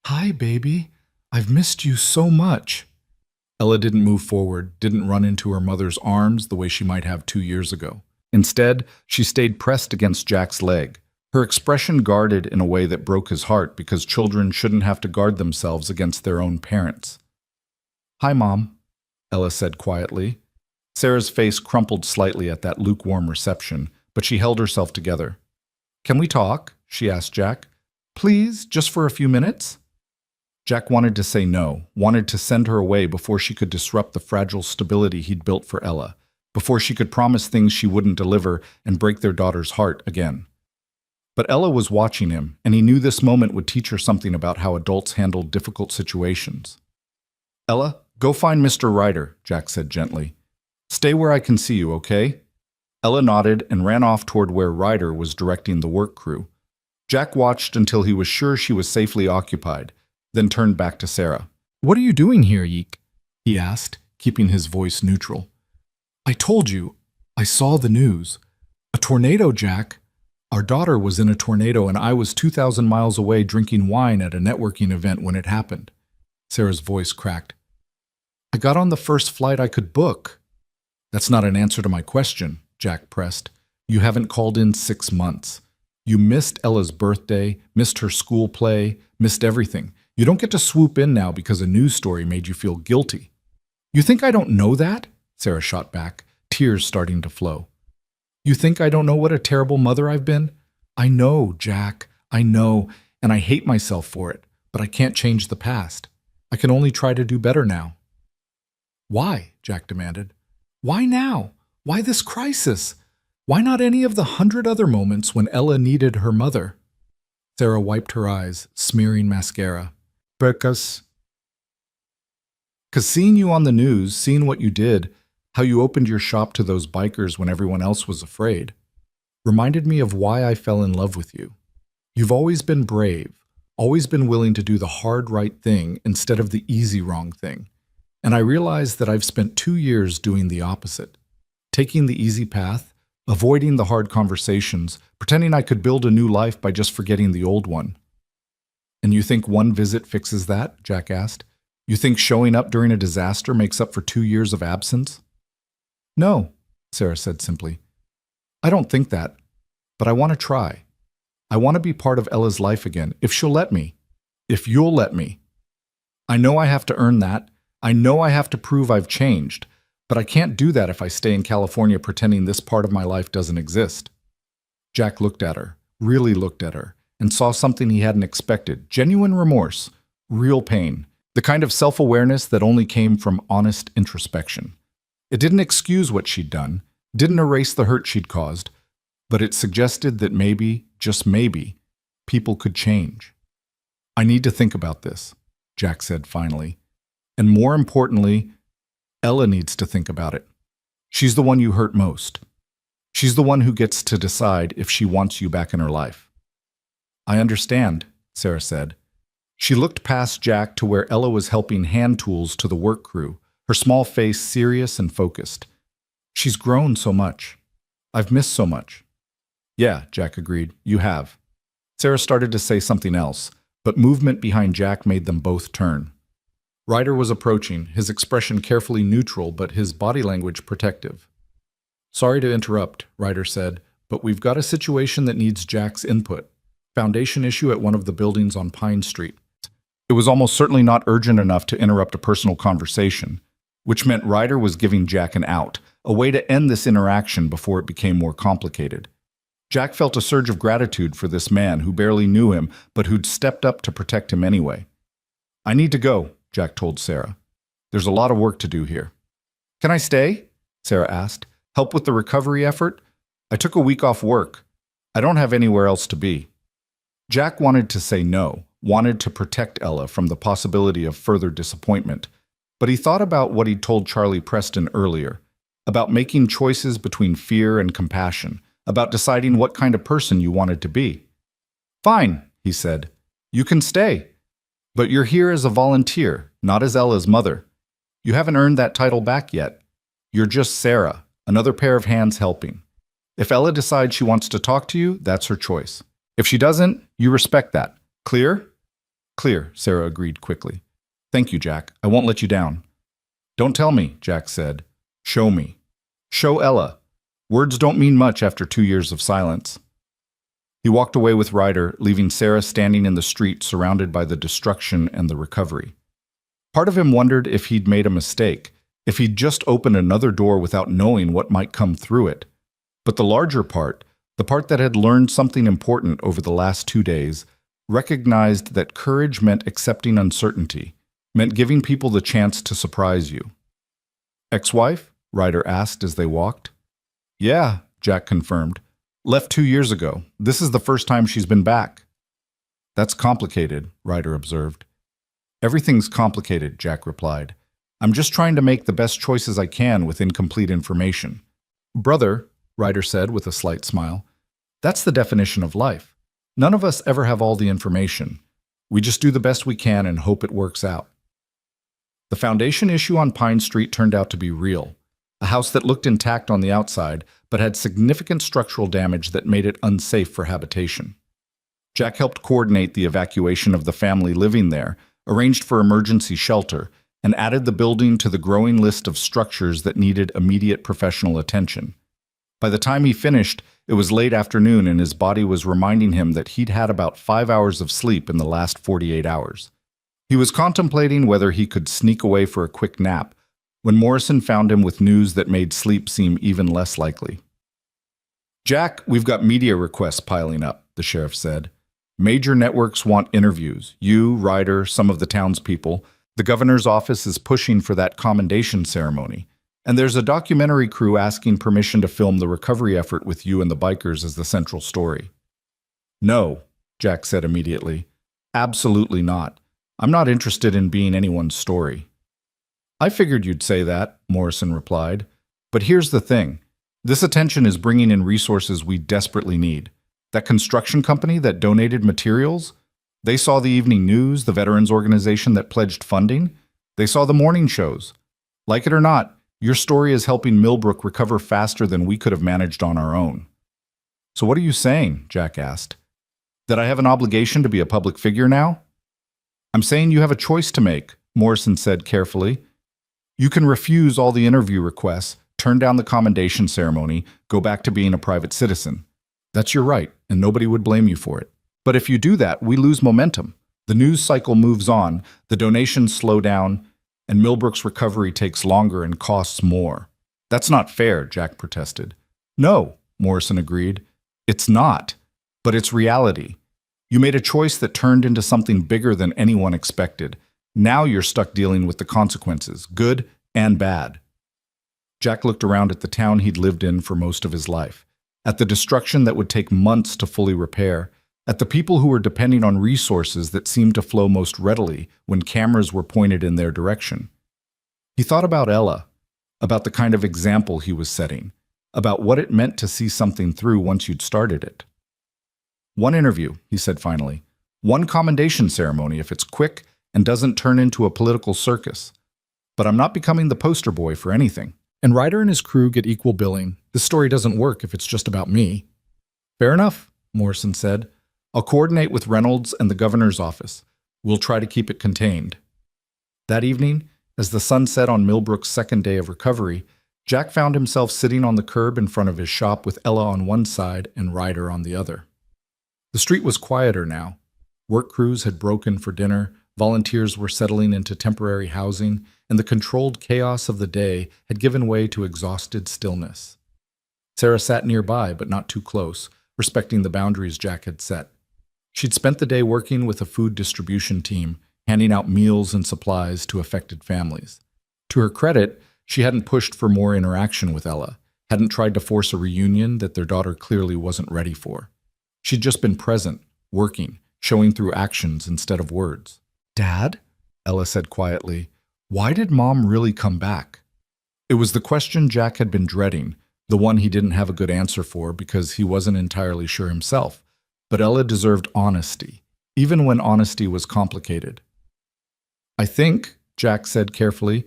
"Hi, baby. I've missed you so much." Ella didn't move forward, didn't run into her mother's arms the way she might have 2 years ago. Instead, she stayed pressed against Jack's leg, her expression guarded in a way that broke his heart because children shouldn't have to guard themselves against their own parents. "Hi, Mom," Ella said quietly. Sarah's face crumpled slightly at that lukewarm reception, but she held herself together. "Can we talk?" she asked Jack. "Please, just for a few minutes?" Jack wanted to say no, wanted to send her away before she could disrupt the fragile stability he'd built for Ella, before she could promise things she wouldn't deliver and break their daughter's heart again. But Ella was watching him, and he knew this moment would teach her something about how adults handle difficult situations. "Ella, go find Mr. Ryder," Jack said gently. "Stay where I can see you, okay?" Ella nodded and ran off toward where Ryder was directing the work crew. Jack watched until he was sure she was safely occupied, then turned back to Sarah. "What are you doing here, Yeek?" he asked, keeping his voice neutral. "I told you. I saw the news. A tornado, Jack. Our daughter was in a tornado and I was 2,000 miles away drinking wine at a networking event when it happened." Sarah's voice cracked. "I got on the first flight I could book." "That's not an answer to my question," Jack pressed. "You haven't called in 6 months. You missed Ella's birthday, missed her school play, missed everything. You don't get to swoop in now because a news story made you feel guilty." "You think I don't know that?" Sarah shot back, tears starting to flow. "You think I don't know what a terrible mother I've been? I know, Jack, I know, and I hate myself for it, but I can't change the past. I can only try to do better now." "Why?" Jack demanded. "Why now? Why this crisis? Why not any of the 100 other moments when Ella needed her mother? Sarah wiped her eyes, smearing mascara. Because seeing you on the news, seeing what you did, how you opened your shop to those bikers when everyone else was afraid, reminded me of why I fell in love with you. You've always been brave, always been willing to do the hard right thing instead of the easy wrong thing. And I realized that I've spent 2 years doing the opposite, taking the easy path, avoiding the hard conversations, pretending I could build a new life by just forgetting the old one. And you think one visit fixes that? Jack asked. You think showing up during a disaster makes up for 2 years of absence? No, Sarah said simply. I don't think that, but I want to try. I want to be part of Ella's life again, if she'll let me. If you'll let me. I know I have to earn that. I know I have to prove I've changed, but I can't do that if I stay in California pretending this part of my life doesn't exist. Jack looked at her, really looked at her, and saw something he hadn't expected. Genuine remorse, real pain, the kind of self-awareness that only came from honest introspection. It didn't excuse what she'd done, didn't erase the hurt she'd caused, but it suggested that maybe, just maybe, people could change. I need to think about this, Jack said finally. And more importantly, Ella needs to think about it. She's the one you hurt most. She's the one who gets to decide if she wants you back in her life. I understand, Sarah said. She looked past Jack to where Ella was helping hand tools to the work crew, her small face serious and focused. She's grown so much. I've missed so much. Yeah, Jack agreed. You have. Sarah started to say something else, but movement behind Jack made them both turn. Ryder was approaching, his expression carefully neutral but his body language protective. Sorry to interrupt, Ryder said, but we've got a situation that needs Jack's input. Foundation issue at one of the buildings on Pine Street. It was almost certainly not urgent enough to interrupt a personal conversation, which meant Ryder was giving Jack an out, a way to end this interaction before it became more complicated. Jack felt a surge of gratitude for this man who barely knew him but who'd stepped up to protect him anyway. I need to go, Jack told Sarah. There's a lot of work to do here. Can I stay? Sarah asked. Help with the recovery effort? I took a week off work. I don't have anywhere else to be. Jack wanted to say no, wanted to protect Ella from the possibility of further disappointment, but he thought about what he'd told Charlie Preston earlier, about making choices between fear and compassion, about deciding what kind of person you wanted to be. Fine, he said. You can stay. But you're here as a volunteer, not as Ella's mother. You haven't earned that title back yet. You're just Sarah, another pair of hands helping. If Ella decides she wants to talk to you, that's her choice. If she doesn't, you respect that. Clear? Clear, Sarah agreed quickly. Thank you, Jack. I won't let you down. Don't tell me, Jack said. Show me. Show Ella. Words don't mean much after 2 years of silence. He walked away with Ryder, leaving Sarah standing in the street surrounded by the destruction and the recovery. Part of him wondered if he'd made a mistake, if he'd just opened another door without knowing what might come through it. But the larger part, the part that had learned something important over the last 2 days, recognized that courage meant accepting uncertainty, meant giving people the chance to surprise you. Ex-wife? Ryder asked as they walked. Yeah, Jack confirmed. Left 2 years ago. This is the first time she's been back. That's complicated, Ryder observed. Everything's complicated, Jack replied. I'm just trying to make the best choices I can with incomplete information. Brother, Ryder said with a slight smile, that's the definition of life. None of us ever have all the information. We just do the best we can and hope it works out. The foundation issue on Pine Street turned out to be real. A house that looked intact on the outside, but had significant structural damage that made it unsafe for habitation. Jack helped coordinate the evacuation of the family living there, arranged for emergency shelter, and added the building to the growing list of structures that needed immediate professional attention. By the time he finished, it was late afternoon and his body was reminding him that he'd had about 5 hours of sleep in the last 48 hours. He was contemplating whether he could sneak away for a quick nap, when Morrison found him with news that made sleep seem even less likely. Jack, we've got media requests piling up, the sheriff said. Major networks want interviews. You, Ryder, some of the townspeople. The governor's office is pushing for that commendation ceremony. And there's a documentary crew asking permission to film the recovery effort with you and the bikers as the central story. No, Jack said immediately. Absolutely not. I'm not interested in being anyone's story. I figured you'd say that, Morrison replied. But here's the thing. This attention is bringing in resources we desperately need. That construction company that donated materials, they saw the evening news, the veterans organization that pledged funding. They saw the morning shows. Like it or not, your story is helping Millbrook recover faster than we could have managed on our own. So what are you saying? Jack asked. That I have an obligation to be a public figure now? I'm saying you have a choice to make, Morrison said carefully. You can refuse all the interview requests, turn down the commendation ceremony, go back to being a private citizen. That's your right, and nobody would blame you for it. But if you do that, we lose momentum. The news cycle moves on, the donations slow down, and Millbrook's recovery takes longer and costs more. That's not fair, Jack protested. No, Morrison agreed. It's not, but it's reality. You made a choice that turned into something bigger than anyone expected. Now you're stuck dealing with the consequences, good and bad. Jack looked around at the town he'd lived in for most of his life, at the destruction that would take months to fully repair, at the people who were depending on resources that seemed to flow most readily when cameras were pointed in their direction. He thought about Ella, about the kind of example he was setting, about what it meant to see something through once you'd started it. One interview, he said finally. One commendation ceremony if it's quick and doesn't turn into a political circus. But I'm not becoming the poster boy for anything. And Ryder and his crew get equal billing. This story doesn't work if it's just about me. Fair enough, Morrison said. I'll coordinate with Reynolds and the governor's office. We'll try to keep it contained. That evening, as the sun set on Millbrook's second day of recovery, Jack found himself sitting on the curb in front of his shop with Ella on one side and Ryder on the other. The street was quieter now. Work crews had broken for dinner, volunteers were settling into temporary housing, and the controlled chaos of the day had given way to exhausted stillness. Sarah sat nearby, but not too close, respecting the boundaries Jack had set. She'd spent the day working with a food distribution team, handing out meals and supplies to affected families. To her credit, she hadn't pushed for more interaction with Ella, hadn't tried to force a reunion that their daughter clearly wasn't ready for. She'd just been present, working, showing through actions instead of words. Dad? Ella said quietly. Why did Mom really come back? It was the question Jack had been dreading, the one he didn't have a good answer for because he wasn't entirely sure himself. But Ella deserved honesty, even when honesty was complicated. I think, Jack said carefully,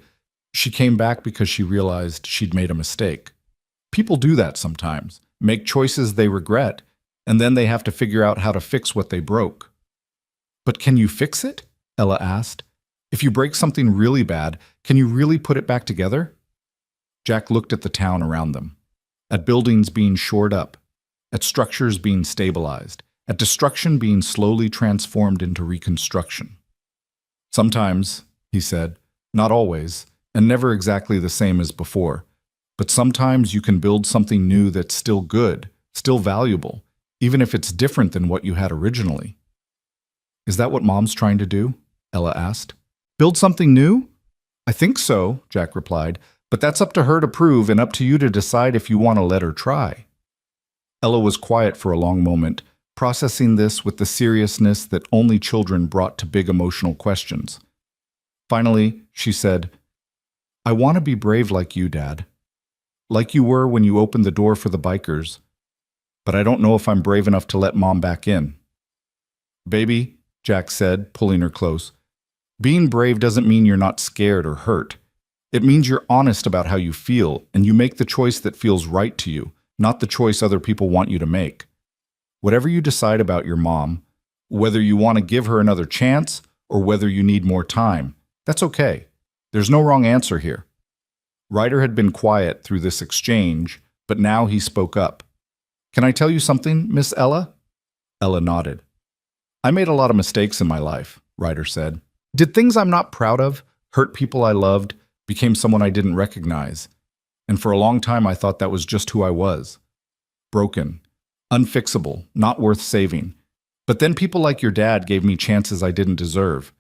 she came back because she realized she'd made a mistake. People do that sometimes, make choices they regret, and then they have to figure out how to fix what they broke. But can you fix it? Ella asked. If you break something really bad, can you really put it back together? Jack looked at the town around them, at buildings being shored up, at structures being stabilized, at destruction being slowly transformed into reconstruction. Sometimes, he said, not always, and never exactly the same as before, but sometimes you can build something new that's still good, still valuable, even if it's different than what you had originally. Is that what Mom's trying to do? Ella asked. Build something new? I think so, Jack replied, but that's up to her to prove and up to you to decide if you want to let her try. Ella was quiet for a long moment, processing this with the seriousness that only children brought to big emotional questions. Finally, she said, I want to be brave like you, Dad. Like you were when you opened the door for the bikers. But I don't know if I'm brave enough to let Mom back in. Baby, Jack said, pulling her close, being brave doesn't mean you're not scared or hurt. It means you're honest about how you feel, and you make the choice that feels right to you, not the choice other people want you to make. Whatever you decide about your mom, whether you want to give her another chance or whether you need more time, that's okay. There's no wrong answer here. Ryder had been quiet through this exchange, but now he spoke up. Can I tell you something, Miss Ella? Ella nodded. I made a lot of mistakes in my life, Ryder said. Did things I'm not proud of, hurt people I loved, became someone I didn't recognize. And for a long time I thought that was just who I was. Broken, unfixable, not worth saving. But then people like your dad gave me chances I didn't deserve.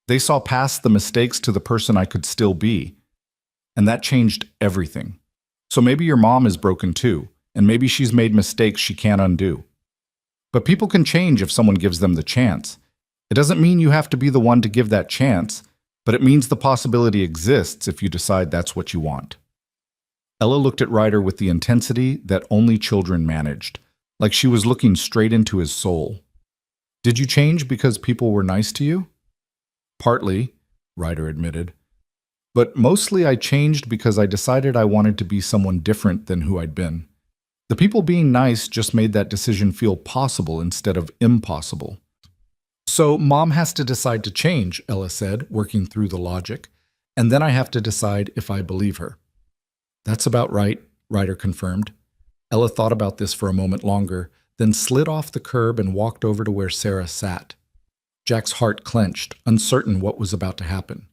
They saw past the mistakes to the person I could still be. And that changed everything. So maybe your mom is broken too, and maybe she's made mistakes she can't undo. But people can change if someone gives them the chance. It doesn't mean you have to be the one to give that chance, but it means the possibility exists if you decide that's what you want. Ella looked at Ryder with the intensity that only children managed, like she was looking straight into his soul. Did you change because people were nice to you? Partly, Ryder admitted. But mostly I changed because I decided I wanted to be someone different than who I'd been. The people being nice just made that decision feel possible instead of impossible. So Mom has to decide to change, Ella said, working through the logic, and then I have to decide if I believe her. That's about right, Ryder confirmed. Ella thought about this for a moment longer, then slid off the curb and walked over to where Sarah sat. Jack's heart clenched, uncertain what was about to happen.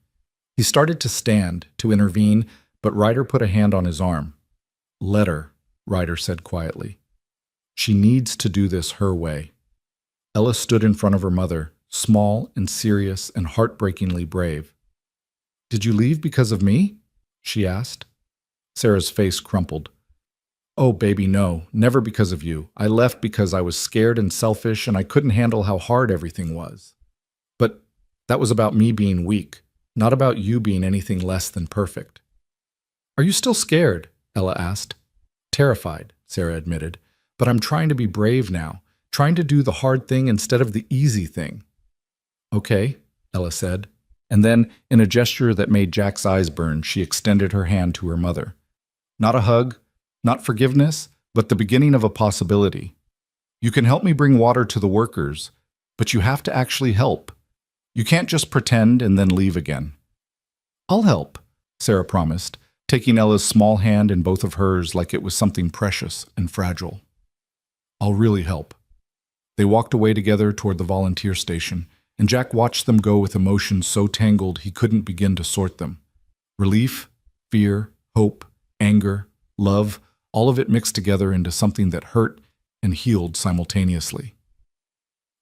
He started to stand, to intervene, but Ryder put a hand on his arm. Let her, Ryder said quietly. She needs to do this her way. Ella stood in front of her mother, small and serious and heartbreakingly brave. Did you leave because of me? She asked. Sarah's face crumpled. Oh, baby, no, never because of you. I left because I was scared and selfish and I couldn't handle how hard everything was. But that was about me being weak, not about you being anything less than perfect. Are you still scared? Ella asked. Terrified, Sarah admitted. But I'm trying to be brave now, trying to do the hard thing instead of the easy thing. Okay, Ella said. And then, in a gesture that made Jack's eyes burn, she extended her hand to her mother. Not a hug, not forgiveness, but the beginning of a possibility. You can help me bring water to the workers, but you have to actually help. You can't just pretend and then leave again. I'll help, Sarah promised, taking Ella's small hand in both of hers like it was something precious and fragile. I'll really help. They walked away together toward the volunteer station, and Jack watched them go with emotions so tangled he couldn't begin to sort them. Relief, fear, hope, anger, love, all of it mixed together into something that hurt and healed simultaneously.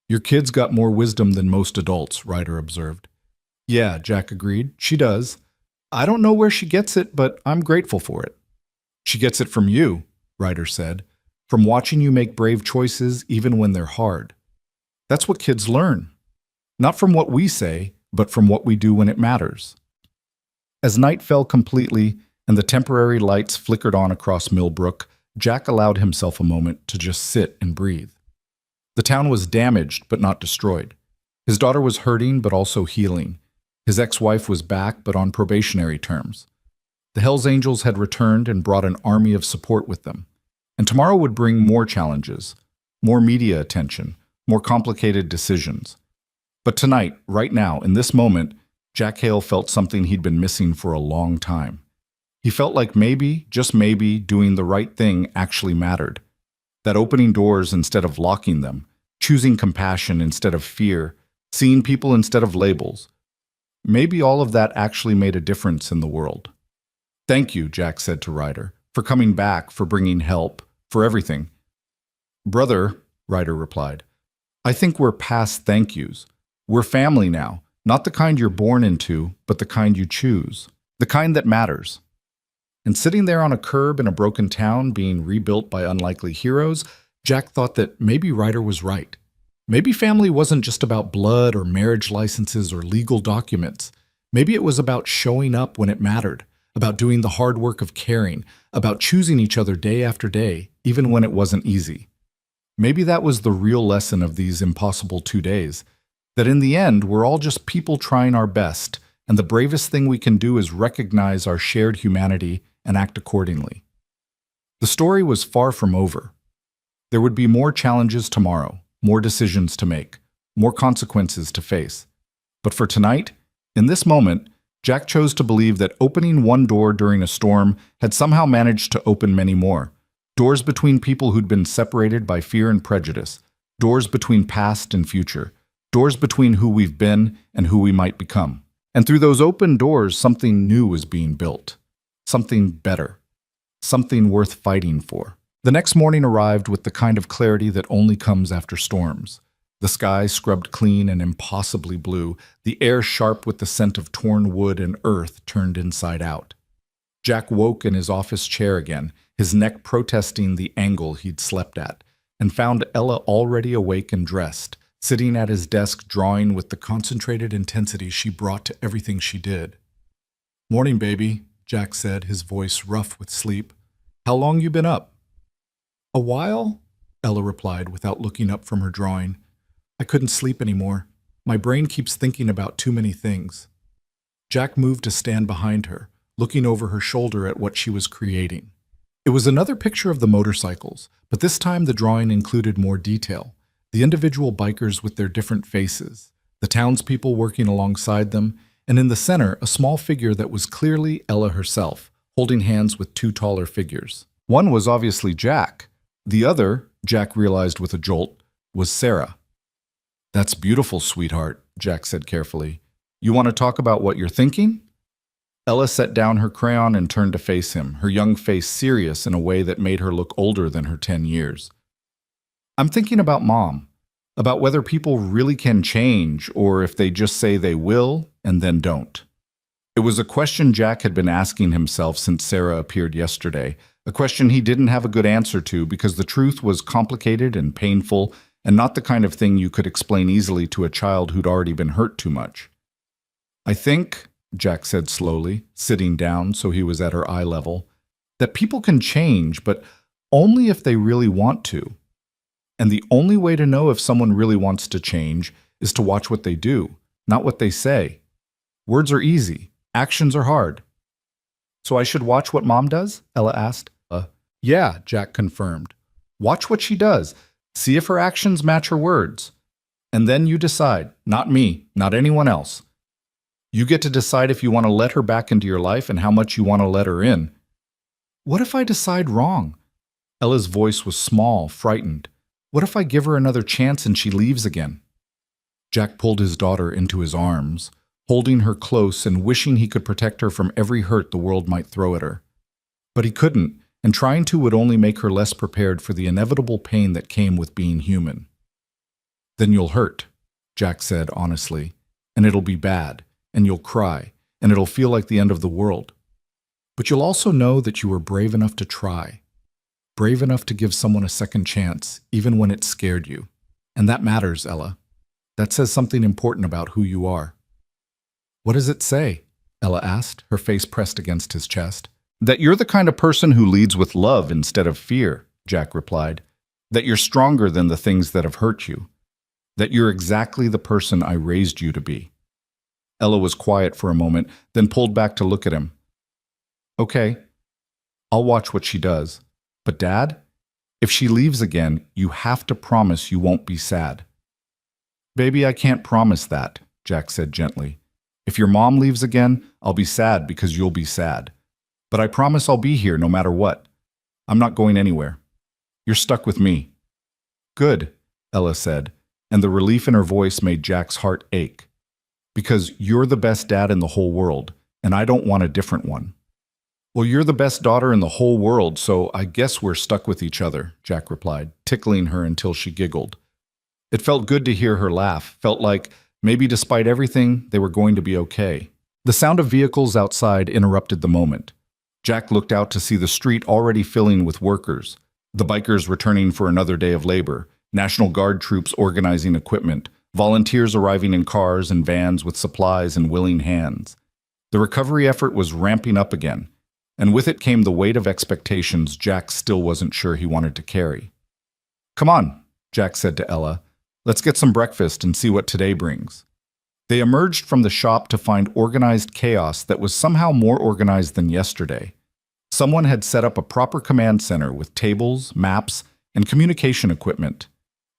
Your kid's got more wisdom than most adults, Ryder observed. Yeah, Jack agreed. She does. I don't know where she gets it, but I'm grateful for it. She gets it from you, Ryder said, from watching you make brave choices even when they're hard. That's what kids learn. Not from what we say, but from what we do when it matters. As night fell completely and the temporary lights flickered on across Millbrook, Jack allowed himself a moment to just sit and breathe. The town was damaged but not destroyed. His daughter was hurting but also healing. His ex-wife was back but on probationary terms. The Hells Angels had returned and brought an army of support with them. And tomorrow would bring more challenges, more media attention, more complicated decisions. But tonight, right now, in this moment, Jack Hale felt something he'd been missing for a long time. He felt like maybe, just maybe, doing the right thing actually mattered. That opening doors instead of locking them, choosing compassion instead of fear, seeing people instead of labels. Maybe all of that actually made a difference in the world. Thank you, Jack said to Ryder, for coming back, for bringing help, for everything. Brother, Ryder replied, I think we're past thank yous. We're family now, not the kind you're born into, but the kind you choose, the kind that matters. And sitting there on a curb in a broken town being rebuilt by unlikely heroes, Jack thought that maybe Ryder was right. Maybe family wasn't just about blood or marriage licenses or legal documents. Maybe it was about showing up when it mattered, about doing the hard work of caring, about choosing each other day after day, even when it wasn't easy. Maybe that was the real lesson of these impossible 2 days, that in the end, we're all just people trying our best, and the bravest thing we can do is recognize our shared humanity and act accordingly. The story was far from over. There would be more challenges tomorrow, more decisions to make, more consequences to face. But for tonight, in this moment, Jack chose to believe that opening one door during a storm had somehow managed to open many more. Doors between people who'd been separated by fear and prejudice. Doors between past and future. Doors between who we've been and who we might become. And through those open doors, something new was being built. Something better. Something worth fighting for. The next morning arrived with the kind of clarity that only comes after storms. The sky scrubbed clean and impossibly blue, the air sharp with the scent of torn wood and earth turned inside out. Jack woke in his office chair again, his neck protesting the angle he'd slept at, and found Ella already awake and dressed, sitting at his desk drawing with the concentrated intensity she brought to everything she did. "Morning, baby," Jack said, his voice rough with sleep. "How long you been up?" "A while," Ella replied without looking up from her drawing. "I couldn't sleep anymore. My brain keeps thinking about too many things." Jack moved to stand behind her, looking over her shoulder at what she was creating. It was another picture of the motorcycles, but this time the drawing included more detail. The individual bikers with their different faces, the townspeople working alongside them, and in the center, a small figure that was clearly Ella herself, holding hands with two taller figures. One was obviously Jack. The other, Jack realized with a jolt, was Sarah. "That's beautiful, sweetheart," Jack said carefully. "You want to talk about what you're thinking?" Ella set down her crayon and turned to face him, her young face serious in a way that made her look older than her 10 years. "I'm thinking about Mom, about whether people really can change or if they just say they will and then don't." It was a question Jack had been asking himself since Sarah appeared yesterday, a question he didn't have a good answer to because the truth was complicated and painful and not the kind of thing you could explain easily to a child who'd already been hurt too much. "I think," Jack said slowly, sitting down so he was at her eye level, "that people can change, but only if they really want to. And the only way to know if someone really wants to change is to watch what they do, not what they say. Words are easy, actions are hard." "So I should watch what Mom does?" Ella asked. Yeah," Jack confirmed. "Watch what she does. See if her actions match her words. And then you decide, not me, not anyone else. You get to decide if you want to let her back into your life and how much you want to let her in." "What if I decide wrong?" Ella's voice was small, frightened. "What if I give her another chance and she leaves again?" Jack pulled his daughter into his arms, holding her close and wishing he could protect her from every hurt the world might throw at her. But he couldn't, and trying to would only make her less prepared for the inevitable pain that came with being human. "Then you'll hurt," Jack said honestly, "and it'll be bad, and you'll cry, and it'll feel like the end of the world. But you'll also know that you were brave enough to try, brave enough to give someone a second chance, even when it scared you. And that matters, Ella. That says something important about who you are." "What does it say?" Ella asked, her face pressed against his chest. "That you're the kind of person who leads with love instead of fear," Jack replied. "That you're stronger than the things that have hurt you. That you're exactly the person I raised you to be." Ella was quiet for a moment, then pulled back to look at him. "Okay, I'll watch what she does. But Dad, if she leaves again, you have to promise you won't be sad." "Baby, I can't promise that," Jack said gently. "If your mom leaves again, I'll be sad because you'll be sad. But I promise I'll be here no matter what. I'm not going anywhere. You're stuck with me." "Good," Ella said, and the relief in her voice made Jack's heart ache. "Because you're the best dad in the whole world, and I don't want a different one." "Well, you're the best daughter in the whole world, so I guess we're stuck with each other," Jack replied, tickling her until she giggled. It felt good to hear her laugh, felt like maybe despite everything, they were going to be okay. The sound of vehicles outside interrupted the moment. Jack looked out to see the street already filling with workers, the bikers returning for another day of labor, National Guard troops organizing equipment, volunteers arriving in cars and vans with supplies and willing hands. The recovery effort was ramping up again, and with it came the weight of expectations Jack still wasn't sure he wanted to carry. "Come on," Jack said to Ella. "Let's get some breakfast and see what today brings." They emerged from the shop to find organized chaos that was somehow more organized than yesterday. Someone had set up a proper command center with tables, maps, and communication equipment.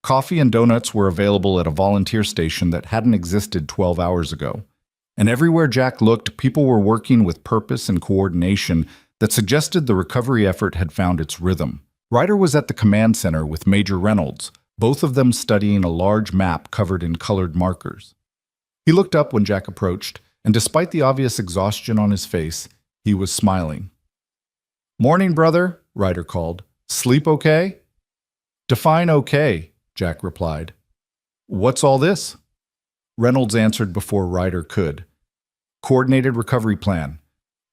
Coffee and donuts were available at a volunteer station that hadn't existed 12 hours ago. And everywhere Jack looked, people were working with purpose and coordination that suggested the recovery effort had found its rhythm. Ryder was at the command center with Major Reynolds, both of them studying a large map covered in colored markers. He looked up when Jack approached, and despite the obvious exhaustion on his face, he was smiling. "Morning, brother," Ryder called. "Sleep okay?" "Define okay," Jack replied. "What's all this?" Reynolds answered before Ryder could. "Coordinated recovery plan.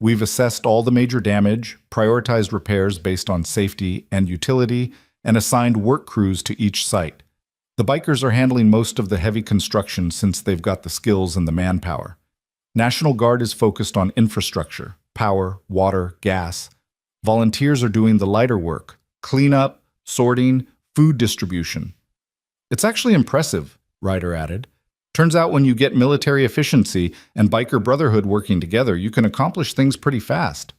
We've assessed all the major damage, prioritized repairs based on safety and utility, and assigned work crews to each site. The bikers are handling most of the heavy construction since they've got the skills and the manpower. National Guard is focused on infrastructure, power, water, gas. Volunteers are doing the lighter work, cleanup, sorting, food distribution. It's actually impressive, Ryder added. Turns out when you get military efficiency and biker brotherhood working together, you can accomplish things pretty fast.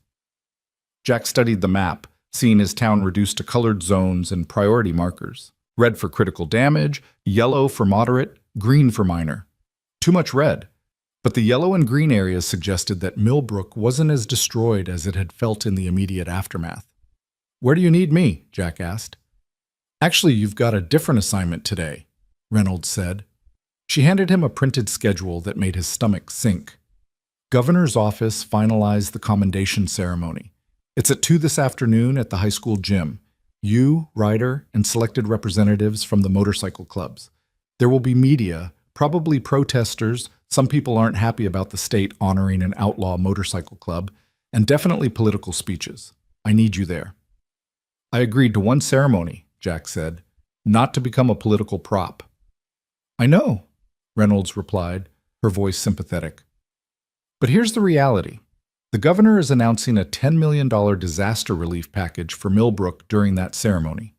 Jack studied the map, seeing his town reduced to colored zones and priority markers. Red for critical damage, yellow for moderate, green for minor. Too much red. But the yellow and green areas suggested that Millbrook wasn't as destroyed as it had felt in the immediate aftermath. "Where do you need me?" Jack asked. "Actually, you've got a different assignment today," Reynolds said. She handed him a printed schedule that made his stomach sink. Governor's office finalized the commendation ceremony. It's at 2 this afternoon at the high school gym. You, Ryder, and selected representatives from the motorcycle clubs. There will be media, probably protesters. Some people aren't happy about the state honoring an outlaw motorcycle club, and definitely political speeches. I need you there. I agreed to one ceremony, Jack said, not to become a political prop. I know, Reynolds replied, her voice sympathetic. But here's the reality. The governor is announcing a $10 million disaster relief package for Millbrook during that ceremony.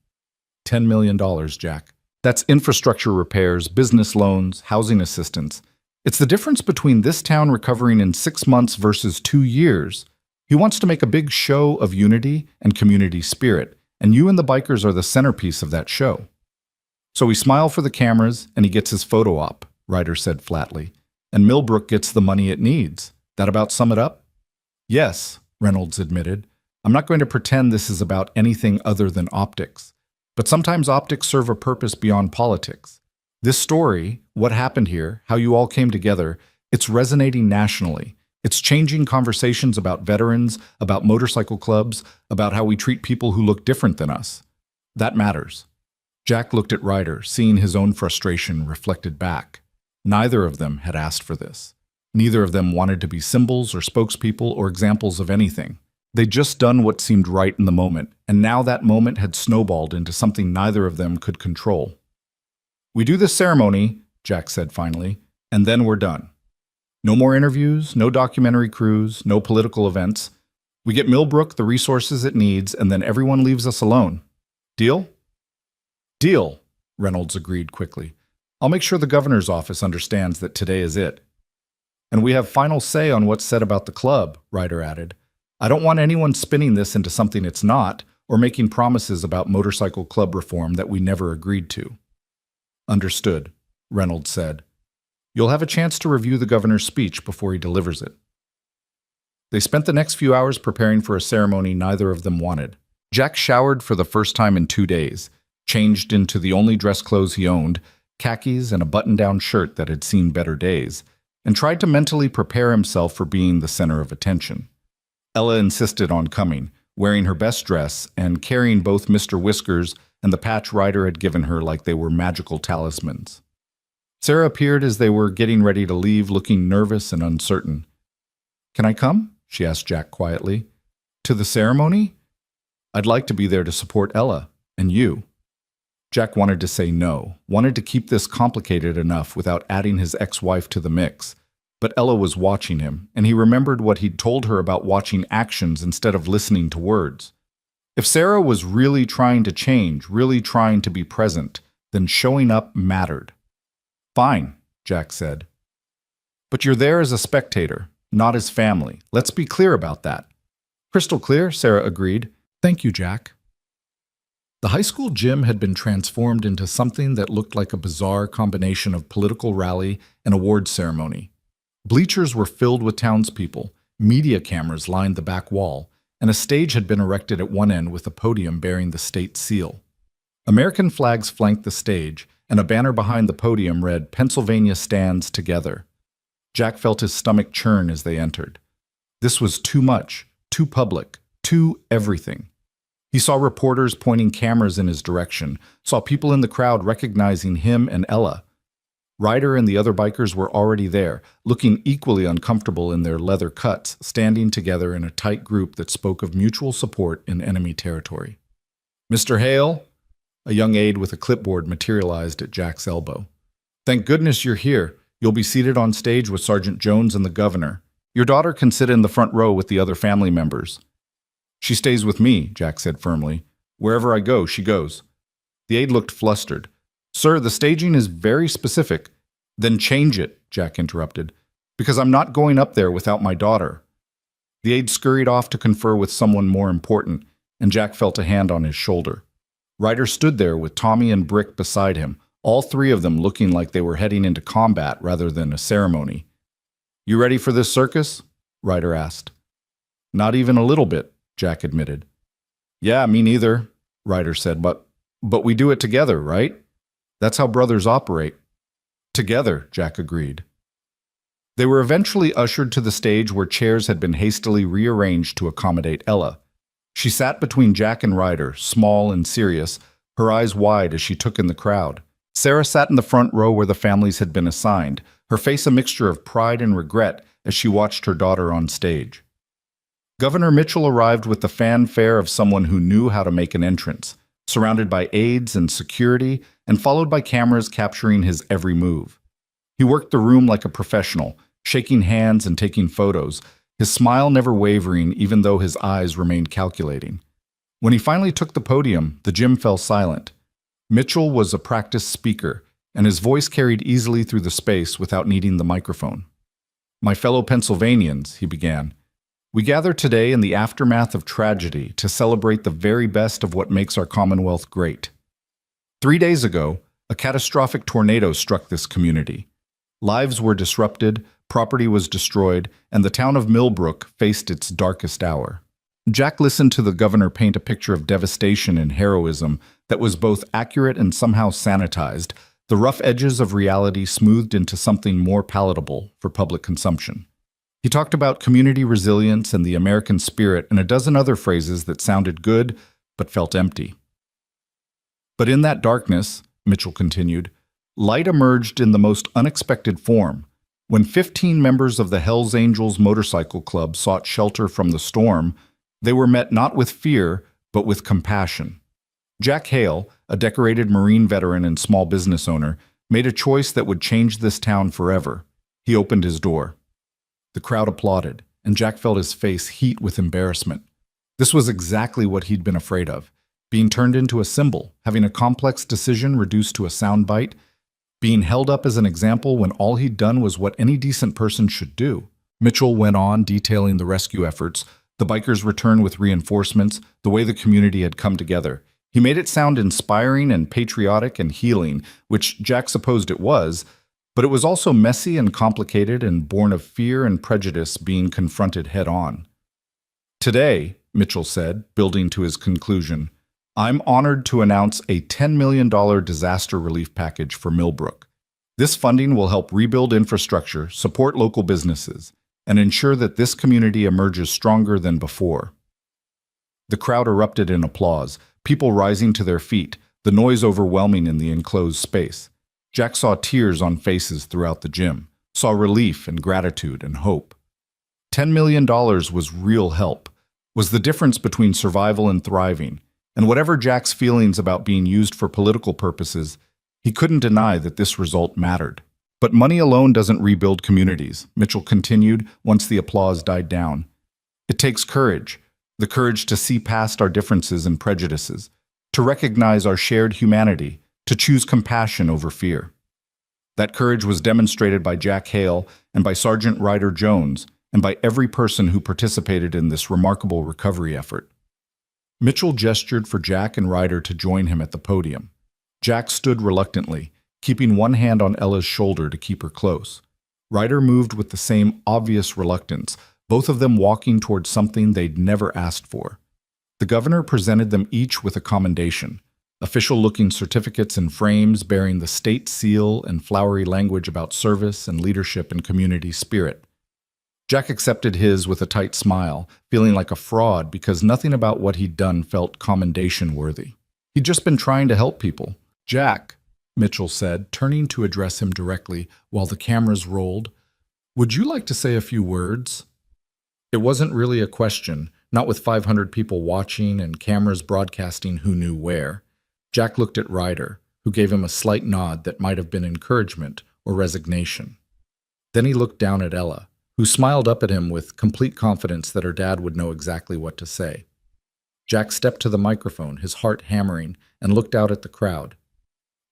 $10 million, Jack. That's infrastructure repairs, business loans, housing assistance. It's the difference between this town recovering in 6 months versus 2 years. He wants to make a big show of unity and community spirit, and you and the bikers are the centerpiece of that show. So we smile for the cameras, and he gets his photo op, Ryder said flatly, and Millbrook gets the money it needs. That about sum it up? Yes, Reynolds admitted. I'm not going to pretend this is about anything other than optics. But sometimes optics serve a purpose beyond politics. This story, what happened here, how you all came together, it's resonating nationally. It's changing conversations about veterans, about motorcycle clubs, about how we treat people who look different than us. That matters. Jack looked at Ryder, seeing his own frustration reflected back. Neither of them had asked for this. Neither of them wanted to be symbols or spokespeople or examples of anything. They'd just done what seemed right in the moment, and now that moment had snowballed into something neither of them could control. We do this ceremony, Jack said finally, and then we're done. No more interviews, no documentary crews, no political events. We get Millbrook the resources it needs, and then everyone leaves us alone. Deal? Deal, Reynolds agreed quickly. I'll make sure the governor's office understands that today is it. And we have final say on what's said about the club, Ryder added. I don't want anyone spinning this into something it's not, or making promises about motorcycle club reform that we never agreed to. Understood, Reynolds said. You'll have a chance to review the governor's speech before he delivers it. They spent the next few hours preparing for a ceremony neither of them wanted. Jack showered for the first time in 2 days, changed into the only dress clothes he owned, khakis and a button-down shirt that had seen better days, and tried to mentally prepare himself for being the center of attention. Ella insisted on coming, wearing her best dress and carrying both Mr. Whiskers and the patch Ryder had given her like they were magical talismans. Sarah appeared as they were getting ready to leave, looking nervous and uncertain. Can I come? She asked Jack quietly. To the ceremony? I'd like to be there to support Ella, and you. Jack wanted to say no, wanted to keep this complicated enough without adding his ex-wife to the mix. But Ella was watching him, and he remembered what he'd told her about watching actions instead of listening to words. If Sarah was really trying to change, really trying to be present, then showing up mattered. Fine, Jack said. But you're there as a spectator, not as family. Let's be clear about that. Crystal clear, Sarah agreed. Thank you, Jack. The high school gym had been transformed into something that looked like a bizarre combination of political rally and award ceremony. Bleachers were filled with townspeople, media cameras lined the back wall, and a stage had been erected at one end with a podium bearing the state seal. American flags flanked the stage, and a banner behind the podium read, "Pennsylvania Stands Together." Jack felt his stomach churn as they entered. This was too much, too public, too everything. He saw reporters pointing cameras in his direction, saw people in the crowd recognizing him and Ella. Ryder and the other bikers were already there, looking equally uncomfortable in their leather cuts, standing together in a tight group that spoke of mutual support in enemy territory. "Mr. Hale?" A young aide with a clipboard materialized at Jack's elbow. "Thank goodness you're here. You'll be seated on stage with Sergeant Jones and the governor. Your daughter can sit in the front row with the other family members." "She stays with me," Jack said firmly. "Wherever I go, she goes." The aide looked flustered. "Sir, the staging is very specific." "Then change it," Jack interrupted, "because I'm not going up there without my daughter." The aide scurried off to confer with someone more important, and Jack felt a hand on his shoulder. Ryder stood there with Tommy and Brick beside him, all three of them looking like they were heading into combat rather than a ceremony. "You ready for this circus?" Ryder asked. "Not even a little bit," Jack admitted. "Yeah, me neither," Ryder said, but we do it together, right? That's how brothers operate." "Together," Jack agreed. They were eventually ushered to the stage where chairs had been hastily rearranged to accommodate Ella. She sat between Jack and Ryder, small and serious, her eyes wide as she took in the crowd. Sarah sat in the front row where the families had been assigned, her face a mixture of pride and regret as she watched her daughter on stage. Governor Mitchell arrived with the fanfare of someone who knew how to make an entrance, surrounded by aides and security, and followed by cameras capturing his every move. He worked the room like a professional, shaking hands and taking photos, his smile never wavering even though his eyes remained calculating. When he finally took the podium, the gym fell silent. Mitchell was a practiced speaker, and his voice carried easily through the space without needing the microphone. "My fellow Pennsylvanians," he began, "we gather today in the aftermath of tragedy to celebrate the very best of what makes our Commonwealth great. 3 days ago, a catastrophic tornado struck this community. Lives were disrupted, property was destroyed, and the town of Millbrook faced its darkest hour." Jack listened to the governor paint a picture of devastation and heroism that was both accurate and somehow sanitized, the rough edges of reality smoothed into something more palatable for public consumption. He talked about community resilience and the American spirit and a dozen other phrases that sounded good but felt empty. "But in that darkness," Mitchell continued, "light emerged in the most unexpected form. When 15 members of the Hells Angels Motorcycle Club sought shelter from the storm, they were met not with fear, but with compassion. Jack Hale, a decorated Marine veteran and small business owner, made a choice that would change this town forever. He opened his door. The crowd applauded, and Jack felt his face heat with embarrassment. This was exactly what he'd been afraid of, being turned into a symbol, having a complex decision reduced to a soundbite, being held up as an example when all he'd done was what any decent person should do. Mitchell went on detailing the rescue efforts, the bikers' return with reinforcements, the way the community had come together. He made it sound inspiring and patriotic and healing, which Jack supposed it was, but it was also messy and complicated and born of fear and prejudice being confronted head-on. "Today," Mitchell said, building to his conclusion, "I'm honored to announce a $10 million disaster relief package for Millbrook. This funding will help rebuild infrastructure, support local businesses, and ensure that this community emerges stronger than before." The crowd erupted in applause, people rising to their feet, the noise overwhelming in the enclosed space. Jack saw tears on faces throughout the gym, saw relief and gratitude and hope. $10 million was real help, was the difference between survival and thriving, and whatever Jack's feelings about being used for political purposes, he couldn't deny that this result mattered. "But money alone doesn't rebuild communities," Mitchell continued once the applause died down. "It takes courage, the courage to see past our differences and prejudices, to recognize our shared humanity, to choose compassion over fear. That courage was demonstrated by Jack Hale and by Sergeant Ryder Jones and by every person who participated in this remarkable recovery effort." Mitchell gestured for Jack and Ryder to join him at the podium. Jack stood reluctantly, keeping one hand on Ella's shoulder to keep her close. Ryder moved with the same obvious reluctance, both of them walking towards something they'd never asked for. The governor presented them each with a commendation, official-looking certificates in frames bearing the state seal and flowery language about service and leadership and community spirit. Jack accepted his with a tight smile, feeling like a fraud because nothing about what he'd done felt commendation-worthy. He'd just been trying to help people. "Jack," Mitchell said, turning to address him directly while the cameras rolled. "Would you like to say a few words?" It wasn't really a question, not with 500 people watching and cameras broadcasting who knew where. Jack looked at Ryder, who gave him a slight nod that might have been encouragement or resignation. Then he looked down at Ella, who smiled up at him with complete confidence that her dad would know exactly what to say. Jack stepped to the microphone, his heart hammering, and looked out at the crowd.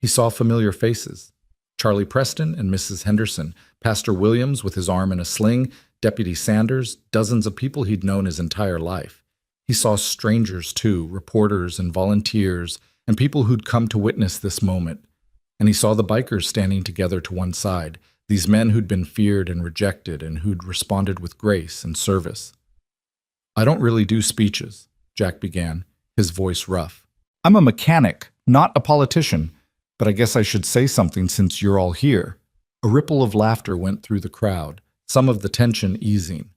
He saw familiar faces: Charlie Preston and Mrs. Henderson, Pastor Williams with his arm in a sling, Deputy Sanders, dozens of people he'd known his entire life. He saw strangers too, reporters and volunteers, and people who'd come to witness this moment. And he saw the bikers standing together to one side, these men who'd been feared and rejected and who'd responded with grace and service. "I don't really do speeches," Jack began, his voice rough. "I'm a mechanic, not a politician, but I guess I should say something since you're all here." A ripple of laughter went through the crowd, some of the tension easing.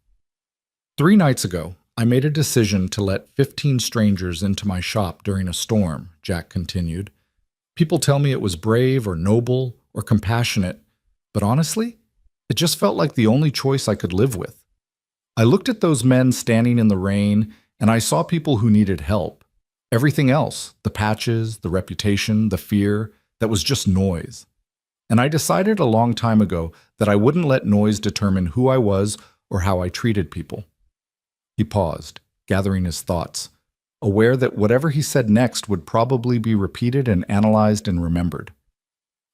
"3 nights ago, I made a decision to let 15 strangers into my shop during a storm," Jack continued. "People tell me it was brave or noble or compassionate, but honestly, it just felt like the only choice I could live with. I looked at those men standing in the rain, and I saw people who needed help. Everything else, the patches, the reputation, the fear, that was just noise. And I decided a long time ago that I wouldn't let noise determine who I was or how I treated people." He paused, gathering his thoughts, aware that whatever he said next would probably be repeated and analyzed and remembered.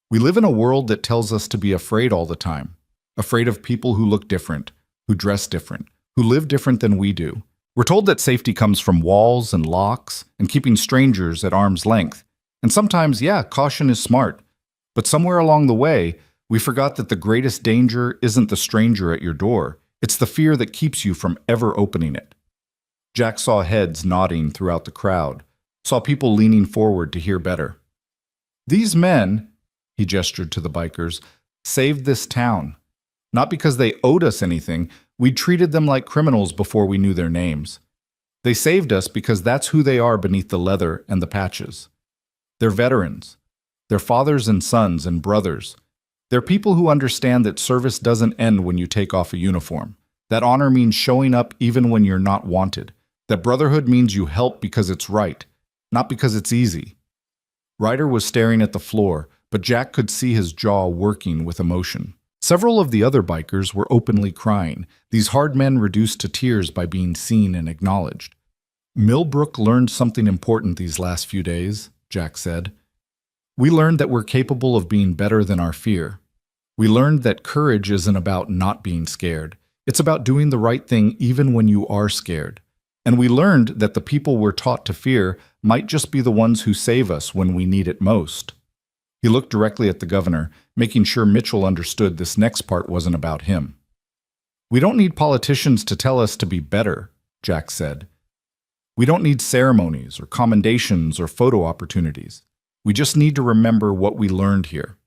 "We live in a world that tells us to be afraid all the time, afraid of people who look different, who dress different, who live different than we do. We're told that safety comes from walls and locks and keeping strangers at arm's length. And sometimes, yeah, caution is smart. But somewhere along the way, we forgot that the greatest danger isn't the stranger at your door. It's the fear that keeps you from ever opening it." Jack saw heads nodding throughout the crowd, saw people leaning forward to hear better. "These men," he gestured to the bikers, "saved this town. Not because they owed us anything, we treated them like criminals before we knew their names. They saved us because that's who they are beneath the leather and the patches. They're veterans. They're fathers and sons and brothers. They're people who understand that service doesn't end when you take off a uniform. That honor means showing up even when you're not wanted. That brotherhood means you help because it's right, not because it's easy." Ryder was staring at the floor, but Jack could see his jaw working with emotion. Several of the other bikers were openly crying, these hard men reduced to tears by being seen and acknowledged. "Millbrook learned something important these last few days," Jack said. "We learned that we're capable of being better than our fear. We learned that courage isn't about not being scared. It's about doing the right thing even when you are scared. And we learned that the people we're taught to fear might just be the ones who save us when we need it most." He looked directly at the governor, making sure Mitchell understood this next part wasn't about him. "We don't need politicians to tell us to be better," Jack said. "We don't need ceremonies or commendations or photo opportunities. We just need to remember what we learned here,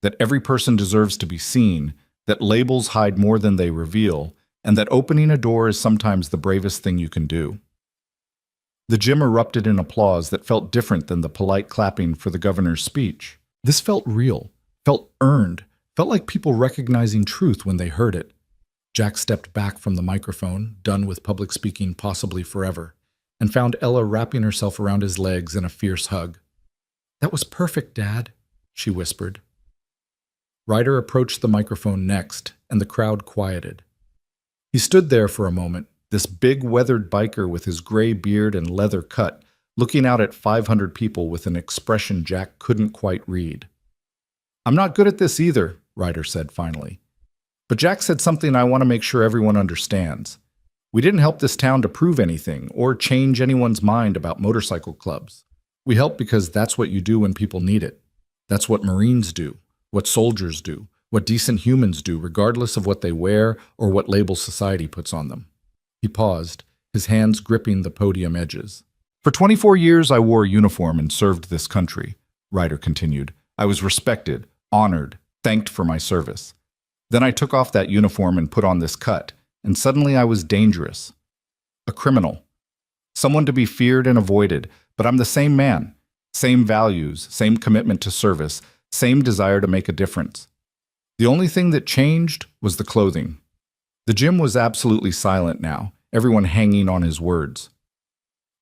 that every person deserves to be seen, that labels hide more than they reveal, and that opening a door is sometimes the bravest thing you can do." The gym erupted in applause that felt different than the polite clapping for the governor's speech. This felt real, felt earned, felt like people recognizing truth when they heard it. Jack stepped back from the microphone, done with public speaking possibly forever, and found Ella wrapping herself around his legs in a fierce hug. "That was perfect, Dad," she whispered. Ryder approached the microphone next, and the crowd quieted. He stood there for a moment, this big weathered biker with his gray beard and leather cut, looking out at 500 people with an expression Jack couldn't quite read. "I'm not good at this either," Ryder said finally. "But Jack said something I want to make sure everyone understands. We didn't help this town to prove anything or change anyone's mind about motorcycle clubs. We help because that's what you do when people need it. That's what Marines do, what soldiers do, what decent humans do, regardless of what they wear or what label society puts on them." He paused, his hands gripping the podium edges. "For 24 years I wore a uniform and served this country," Ryder continued. "I was respected, honored, thanked for my service. Then I took off that uniform and put on this cut, and suddenly I was dangerous. A criminal. Someone to be feared and avoided, but I'm the same man. Same values, same commitment to service, Same desire to make a difference. The only thing that changed was the clothing. The gym was absolutely silent now, everyone hanging on his words.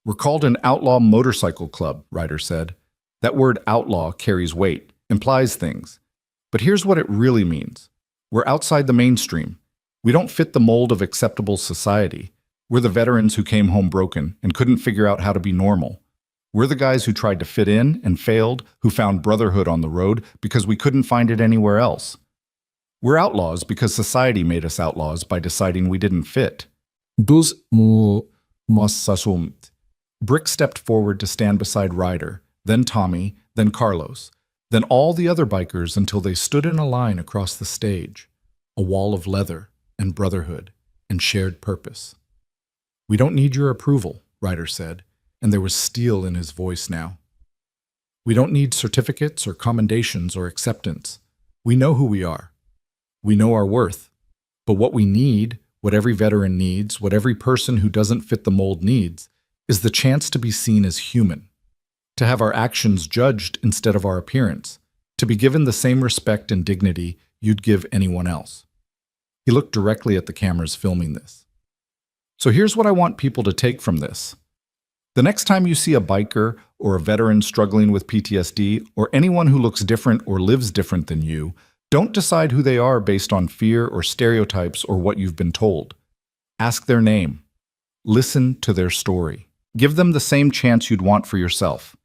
"We're called an outlaw motorcycle club," Ryder said. That word outlaw carries weight, implies things. But here's what it really means. We're outside the mainstream. We don't fit the mold of acceptable society. We're the veterans who came home broken and couldn't figure out how to be normal. We're the guys who tried to fit in and failed, who found brotherhood on the road because we couldn't find it anywhere else. We're outlaws because society made us outlaws by deciding we didn't fit. Dus mo Mossasumt. Brick stepped forward to stand beside Ryder, then Tommy, then Carlos, then all the other bikers until they stood in a line across the stage, a wall of leather and brotherhood and shared purpose. "We don't need your approval," Ryder said, and there was steel in his voice now. "We don't need certificates or commendations or acceptance. We know who we are. We know our worth. But what we need, what every veteran needs, what every person who doesn't fit the mold needs, is the chance to be seen as human, to have our actions judged instead of our appearance, to be given the same respect and dignity you'd give anyone else." He looked directly at the cameras filming this. "So here's what I want people to take from this. The next time you see a biker or a veteran struggling with PTSD or anyone who looks different or lives different than you, don't decide who they are based on fear or stereotypes or what you've been told. Ask their name. Listen to their story. Give them the same chance you'd want for yourself.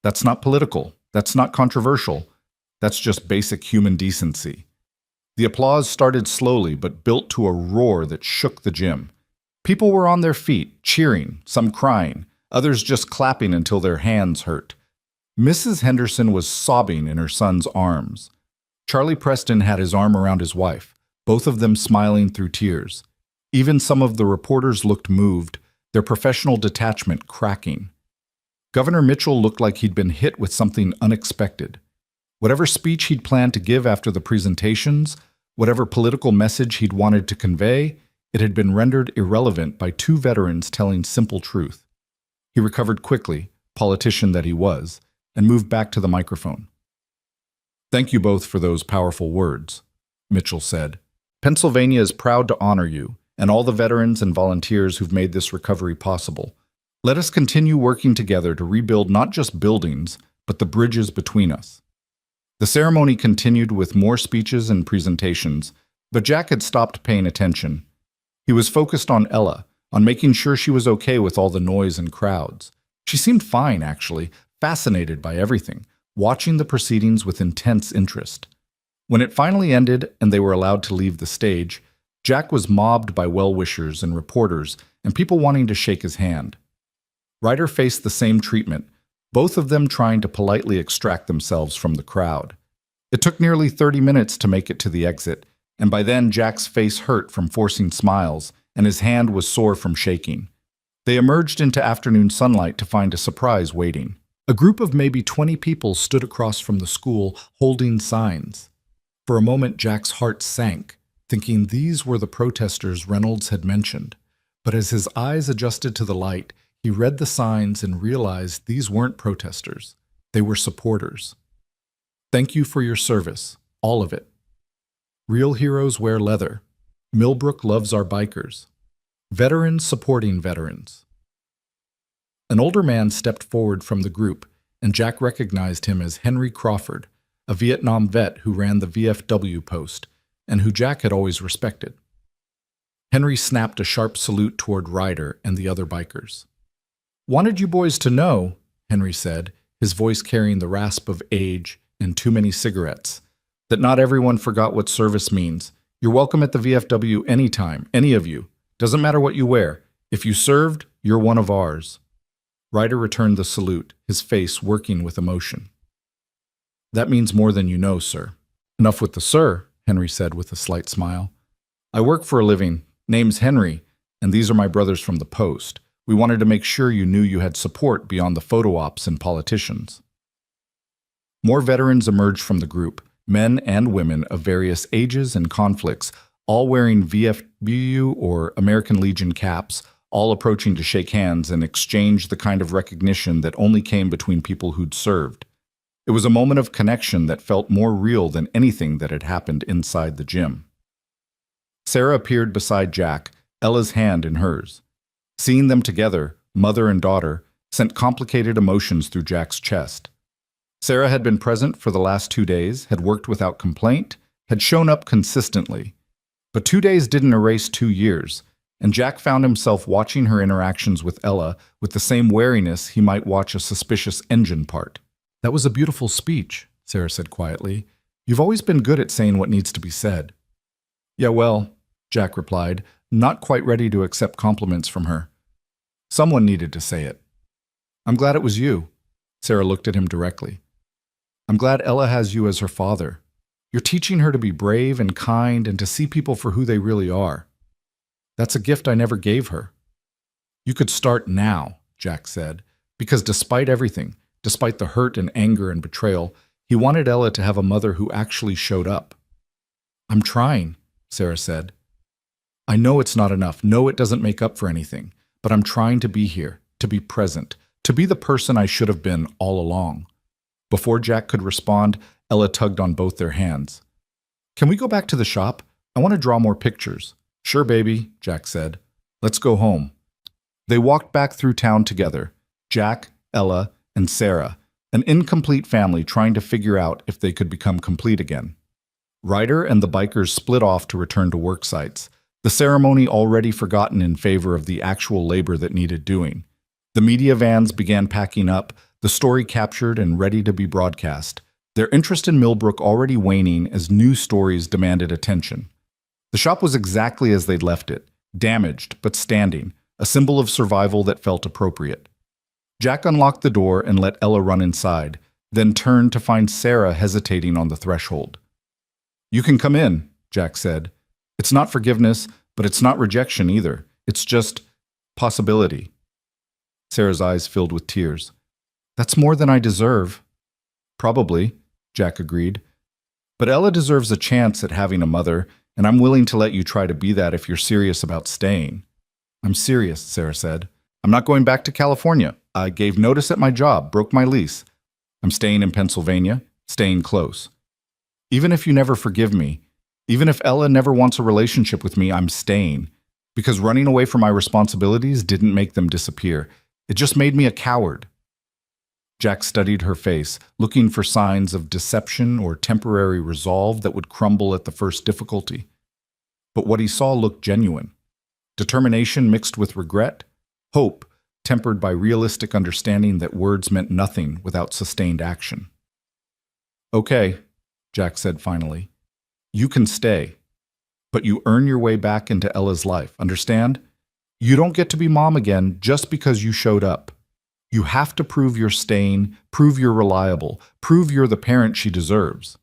That's not political. That's not controversial. That's just basic human decency." The applause started slowly but built to a roar that shook the gym. People were on their feet, cheering, some crying, others just clapping until their hands hurt. Mrs. Henderson was sobbing in her son's arms. Charlie Preston had his arm around his wife, both of them smiling through tears. Even some of the reporters looked moved, their professional detachment cracking. Governor Mitchell looked like he'd been hit with something unexpected. Whatever speech he'd planned to give after the presentations, whatever political message he'd wanted to convey, it had been rendered irrelevant by two veterans telling simple truth. He recovered quickly, politician that he was, and moved back to the microphone. "Thank you both for those powerful words," Mitchell said. "Pennsylvania is proud to honor you and all the veterans and volunteers who've made this recovery possible. Let us continue working together to rebuild not just buildings, but the bridges between us." The ceremony continued with more speeches and presentations, but Jack had stopped paying attention. He was focused on Ella, on making sure she was okay with all the noise and crowds. She seemed fine, actually, fascinated by everything, watching the proceedings with intense interest. When it finally ended and they were allowed to leave the stage, Jack was mobbed by well-wishers and reporters and people wanting to shake his hand. Ryder faced the same treatment, both of them trying to politely extract themselves from the crowd. It took nearly 30 minutes to make it to the exit, and by then Jack's face hurt from forcing smiles, and his hand was sore from shaking. They emerged into afternoon sunlight to find a surprise waiting. A group of maybe 20 people stood across from the school, holding signs. For a moment Jack's heart sank, thinking these were the protesters Reynolds had mentioned. But as his eyes adjusted to the light, he read the signs and realized these weren't protesters. They were supporters. "Thank you for your service, all of it. Real heroes wear leather. Millbrook loves our bikers. Veterans supporting veterans." An older man stepped forward from the group, and Jack recognized him as Henry Crawford, a Vietnam vet who ran the VFW post, and who Jack had always respected. Henry snapped a sharp salute toward Ryder and the other bikers. "Wanted you boys to know," Henry said, his voice carrying the rasp of age and too many cigarettes, "that not everyone forgot what service means. You're welcome at the VFW anytime, any of you. Doesn't matter what you wear. If you served, you're one of ours." Ryder returned the salute, his face working with emotion. "That means more than you know, sir." "Enough with the sir," Henry said with a slight smile. "I work for a living. Name's Henry, and these are my brothers from the post. We wanted to make sure you knew you had support beyond the photo ops and politicians." More veterans emerged from the group, men and women of various ages and conflicts, all wearing VFW or American Legion caps, all approaching to shake hands and exchange the kind of recognition that only came between people who'd served. It was a moment of connection that felt more real than anything that had happened inside the gym. Sarah appeared beside Jack, Ella's hand in hers. Seeing them together, mother and daughter, sent complicated emotions through Jack's chest. Sarah had been present for the last 2 days, had worked without complaint, had shown up consistently. But 2 days didn't erase 2 years, and Jack found himself watching her interactions with Ella with the same wariness he might watch a suspicious engine part. "That was a beautiful speech," Sarah said quietly. "You've always been good at saying what needs to be said." "Yeah, well," Jack replied, not quite ready to accept compliments from her. "Someone needed to say it." "I'm glad it was you." Sarah looked at him directly. "I'm glad Ella has you as her father. You're teaching her to be brave and kind and to see people for who they really are. That's a gift I never gave her." "You could start now," Jack said, because despite everything, despite the hurt and anger and betrayal, he wanted Ella to have a mother who actually showed up. "I'm trying," Sarah said. "I know it's not enough. No, it doesn't make up for anything. But I'm trying to be here, to be present, to be the person I should have been all along." Before Jack could respond, Ella tugged on both their hands. "Can we go back to the shop? I want to draw more pictures." "Sure, baby," Jack said. "Let's go home." They walked back through town together, Jack, Ella, and Sarah, an incomplete family trying to figure out if they could become complete again. Ryder and the bikers split off to return to work sites, the ceremony already forgotten in favor of the actual labor that needed doing. The media vans began packing up, the story captured and ready to be broadcast, their interest in Millbrook already waning as new stories demanded attention. The shop was exactly as they'd left it, damaged but standing, a symbol of survival that felt appropriate. Jack unlocked the door and let Ella run inside, then turned to find Sarah hesitating on the threshold. "You can come in," Jack said. "It's not forgiveness, but it's not rejection either. It's just possibility." Sarah's eyes filled with tears. "That's more than I deserve." "Probably," Jack agreed. "But Ella deserves a chance at having a mother, and I'm willing to let you try to be that if you're serious about staying." "I'm serious," Sarah said. "I'm not going back to California. I gave notice at my job, broke my lease. I'm staying in Pennsylvania, staying close. Even if you never forgive me, even if Ella never wants a relationship with me, I'm staying. Because running away from my responsibilities didn't make them disappear. It just made me a coward." Jack studied her face, looking for signs of deception or temporary resolve that would crumble at the first difficulty. But what he saw looked genuine. Determination mixed with regret, hope tempered by realistic understanding that words meant nothing without sustained action. "Okay," Jack said finally. "You can stay. But you earn your way back into Ella's life, understand? You don't get to be mom again just because you showed up. You have to prove you're staying, prove you're reliable, prove you're the parent she deserves."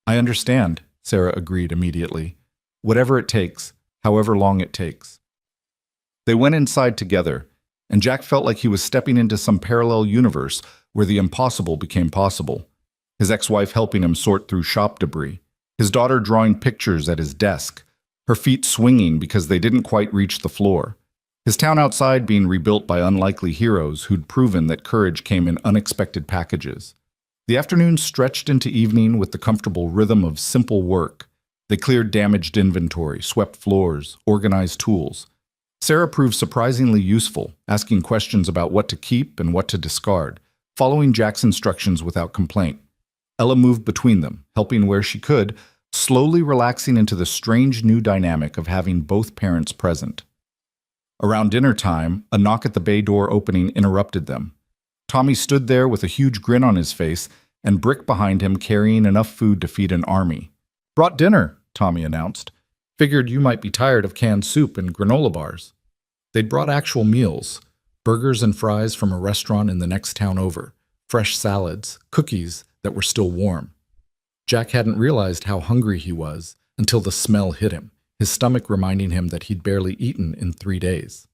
"I understand," Sarah agreed immediately. "Whatever it takes, however long it takes." They went inside together, and Jack felt like he was stepping into some parallel universe where the impossible became possible. His ex-wife helping him sort through shop debris, his daughter drawing pictures at his desk, her feet swinging because they didn't quite reach the floor. His town outside being rebuilt by unlikely heroes who'd proven that courage came in unexpected packages. The afternoon stretched into evening with the comfortable rhythm of simple work. They cleared damaged inventory, swept floors, organized tools. Sarah proved surprisingly useful, asking questions about what to keep and what to discard, following Jack's instructions without complaint. Ella moved between them, helping where she could, slowly relaxing into the strange new dynamic of having both parents present. Around dinner time, a knock at the bay door opening interrupted them. Tommy stood there with a huge grin on his face and Brick behind him carrying enough food to feed an army. "Brought dinner," Tommy announced. "Figured you might be tired of canned soup and granola bars." They'd brought actual meals, burgers and fries from a restaurant in the next town over, fresh salads, cookies that were still warm. Jack hadn't realized how hungry he was until the smell hit him, his stomach reminding him that he'd barely eaten in 3 days.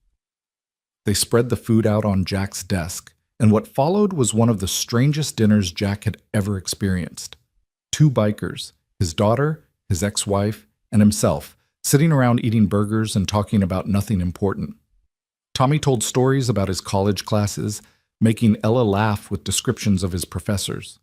They spread the food out on Jack's desk, and what followed was one of the strangest dinners Jack had ever experienced. 2 bikers, his daughter, his ex-wife, and himself, sitting around eating burgers and talking about nothing important. Tommy told stories about his college classes, making Ella laugh with descriptions of his professors.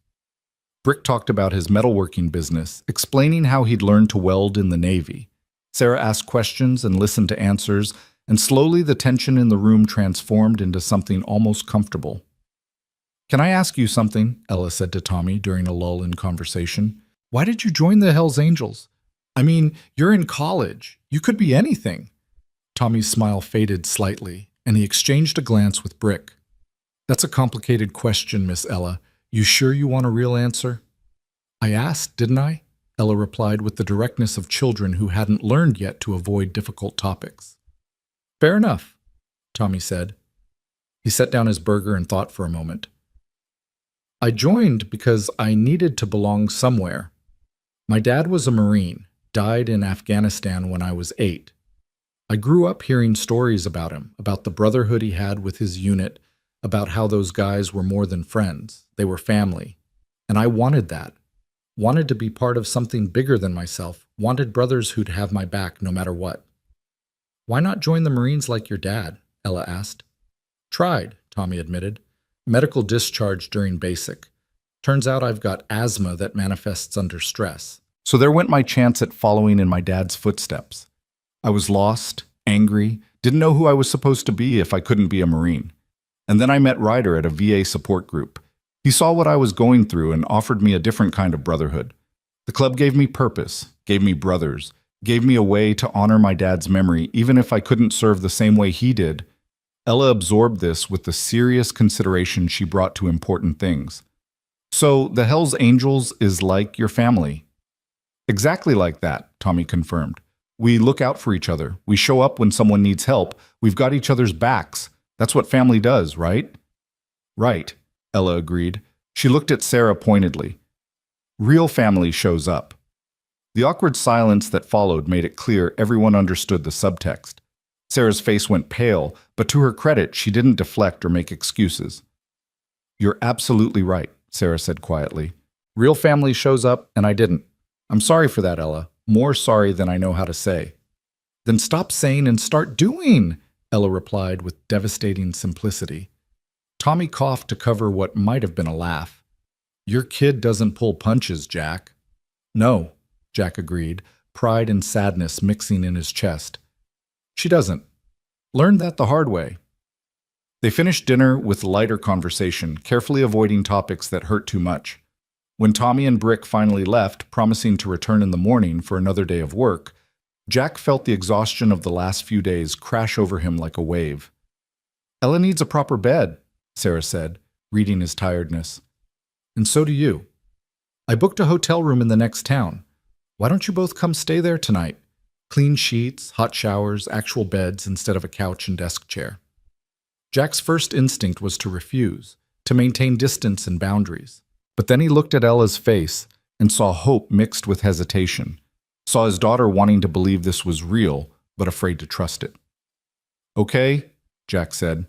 Brick talked about his metalworking business, explaining how he'd learned to weld in the Navy. Sarah asked questions and listened to answers, and slowly the tension in the room transformed into something almost comfortable. "Can I ask you something?" Ella said to Tommy during a lull in conversation. "Why did you join the Hells Angels? I mean, you're in college. You could be anything." Tommy's smile faded slightly, and he exchanged a glance with Brick. "That's a complicated question, Miss Ella. You sure you want a real answer?" "I asked, didn't I?" Ella replied with the directness of children who hadn't learned yet to avoid difficult topics. "Fair enough," Tommy said. He set down his burger and thought for a moment. "I joined because I needed to belong somewhere. My dad was a Marine, died in Afghanistan when I was 8. I grew up hearing stories about him, about the brotherhood he had with his unit, about how those guys were more than friends, they were family. And I wanted that. Wanted to be part of something bigger than myself, wanted brothers who'd have my back no matter what." "Why not join the Marines like your dad?" Ella asked. "Tried," Tommy admitted. "Medical discharge during basic. Turns out I've got asthma that manifests under stress. So there went my chance at following in my dad's footsteps. I was lost, angry, didn't know who I was supposed to be if I couldn't be a Marine. And then I met Ryder at a VA support group. He saw what I was going through and offered me a different kind of brotherhood. The club gave me purpose, gave me brothers, gave me a way to honor my dad's memory even if I couldn't serve the same way he did." Ella absorbed this with the serious consideration she brought to important things. "So the Hells Angels is like your family?" "Exactly like that," Tommy confirmed. "We look out for each other. We show up when someone needs help. We've got each other's backs. That's what family does, right?" "Right," Ella agreed. She looked at Sarah pointedly. "Real family shows up." The awkward silence that followed made it clear everyone understood the subtext. Sarah's face went pale, but to her credit, she didn't deflect or make excuses. "You're absolutely right," Sarah said quietly. "Real family shows up, and I didn't. I'm sorry for that, Ella. More sorry than I know how to say." "Then stop saying and start doing," Ella replied with devastating simplicity. Tommy coughed to cover what might have been a laugh. "Your kid doesn't pull punches, Jack." "No," Jack agreed, pride and sadness mixing in his chest. "She doesn't. Learned that the hard way." They finished dinner with lighter conversation, carefully avoiding topics that hurt too much. When Tommy and Brick finally left, promising to return in the morning for another day of work, Jack felt the exhaustion of the last few days crash over him like a wave. "Ella needs a proper bed," Sarah said, reading his tiredness. "And so do you. I booked a hotel room in the next town. Why don't you both come stay there tonight? Clean sheets, hot showers, actual beds instead of a couch and desk chair." Jack's first instinct was to refuse, to maintain distance and boundaries. But then he looked at Ella's face and saw hope mixed with hesitation, saw his daughter wanting to believe this was real, but afraid to trust it. "Okay," Jack said.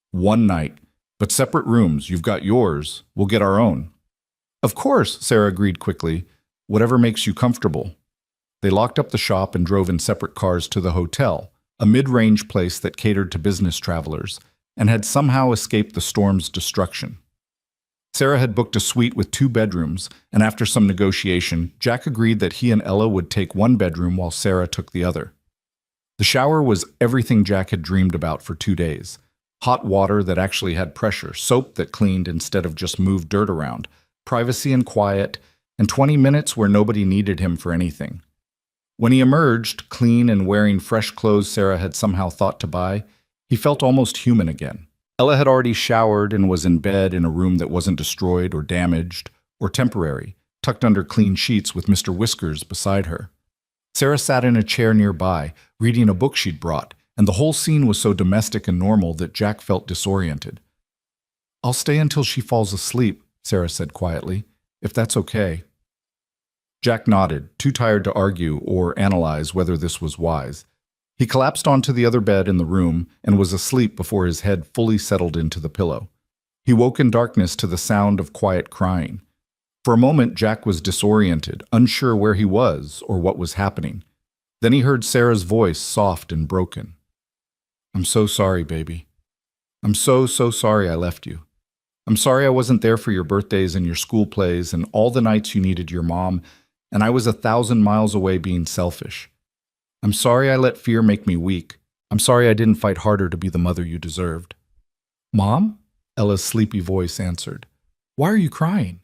"One night, but separate rooms. You've got yours. We'll get our own." "Of course," Sarah agreed quickly. "Whatever makes you comfortable." They locked up the shop and drove in separate cars to the hotel, a mid-range place that catered to business travelers, and had somehow escaped the storm's destruction. Sarah had booked a suite with 2 bedrooms, and after some negotiation, Jack agreed that he and Ella would take one bedroom while Sarah took the other. The shower was everything Jack had dreamed about for 2 days. Hot water that actually had pressure, soap that cleaned instead of just moved dirt around, privacy and quiet, and 20 minutes where nobody needed him for anything. When he emerged, clean and wearing fresh clothes Sarah had somehow thought to buy, he felt almost human again. Ella had already showered and was in bed in a room that wasn't destroyed or damaged or temporary, tucked under clean sheets with Mr. Whiskers beside her. Sarah sat in a chair nearby, reading a book she'd brought, and the whole scene was so domestic and normal that Jack felt disoriented. "I'll stay until she falls asleep," Sarah said quietly, "if that's okay." Jack nodded, too tired to argue or analyze whether this was wise. He collapsed onto the other bed in the room and was asleep before his head fully settled into the pillow. He woke in darkness to the sound of quiet crying. For a moment, Jack was disoriented, unsure where he was or what was happening. Then he heard Sarah's voice, soft and broken. "I'm so sorry, baby. I'm so sorry I left you. I'm sorry I wasn't there for your birthdays and your school plays and all the nights you needed your mom, and I was 1,000 miles away being selfish. I'm sorry I let fear make me weak. I'm sorry I didn't fight harder to be the mother you deserved." "Mom?" Ella's sleepy voice answered. "Why are you crying?"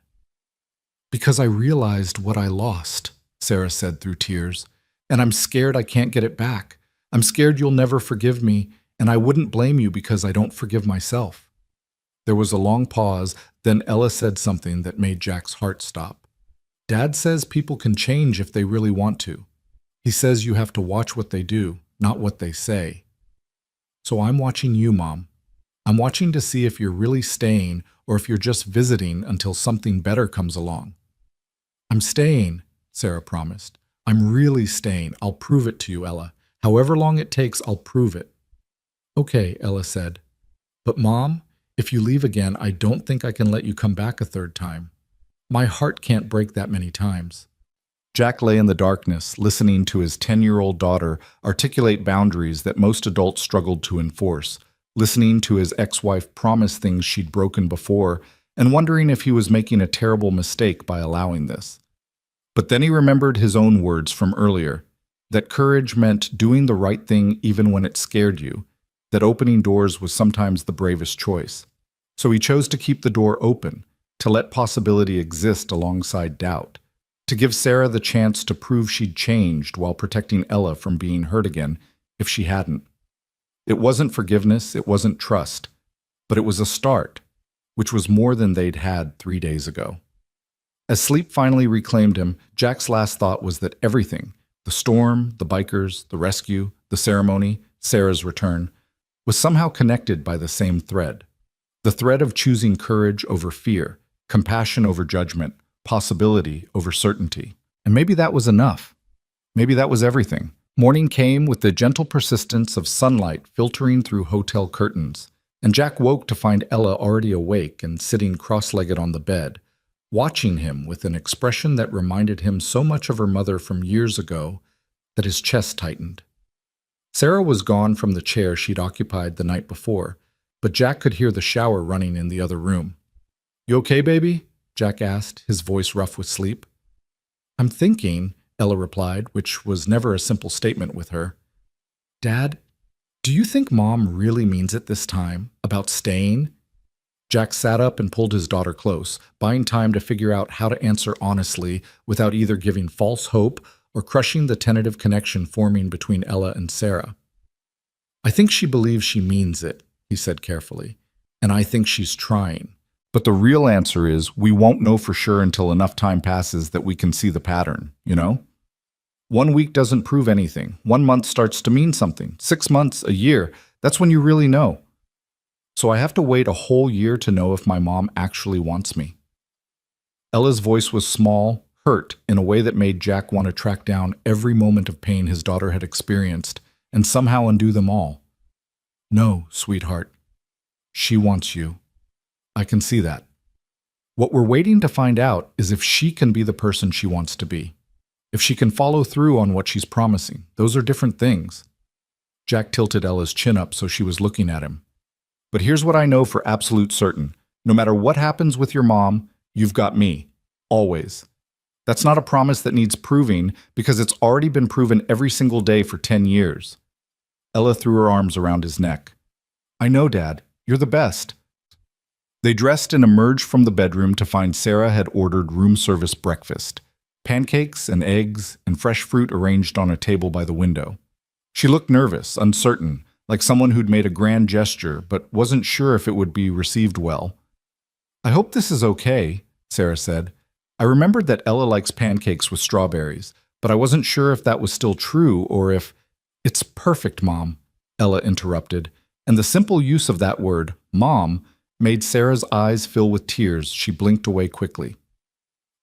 "Because I realized what I lost," Sarah said through tears, "and I'm scared I can't get it back. I'm scared you'll never forgive me, and I wouldn't blame you because I don't forgive myself." There was a long pause, then Ella said something that made Jack's heart stop. "Dad says people can change if they really want to. He says you have to watch what they do, not what they say. So I'm watching you, Mom. I'm watching to see if you're really staying or if you're just visiting until something better comes along." "I'm staying," Sarah promised. "I'm really staying. I'll prove it to you, Ella. However long it takes, I'll prove it." "Okay," Ella said. "But Mom, if you leave again, I don't think I can let you come back a third time. My heart can't break that many times." Jack lay in the darkness, listening to his 10-year-old daughter articulate boundaries that most adults struggled to enforce, listening to his ex-wife promise things she'd broken before, and wondering if he was making a terrible mistake by allowing this. But then he remembered his own words from earlier, that courage meant doing the right thing even when it scared you, that opening doors was sometimes the bravest choice. So he chose to keep the door open, to let possibility exist alongside doubt, to give Sarah the chance to prove she'd changed while protecting Ella from being hurt again if she hadn't. It wasn't forgiveness, it wasn't trust, but it was a start, which was more than they'd had 3 days ago. As sleep finally reclaimed him, Jack's last thought was that everything, the storm, the bikers, the rescue, the ceremony, Sarah's return, was somehow connected by the same thread. The thread of choosing courage over fear, compassion over judgment, possibility over certainty. And maybe that was enough. Maybe that was everything. Morning came with the gentle persistence of sunlight filtering through hotel curtains, and Jack woke to find Ella already awake and sitting cross-legged on the bed, watching him with an expression that reminded him so much of her mother from years ago that his chest tightened. Sarah was gone from the chair she'd occupied the night before, but Jack could hear the shower running in the other room. "You okay, baby?" Jack asked, his voice rough with sleep. "I'm thinking," Ella replied, which was never a simple statement with her. "Dad, do you think Mom really means it this time, about staying?" Jack sat up and pulled his daughter close, buying time to figure out how to answer honestly without either giving false hope or crushing the tentative connection forming between Ella and Sarah. "I think she believes she means it," he said carefully, "and I think she's trying. But the real answer is we won't know for sure until enough time passes that we can see the pattern, you know? 1 week doesn't prove anything. 1 month starts to mean something. 6 months, a year, that's when you really know. So I have to wait a whole year to know if my mom actually wants me." Ella's voice was small, hurt in a way that made Jack want to track down every moment of pain his daughter had experienced and somehow undo them all. "No, sweetheart. She wants you. I can see that. What we're waiting to find out is if she can be the person she wants to be. If she can follow through on what she's promising. Those are different things." Jack tilted Ella's chin up so she was looking at him. "But here's what I know for absolute certain. No matter what happens with your mom, you've got me. Always. That's not a promise that needs proving because it's already been proven every single day for 10 years. Ella threw her arms around his neck. "I know, Dad. You're the best." They dressed and emerged from the bedroom to find Sarah had ordered room service breakfast. Pancakes and eggs and fresh fruit arranged on a table by the window. She looked nervous, uncertain, like someone who'd made a grand gesture but wasn't sure if it would be received well. "I hope this is okay," Sarah said. "I remembered that Ella likes pancakes with strawberries, but I wasn't sure if that was still true or if—" "It's perfect, Mom," Ella interrupted, and the simple use of that word, Mom, made Sarah's eyes fill with tears. She blinked away quickly.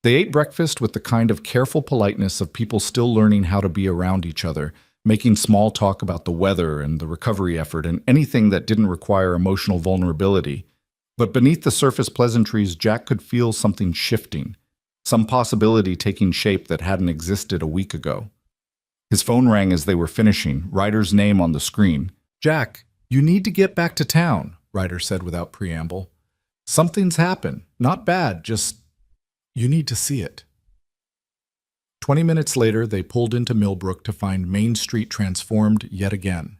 They ate breakfast with the kind of careful politeness of people still learning how to be around each other, making small talk about the weather and the recovery effort and anything that didn't require emotional vulnerability. But beneath the surface pleasantries, Jack could feel something shifting, some possibility taking shape that hadn't existed a week ago. His phone rang as they were finishing, Ryder's name on the screen. "Jack, you need to get back to town," Ryder said without preamble. Something's happened. Not bad, just you need to see it. 20 minutes later, they pulled into Millbrook to find Main Street transformed yet again.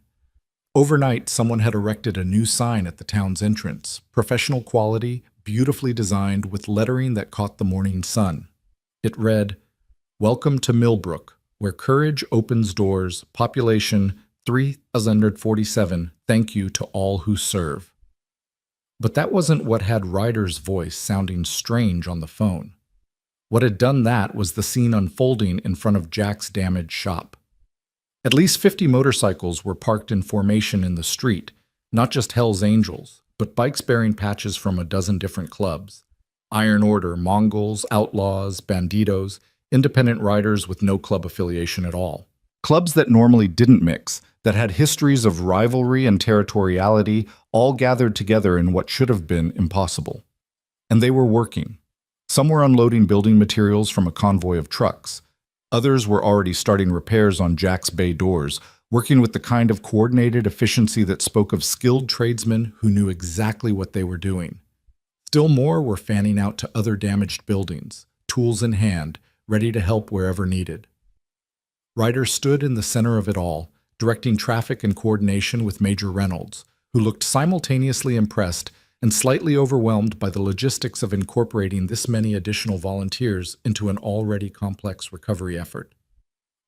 Overnight, someone had erected a new sign at the town's entrance, professional quality, beautifully designed with lettering that caught the morning sun. It read, "Welcome to Millbrook, where courage opens doors, population 3,047, thank you to all who serve." But that wasn't what had Ryder's voice sounding strange on the phone. What had done that was the scene unfolding in front of Jack's damaged shop. At least 50 motorcycles were parked in formation in the street, not just Hell's Angels, but bikes bearing patches from a dozen different clubs. Iron Order, Mongols, Outlaws, Banditos, independent riders with no club affiliation at all. Clubs that normally didn't mix, that had histories of rivalry and territoriality, all gathered together in what should have been impossible. And they were working. Some were unloading building materials from a convoy of trucks. Others were already starting repairs on Jack's bay doors, working with the kind of coordinated efficiency that spoke of skilled tradesmen who knew exactly what they were doing. Still more were fanning out to other damaged buildings, tools in hand, ready to help wherever needed. Ryder stood in the center of it all, directing traffic and coordination with Major Reynolds, who looked simultaneously impressed and slightly overwhelmed by the logistics of incorporating this many additional volunteers into an already complex recovery effort.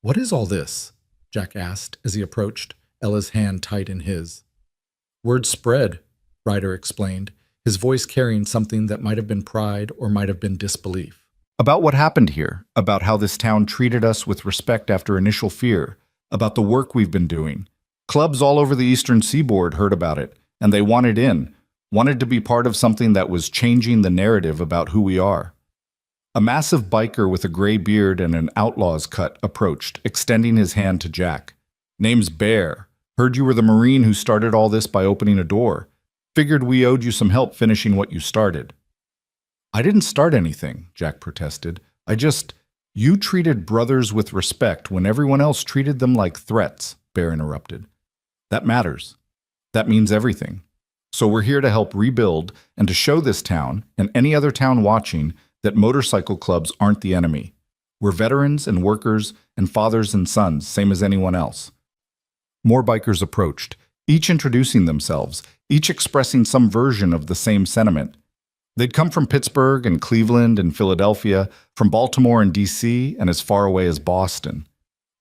"What is all this?" Jack asked as he approached, Ella's hand tight in his. "Word spread," Ryder explained, his voice carrying something that might have been pride or might have been disbelief. "About what happened here, about how this town treated us with respect after initial fear, about the work we've been doing. Clubs all over the eastern seaboard heard about it, and they wanted in, wanted to be part of something that was changing the narrative about who we are." A massive biker with a gray beard and an outlaw's cut approached, extending his hand to Jack. "Name's Bear. Heard you were the Marine who started all this by opening a door. Figured we owed you some help finishing what you started." "I didn't start anything," Jack protested. You treated brothers with respect when everyone else treated them like threats," Bear interrupted. "That matters. That means everything. So we're here to help rebuild and to show this town, and any other town watching, that motorcycle clubs aren't the enemy. We're veterans and workers and fathers and sons, same as anyone else." More bikers approached, each introducing themselves, each expressing some version of the same sentiment. They'd come from Pittsburgh and Cleveland and Philadelphia, from Baltimore and D.C., and as far away as Boston.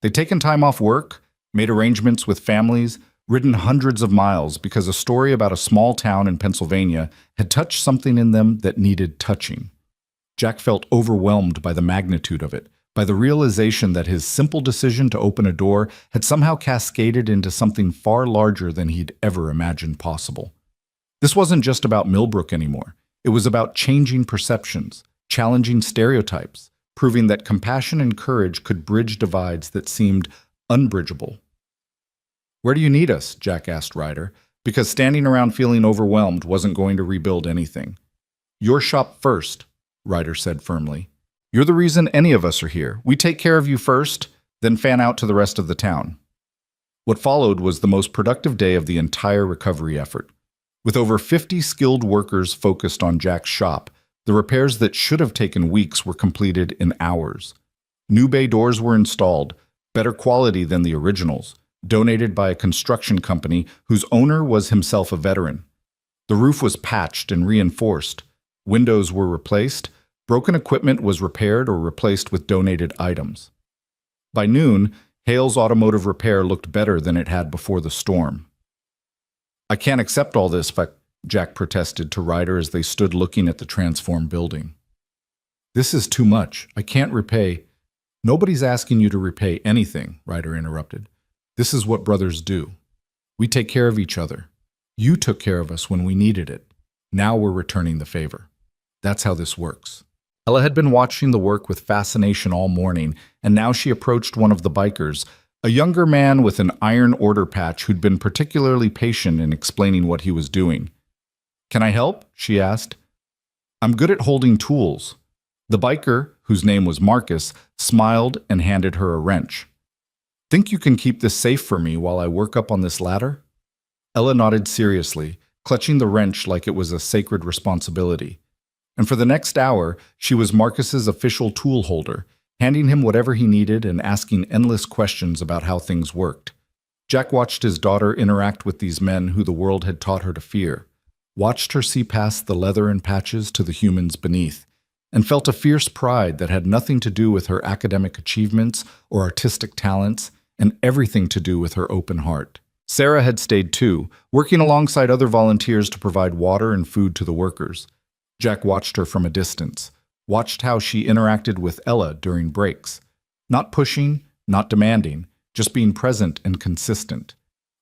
They'd taken time off work, made arrangements with families, ridden hundreds of miles because a story about a small town in Pennsylvania had touched something in them that needed touching. Jack felt overwhelmed by the magnitude of it, by the realization that his simple decision to open a door had somehow cascaded into something far larger than he'd ever imagined possible. This wasn't just about Millbrook anymore. It was about changing perceptions, challenging stereotypes, proving that compassion and courage could bridge divides that seemed unbridgeable. "Where do you need us?" Jack asked Ryder, because standing around feeling overwhelmed wasn't going to rebuild anything. "Your shop first," Ryder said firmly. "You're the reason any of us are here. We take care of you first, then fan out to the rest of the town." What followed was the most productive day of the entire recovery effort. With over 50 skilled workers focused on Jack's shop, the repairs that should have taken weeks were completed in hours. New bay doors were installed, better quality than the originals, donated by a construction company whose owner was himself a veteran. The roof was patched and reinforced. Windows were replaced. Broken equipment was repaired or replaced with donated items. By noon, Hale's automotive repair looked better than it had before the storm. "I can't accept all this," Jack protested to Ryder as they stood looking at the transformed building. "This is too much. I can't repay." "Nobody's asking you to repay anything," Ryder interrupted. "This is what brothers do. We take care of each other. You took care of us when we needed it. Now we're returning the favor. That's how this works." Ella had been watching the work with fascination all morning, and now she approached one of the bikers, a younger man with an Iron Order patch who'd been particularly patient in explaining what he was doing. "Can I help?" she asked. "I'm good at holding tools." The biker, whose name was Marcus, smiled and handed her a wrench. "Think you can keep this safe for me while I work up on this ladder?" Ella nodded seriously, clutching the wrench like it was a sacred responsibility. And for the next hour, she was Marcus's official tool holder, handing him whatever he needed and asking endless questions about how things worked. Jack watched his daughter interact with these men who the world had taught her to fear, watched her see past the leather and patches to the humans beneath, and felt a fierce pride that had nothing to do with her academic achievements or artistic talents, and everything to do with her open heart. Sarah had stayed too, working alongside other volunteers to provide water and food to the workers. Jack watched her from a distance, watched how she interacted with Ella during breaks. Not pushing, not demanding, just being present and consistent.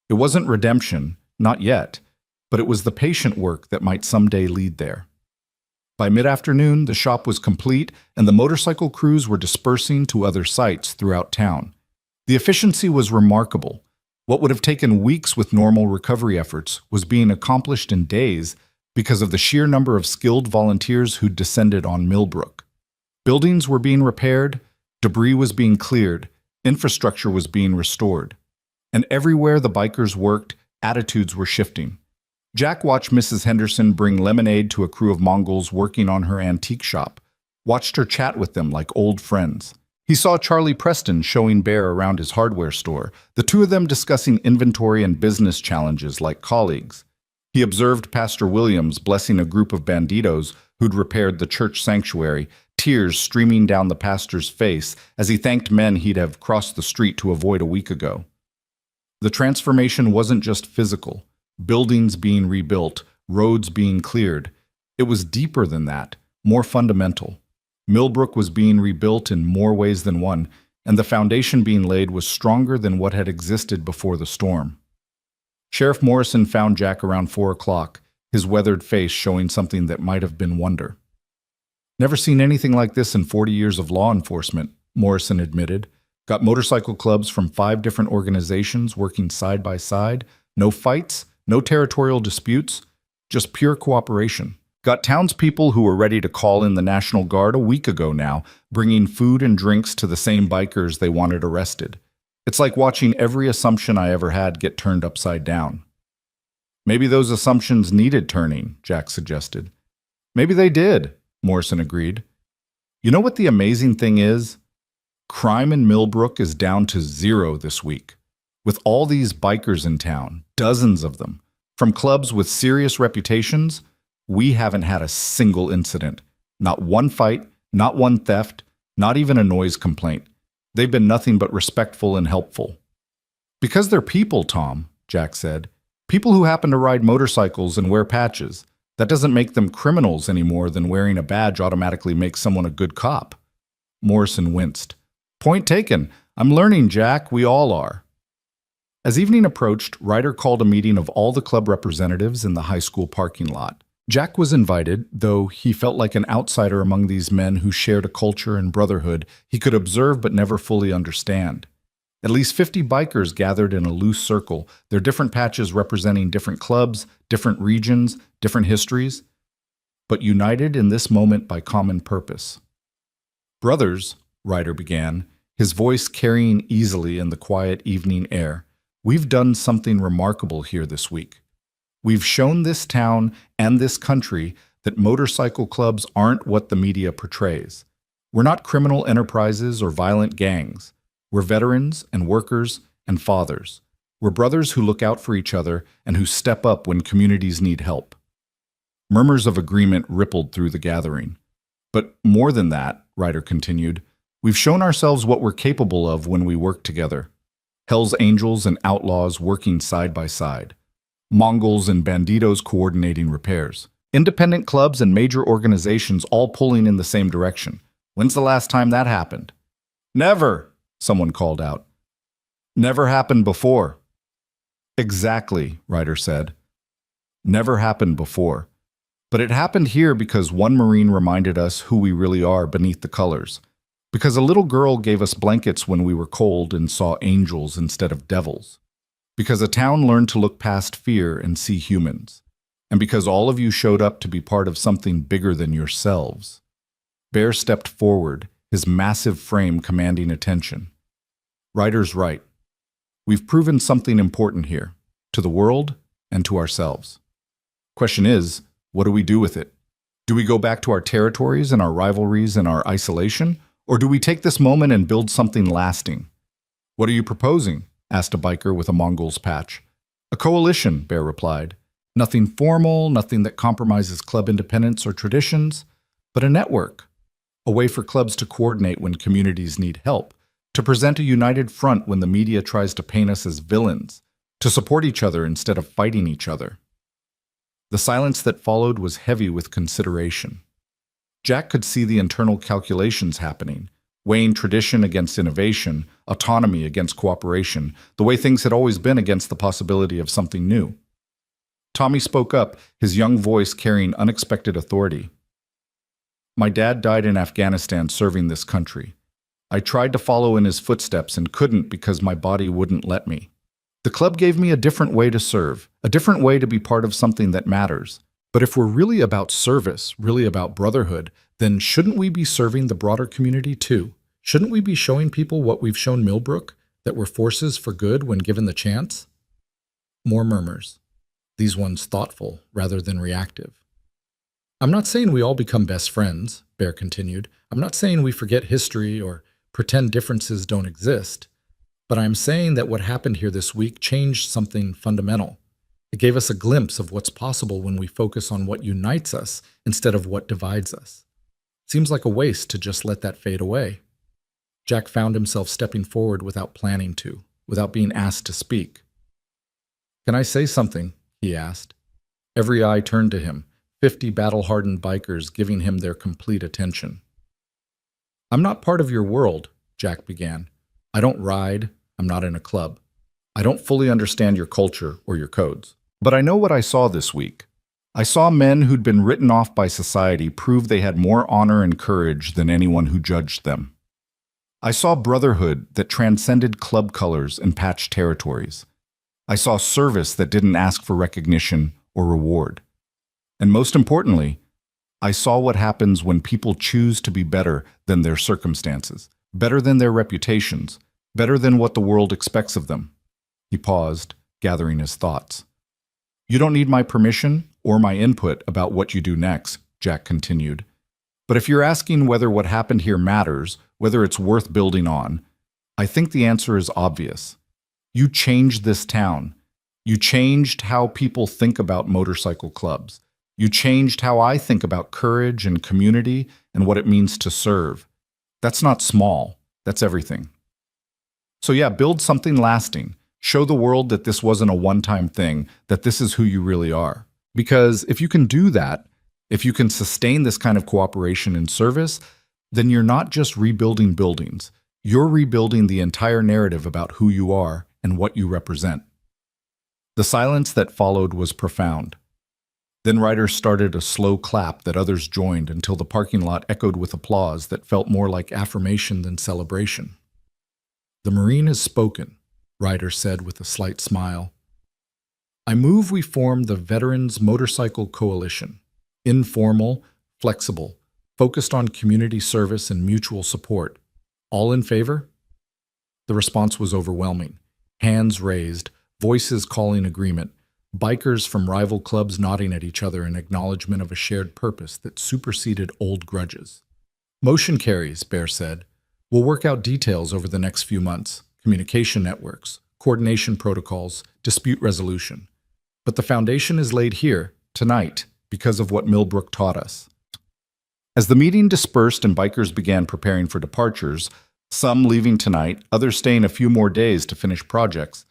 It wasn't redemption, not yet, but it was the patient work that might someday lead there. By mid-afternoon, the shop was complete and the motorcycle crews were dispersing to other sites throughout town. The efficiency was remarkable. What would have taken weeks with normal recovery efforts was being accomplished in days because of the sheer number of skilled volunteers who'd descended on Millbrook. Buildings were being repaired, debris was being cleared, infrastructure was being restored. And everywhere the bikers worked, attitudes were shifting. Jack watched Mrs. Henderson bring lemonade to a crew of Mongols working on her antique shop, watched her chat with them like old friends. He saw Charlie Preston showing Bear around his hardware store, the two of them discussing inventory and business challenges like colleagues. He observed Pastor Williams blessing a group of banditos who'd repaired the church sanctuary, tears streaming down the pastor's face as he thanked men he'd have crossed the street to avoid a week ago. The transformation wasn't just physical. Buildings being rebuilt, roads being cleared. It was deeper than that, more fundamental. Millbrook was being rebuilt in more ways than one, and the foundation being laid was stronger than what had existed before the storm. Sheriff Morrison found Jack around 4 o'clock, his weathered face showing something that might have been wonder. "Never seen anything like this in 40 years of law enforcement," Morrison admitted. "Got motorcycle clubs from 5 different organizations working side by side. No fights, no territorial disputes, just pure cooperation. Got townspeople who were ready to call in the National Guard a week ago now, bringing food and drinks to the same bikers they wanted arrested. It's like watching every assumption I ever had get turned upside down." "Maybe those assumptions needed turning," Jack suggested. "Maybe they did," Morrison agreed. "You know what the amazing thing is? Crime in Millbrook is down to 0 this week. With all these bikers in town, dozens of them, from clubs with serious reputations, we haven't had a single incident. Not one fight, not one theft, not even a noise complaint. They've been nothing but respectful and helpful." "Because they're people, Tom," Jack said. "People who happen to ride motorcycles and wear patches. That doesn't make them criminals any more than wearing a badge automatically makes someone a good cop." Morrison winced. "Point taken. I'm learning, Jack. We all are." As evening approached, Ryder called a meeting of all the club representatives in the high school parking lot. Jack was invited, though he felt like an outsider among these men who shared a culture and brotherhood he could observe but never fully understand. At least 50 bikers gathered in a loose circle, their different patches representing different clubs, different regions, different histories, but united in this moment by common purpose. "Brothers," Ryder began, his voice carrying easily in the quiet evening air, "we've done something remarkable here this week. We've shown this town and this country that motorcycle clubs aren't what the media portrays. We're not criminal enterprises or violent gangs. We're veterans and workers and fathers. We're brothers who look out for each other and who step up when communities need help." Murmurs of agreement rippled through the gathering. "But more than that," Ryder continued, "we've shown ourselves what we're capable of when we work together. Hell's Angels and outlaws working side by side. Mongols and banditos coordinating repairs. Independent clubs and major organizations all pulling in the same direction. When's the last time that happened?" "Never," someone called out. "Never happened before." "Exactly," Ryder said. "Never happened before. But it happened here because one Marine reminded us who we really are beneath the colors. Because a little girl gave us blankets when we were cold and saw angels instead of devils. Because a town learned to look past fear and see humans. And because all of you showed up to be part of something bigger than yourselves." Bear stepped forward, his massive frame commanding attention. "Ryder's right. We've proven something important here, to the world and to ourselves." Question is, what do we do with it? Do we go back to our territories and our rivalries and our isolation? Or do we take this moment and build something lasting? What are you proposing? Asked a biker with a Mongol's patch. A coalition, Bear replied. Nothing formal, nothing that compromises club independence or traditions, but a network. A way for clubs to coordinate when communities need help, to present a united front when the media tries to paint us as villains, to support each other instead of fighting each other. The silence that followed was heavy with consideration. Jack could see the internal calculations happening, weighing tradition against innovation, autonomy against cooperation, the way things had always been against the possibility of something new. Tommy spoke up, his young voice carrying unexpected authority. My dad died in Afghanistan serving this country. I tried to follow in his footsteps and couldn't because my body wouldn't let me. The club gave me a different way to serve, a different way to be part of something that matters. But if we're really about service, really about brotherhood, then shouldn't we be serving the broader community too? Shouldn't we be showing people what we've shown Millbrook, that we're forces for good when given the chance? More murmurs, these ones thoughtful rather than reactive. I'm not saying we all become best friends, Bear continued. I'm not saying we forget history or pretend differences don't exist. But I'm saying that what happened here this week changed something fundamental. It gave us a glimpse of what's possible when we focus on what unites us instead of what divides us. Seems like a waste to just let that fade away. Jack found himself stepping forward without planning to, without being asked to speak. Can I say something? He asked. Every eye turned to him, 50 battle-hardened bikers giving him their complete attention. I'm not part of your world, Jack began. I don't ride. I'm not in a club. I don't fully understand your culture or your codes. But I know what I saw this week. I saw men who'd been written off by society prove they had more honor and courage than anyone who judged them. I saw brotherhood that transcended club colors and patched territories. I saw service that didn't ask for recognition or reward. And most importantly, I saw what happens when people choose to be better than their circumstances, better than their reputations, better than what the world expects of them. He paused, gathering his thoughts. You don't need my permission or my input about what you do next, Jack continued. But if you're asking whether what happened here matters, whether it's worth building on, I think the answer is obvious. You changed this town. You changed how people think about motorcycle clubs. You changed how I think about courage and community and what it means to serve. That's not small. That's everything. So yeah, build something lasting. Show the world that this wasn't a one-time thing, that this is who you really are. Because if you can do that, if you can sustain this kind of cooperation and service, then you're not just rebuilding buildings. You're rebuilding the entire narrative about who you are and what you represent. The silence that followed was profound. Then riders started a slow clap that others joined until the parking lot echoed with applause that felt more like affirmation than celebration. The Marine has spoken, Ryder said with a slight smile. I move we form the Veterans Motorcycle Coalition. Informal, flexible, focused on community service and mutual support. All in favor? The response was overwhelming. Hands raised, voices calling agreement, bikers from rival clubs nodding at each other in acknowledgement of a shared purpose that superseded old grudges. Motion carries, Bear said. We'll work out details over the next few months. Communication networks, coordination protocols, dispute resolution. But the foundation is laid here, tonight, because of what Millbrook taught us. As the meeting dispersed and bikers began preparing for departures, some leaving tonight, others staying a few more days to finish projects,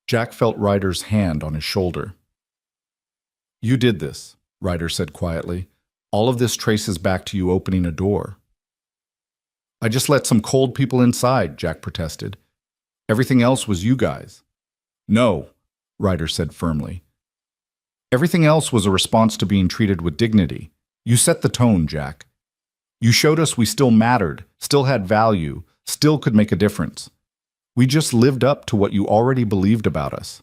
Jack felt Ryder's hand on his shoulder. You did this, Ryder said quietly. All of this traces back to you opening a door. I just let some cold people inside, Jack protested. Everything else was you guys. No, Ryder said firmly. Everything else was a response to being treated with dignity. You set the tone, Jack. You showed us we still mattered, still had value, still could make a difference. We just lived up to what you already believed about us.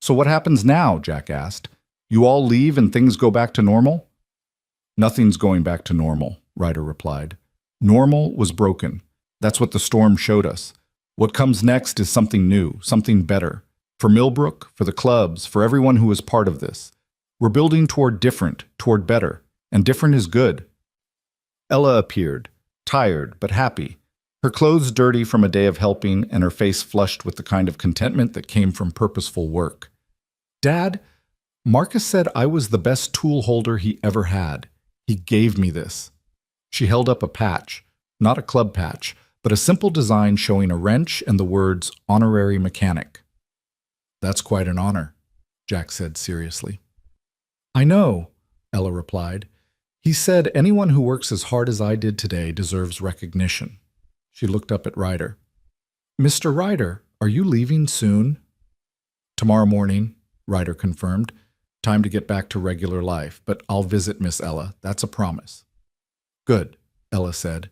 So what happens now, Jack asked. You all leave and things go back to normal? Nothing's going back to normal, Ryder replied. Normal was broken. That's what the storm showed us. What comes next is something new, something better. For Millbrook, for the clubs, for everyone who is part of this. We're building toward different, toward better, and different is good. Ella appeared, tired but happy, her clothes dirty from a day of helping and her face flushed with the kind of contentment that came from purposeful work. Dad, Marcus said I was the best tool holder he ever had. He gave me this. She held up a patch, not a club patch, but a simple design showing a wrench and the words honorary mechanic. That's quite an honor, Jack said seriously. I know, Ella replied. He said anyone who works as hard as I did today deserves recognition. She looked up at Ryder. Mr. Ryder, are you leaving soon? Tomorrow morning, Ryder confirmed. Time to get back to regular life, but I'll visit Miss Ella. That's a promise. Good, Ella said,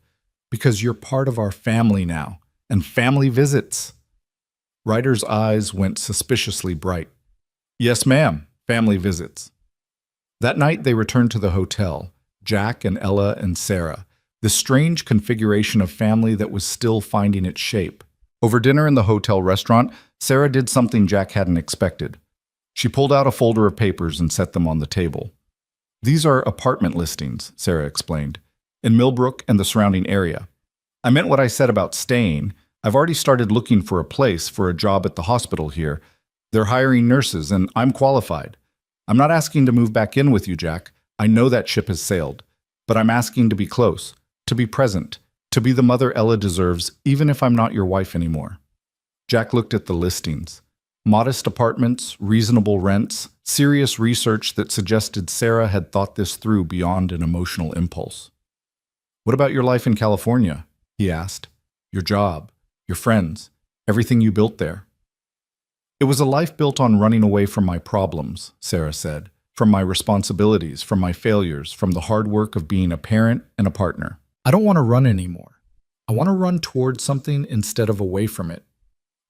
because you're part of our family now, and family visits. Ryder's eyes went suspiciously bright. Yes, ma'am, family visits. That night they returned to the hotel, Jack and Ella and Sarah, this strange configuration of family that was still finding its shape. Over dinner in the hotel restaurant, Sarah did something Jack hadn't expected. She pulled out a folder of papers and set them on the table. These are apartment listings, Sarah explained, in Millbrook and the surrounding area. I meant what I said about staying. I've already started looking for a place for a job at the hospital here. They're hiring nurses, and I'm qualified. I'm not asking to move back in with you, Jack. I know that ship has sailed. But I'm asking to be close, to be present, to be the mother Ella deserves, even if I'm not your wife anymore. Jack looked at the listings. Modest apartments, reasonable rents, serious research that suggested Sarah had thought this through beyond an emotional impulse. What about your life in California? He asked. Your job, your friends, everything you built there. It was a life built on running away from my problems, Sarah said, from my responsibilities, from my failures, from the hard work of being a parent and a partner. I don't want to run anymore. I want to run toward something instead of away from it.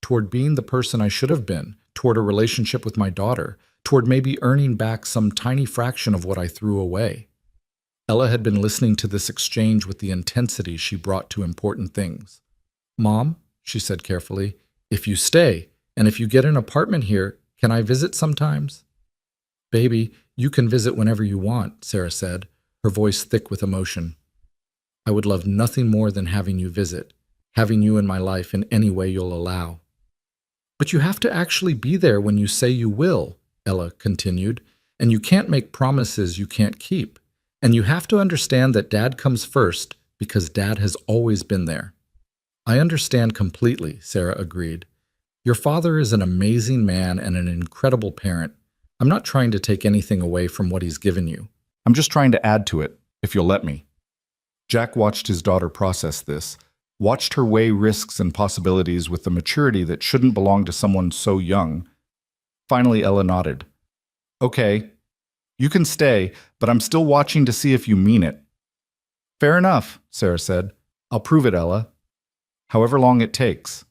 Toward being the person I should have been, toward a relationship with my daughter, toward maybe earning back some tiny fraction of what I threw away. Ella had been listening to this exchange with the intensity she brought to important things. Mom, she said carefully, if you stay, and if you get an apartment here, can I visit sometimes? Baby, you can visit whenever you want, Sarah said, her voice thick with emotion. I would love nothing more than having you visit, having you in my life in any way you'll allow. But you have to actually be there when you say you will, Ella continued, and you can't make promises you can't keep. And you have to understand that Dad comes first because Dad has always been there. I understand completely, Sarah agreed. Your father is an amazing man and an incredible parent. I'm not trying to take anything away from what he's given you. I'm just trying to add to it, if you'll let me. Jack watched his daughter process this, watched her weigh risks and possibilities with the maturity that shouldn't belong to someone so young. Finally, Ella nodded. Okay, you can stay, but I'm still watching to see if you mean it. Fair enough, Sarah said. I'll prove it, Ella. However long it takes.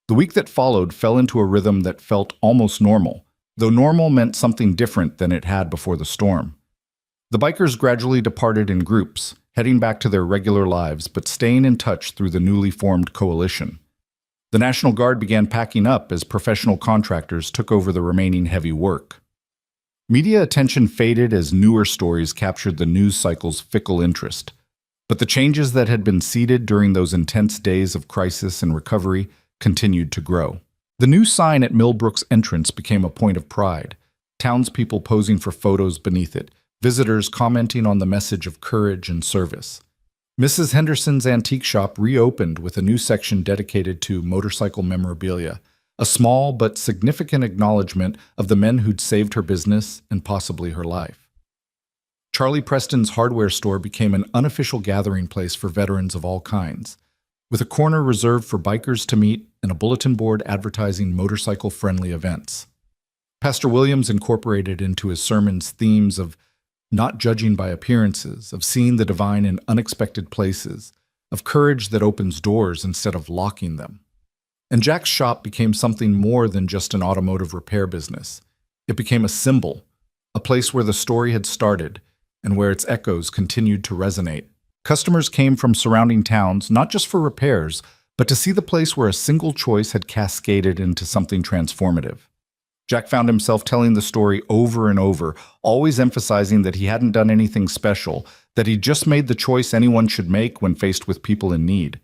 The week that followed fell into a rhythm that felt almost normal, though normal meant something different than it had before the storm. The bikers gradually departed in groups, heading back to their regular lives, but staying in touch through the newly formed coalition. The National Guard began packing up as professional contractors took over the remaining heavy work. Media attention faded as newer stories captured the news cycle's fickle interest, but the changes that had been seeded during those intense days of crisis and recovery continued to grow. The new sign at Millbrook's entrance became a point of pride, townspeople posing for photos beneath it, visitors commenting on the message of courage and service. Mrs. Henderson's antique shop reopened with a new section dedicated to motorcycle memorabilia, a small but significant acknowledgement of the men who'd saved her business and possibly her life. Charlie Preston's hardware store became an unofficial gathering place for veterans of all kinds, with a corner reserved for bikers to meet and a bulletin board advertising motorcycle-friendly events. Pastor Williams incorporated into his sermons themes of not judging by appearances, of seeing the divine in unexpected places, of courage that opens doors instead of locking them. And Jack's shop became something more than just an automotive repair business. It became a symbol, a place where the story had started and where its echoes continued to resonate. Customers came from surrounding towns not just for repairs, but to see the place where a single choice had cascaded into something transformative. Jack found himself telling the story over and over, always emphasizing that he hadn't done anything special, that he'd just made the choice anyone should make when faced with people in need.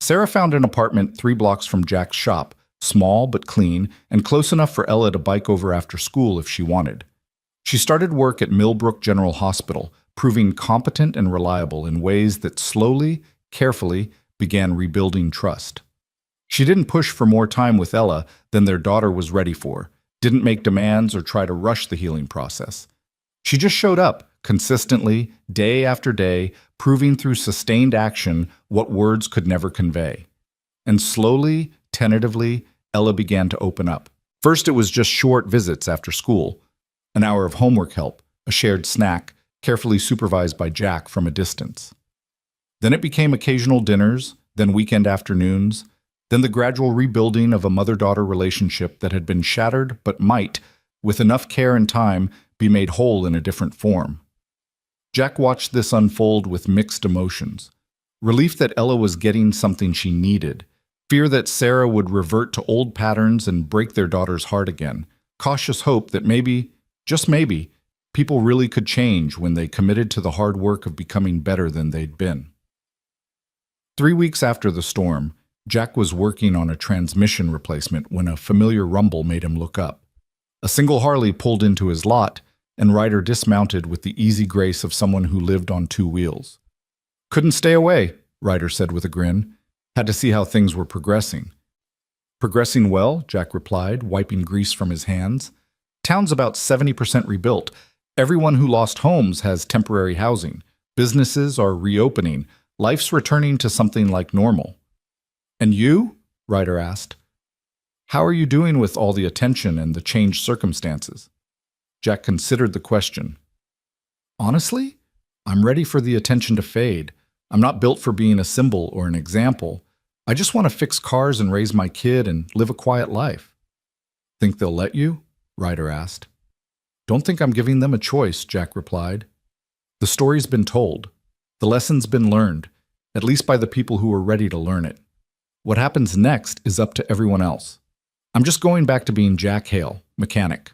Sarah found an apartment 3 blocks from Jack's shop, small but clean, and close enough for Ella to bike over after school if she wanted. She started work at Millbrook General Hospital, proving competent and reliable in ways that slowly, carefully began rebuilding trust. She didn't push for more time with Ella than their daughter was ready for, didn't make demands or try to rush the healing process. She just showed up, consistently, day after day, proving through sustained action what words could never convey. And slowly, tentatively, Ella began to open up. First, it was just short visits after school, an hour of homework help, a shared snack, carefully supervised by Jack from a distance. Then it became occasional dinners, then weekend afternoons, then the gradual rebuilding of a mother-daughter relationship that had been shattered but might, with enough care and time, be made whole in a different form. Jack watched this unfold with mixed emotions. Relief that Ella was getting something she needed, fear that Sarah would revert to old patterns and break their daughter's heart again, cautious hope that maybe, just maybe, people really could change when they committed to the hard work of becoming better than they'd been. 3 weeks after the storm, Jack was working on a transmission replacement when a familiar rumble made him look up. A single Harley pulled into his lot, and Ryder dismounted with the easy grace of someone who lived on 2 wheels. "Couldn't stay away," Ryder said with a grin. "Had to see how things were progressing." "Progressing well," Jack replied, wiping grease from his hands. "Town's about 70% rebuilt. Everyone who lost homes has temporary housing. Businesses are reopening. Life's returning to something like normal." "And you?" Ryder asked. "How are you doing with all the attention and the changed circumstances?" Jack considered the question. "Honestly, I'm ready for the attention to fade. I'm not built for being a symbol or an example. I just want to fix cars and raise my kid and live a quiet life." "Think they'll let you?" Ryder asked. "Don't think I'm giving them a choice," Jack replied. "The story's been told. The lesson's been learned, at least by the people who are ready to learn it. What happens next is up to everyone else. I'm just going back to being Jack Hale, mechanic."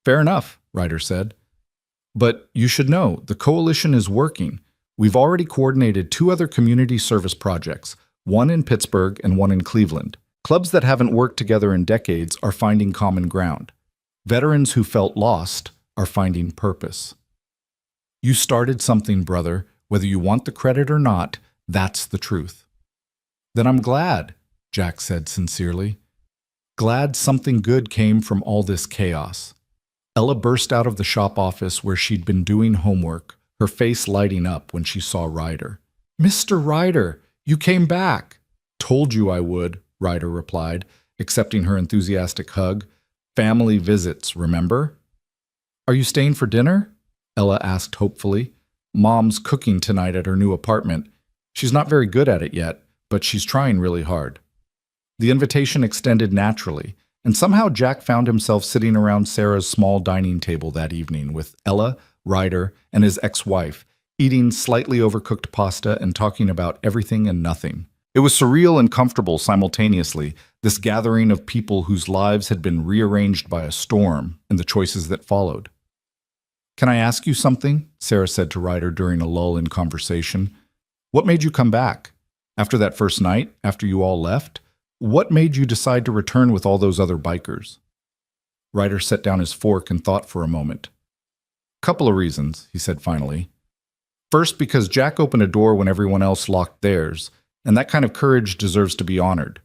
"Fair enough," Ryder said. "But you should know, the coalition is working. We've already coordinated 2 other community service projects, one in Pittsburgh and one in Cleveland. Clubs that haven't worked together in decades are finding common ground. Veterans who felt lost are finding purpose. You started something, brother. Whether you want the credit or not, that's the truth." "Then I'm glad," Jack said sincerely. "Glad something good came from all this chaos." Ella burst out of the shop office where she'd been doing homework, her face lighting up when she saw Ryder. "Mr. Ryder, you came back." "Told you I would," Ryder replied, accepting her enthusiastic hug. "Family visits, remember?" "Are you staying for dinner?" Ella asked hopefully. "Mom's cooking tonight at her new apartment. She's not very good at it yet, but she's trying really hard." The invitation extended naturally, and somehow Jack found himself sitting around Sarah's small dining table that evening with Ella, Ryder, and his ex-wife, eating slightly overcooked pasta and talking about everything and nothing. It was surreal and comfortable simultaneously, this gathering of people whose lives had been rearranged by a storm and the choices that followed. "Can I ask you something?" Sarah said to Ryder during a lull in conversation. "What made you come back? After that first night, after you all left? What made you decide to return with all those other bikers?" Ryder set down his fork and thought for a moment. "Couple of reasons," he said finally. "First, because Jack opened a door when everyone else locked theirs, and that kind of courage deserves to be honored.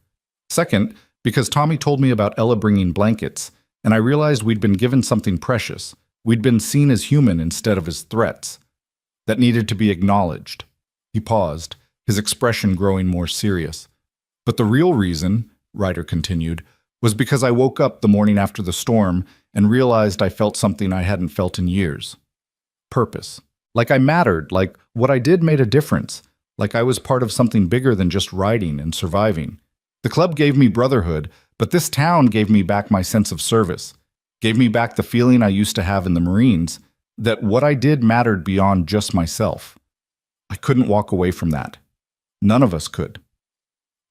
Second, because Tommy told me about Ella bringing blankets, and I realized we'd been given something precious. We'd been seen as human instead of as threats. That needed to be acknowledged." He paused, his expression growing more serious. "But the real reason," Ryder continued, "was because I woke up the morning after the storm and realized I felt something I hadn't felt in years. Purpose. Like I mattered, like what I did made a difference, like I was part of something bigger than just riding and surviving. The club gave me brotherhood, but this town gave me back my sense of service, gave me back the feeling I used to have in the Marines, that what I did mattered beyond just myself. I couldn't walk away from that. None of us could."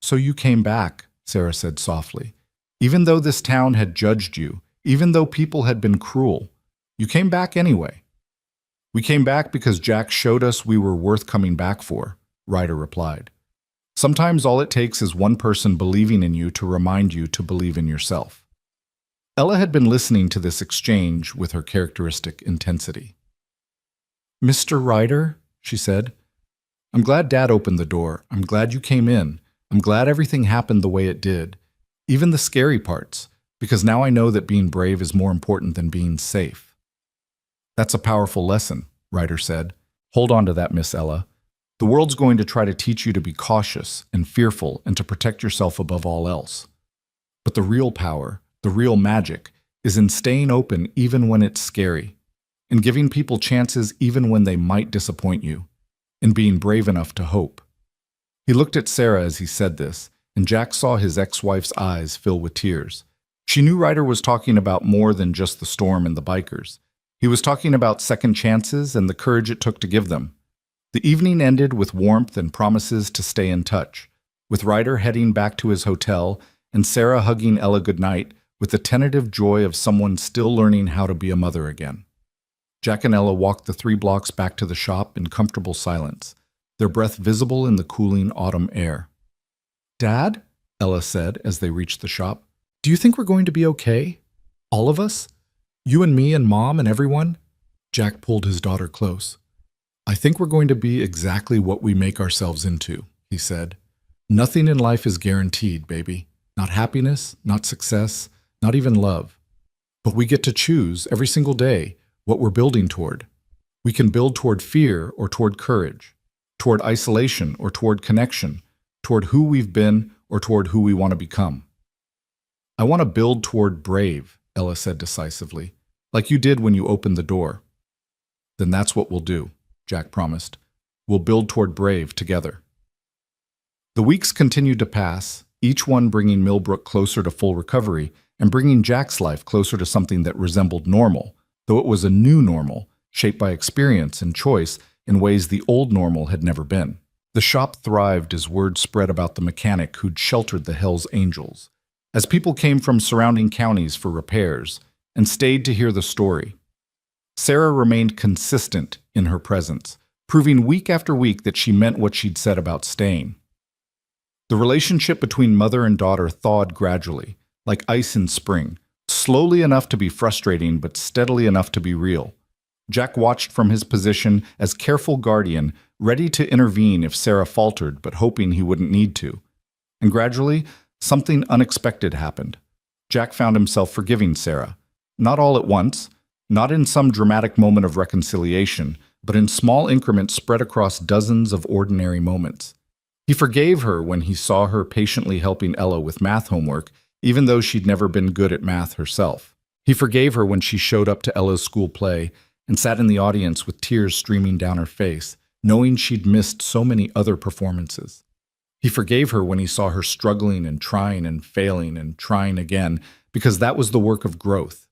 "So you came back," Sarah said softly. "Even though this town had judged you, even though people had been cruel. You came back anyway. We came back because Jack showed us we were worth coming back for, Ryder replied. Sometimes all it takes is one person believing in you to remind you to believe in yourself. Ella had been listening to this exchange with her characteristic intensity. Mr. Ryder, she said, I'm glad Dad opened the door. I'm glad you came in. I'm glad everything happened the way it did, even the scary parts, because now I know that being brave is more important than being safe. That's a powerful lesson, Ryder said. Hold on to that, Miss Ella. The world's going to try to teach you to be cautious and fearful and to protect yourself above all else. But the real power, the real magic, is in staying open even when it's scary, in giving people chances even when they might disappoint you, in being brave enough to hope. He looked at Sarah as he said this, and Jack saw his ex-wife's eyes fill with tears. She knew Ryder was talking about more than just the storm and the bikers. He was talking about second chances and the courage it took to give them. The evening ended with warmth and promises to stay in touch, with Ryder heading back to his hotel and Sarah hugging Ella goodnight with the tentative joy of someone still learning how to be a mother again. Jack and Ella walked the 3 blocks back to the shop in comfortable silence, their breath visible in the cooling autumn air. Dad, Ella said as they reached the shop, do you think we're going to be okay? All of us? You and me and Mom and everyone? Jack pulled his daughter close. I think we're going to be exactly what we make ourselves into, he said. Nothing in life is guaranteed, baby. Not happiness, not success, not even love. But we get to choose every single day what we're building toward. We can build toward fear or toward courage, toward isolation or toward connection, toward who we've been or toward who we want to become. I want to build toward brave, Ella said decisively, like you did when you opened the door. Then that's what we'll do, Jack promised. We'll build toward brave together. The weeks continued to pass, each one bringing Millbrook closer to full recovery and bringing Jack's life closer to something that resembled normal, though it was a new normal, shaped by experience and choice in ways the old normal had never been. The shop thrived as word spread about the mechanic who'd sheltered the Hells Angels, as people came from surrounding counties for repairs and stayed to hear the story. Sarah remained consistent in her presence, proving week after week that she meant what she'd said about staying. The relationship between mother and daughter thawed gradually, like ice in spring, slowly enough to be frustrating but steadily enough to be real. Jack watched from his position as careful guardian, ready to intervene if Sarah faltered but hoping he wouldn't need to. And gradually, something unexpected happened. Jack found himself forgiving Sarah, not all at once, not in some dramatic moment of reconciliation, but in small increments spread across dozens of ordinary moments. He forgave her when he saw her patiently helping Ella with math homework, even though she'd never been good at math herself. He forgave her when she showed up to Ella's school play and sat in the audience with tears streaming down her face, knowing she'd missed so many other performances. He forgave her when he saw her struggling and trying and failing and trying again, because that was the work of growth,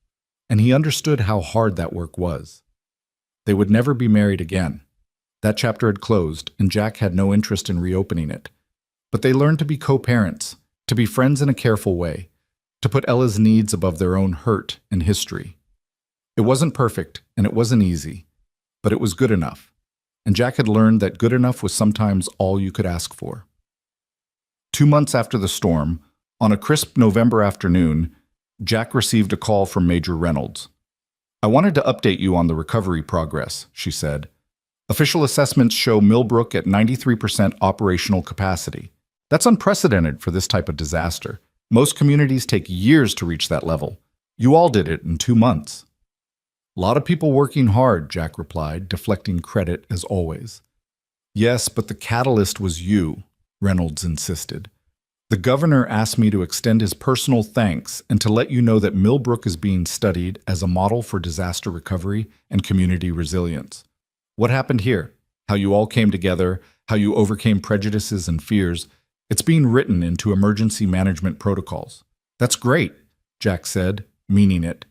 and he understood how hard that work was. They would never be married again. That chapter had closed, and Jack had no interest in reopening it. But they learned to be co-parents, to be friends in a careful way, to put Ella's needs above their own hurt and history. It wasn't perfect, and it wasn't easy, but it was good enough, and Jack had learned that good enough was sometimes all you could ask for. 2 months after the storm, on a crisp November afternoon, Jack received a call from Major Reynolds. I wanted to update you on the recovery progress, she said. Official assessments show Millbrook at 93% operational capacity. That's unprecedented for this type of disaster. Most communities take years to reach that level. You all did it in 2 months. A lot of people working hard, Jack replied, deflecting credit as always. Yes, but the catalyst was you, Reynolds insisted. The governor asked me to extend his personal thanks and to let you know that Millbrook is being studied as a model for disaster recovery and community resilience. What happened here? How you all came together, how you overcame prejudices and fears. It's being written into emergency management protocols. That's great, Jack said, meaning it.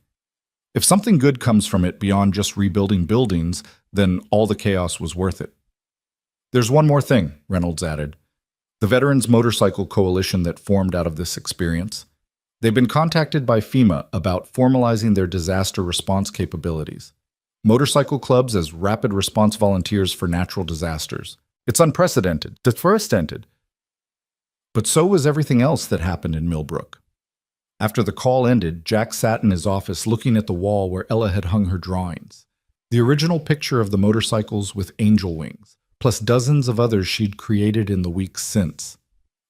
If something good comes from it beyond just rebuilding buildings, then all the chaos was worth it. There's one more thing, Reynolds added. The Veterans Motorcycle Coalition that formed out of this experience. They've been contacted by FEMA about formalizing their disaster response capabilities. Motorcycle clubs as rapid response volunteers for natural disasters. It's unprecedented, unprecedented. But so was everything else that happened in Millbrook. After the call ended, Jack sat in his office looking at the wall where Ella had hung her drawings. The original picture of the motorcycles with angel wings, plus dozens of others she'd created in the weeks since.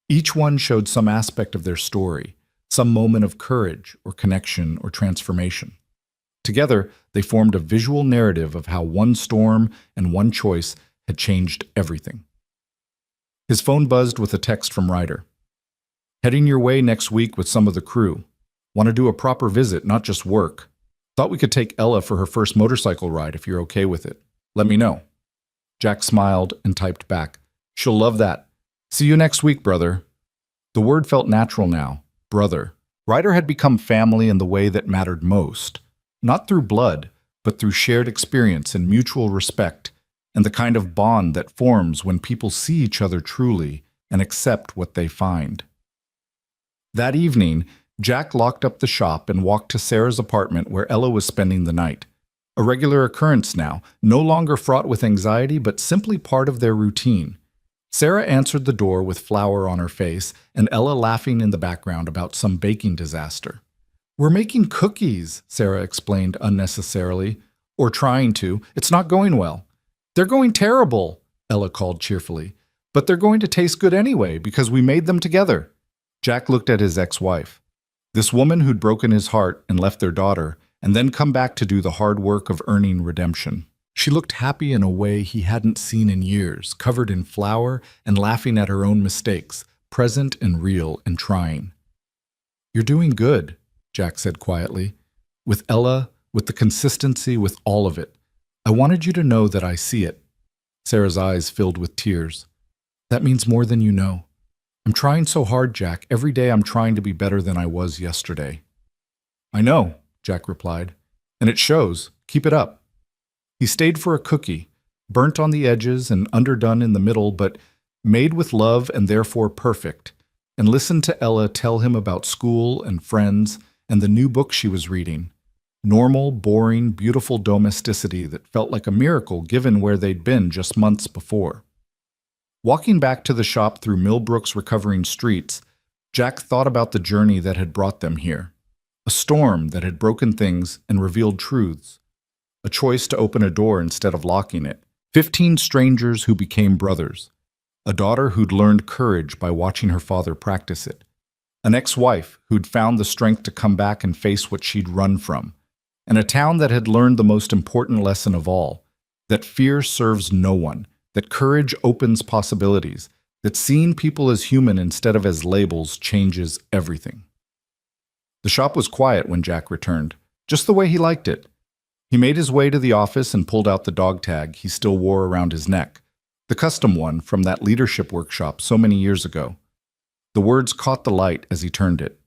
Each one showed some aspect of their story, some moment of courage or connection or transformation. Together, they formed a visual narrative of how one storm and one choice had changed everything. His phone buzzed with a text from Ryder. Heading your way next week with some of the crew. Want to do a proper visit, not just work. Thought we could take Ella for her first motorcycle ride if you're okay with it. Let me know. Jack smiled and typed back. She'll love that. See you next week, brother. The word felt natural now. Brother. Ryder had become family in the way that mattered most. Not through blood, but through shared experience and mutual respect, and the kind of bond that forms when people see each other truly and accept what they find. That evening, Jack locked up the shop and walked to Sarah's apartment where Ella was spending the night. A regular occurrence now, no longer fraught with anxiety, but simply part of their routine. Sarah answered the door with flour on her face and Ella laughing in the background about some baking disaster. We're making cookies, Sarah explained unnecessarily. Or trying to. It's not going well. They're going terrible, Ella called cheerfully. But they're going to taste good anyway because we made them together. Jack looked at his ex-wife. This woman who'd broken his heart and left their daughter, and then come back to do the hard work of earning redemption. She looked happy in a way he hadn't seen in years, covered in flour and laughing at her own mistakes, present and real and trying. You're doing good, Jack said quietly. With Ella, with the consistency, with all of it. I wanted you to know that I see it. Sarah's eyes filled with tears. That means more than you know. I'm trying so hard, Jack. Every day I'm trying to be better than I was yesterday. I know, Jack replied. And it shows. Keep it up. He stayed for a cookie, burnt on the edges and underdone in the middle, but made with love and therefore perfect, and listened to Ella tell him about school and friends and the new book she was reading. Normal, boring, beautiful domesticity that felt like a miracle given where they'd been just months before. Walking back to the shop through Millbrook's recovering streets, Jack thought about the journey that had brought them here. A storm that had broken things and revealed truths. A choice to open a door instead of locking it. 15 strangers who became brothers. A daughter who'd learned courage by watching her father practice it. An ex-wife who'd found the strength to come back and face what she'd run from. And a town that had learned the most important lesson of all, that fear serves no one, that courage opens possibilities, that seeing people as human instead of as labels changes everything. The shop was quiet when Jack returned, just the way he liked it. He made his way to the office and pulled out the dog tag he still wore around his neck, the custom one from that leadership workshop so many years ago. The words caught the light as he turned it.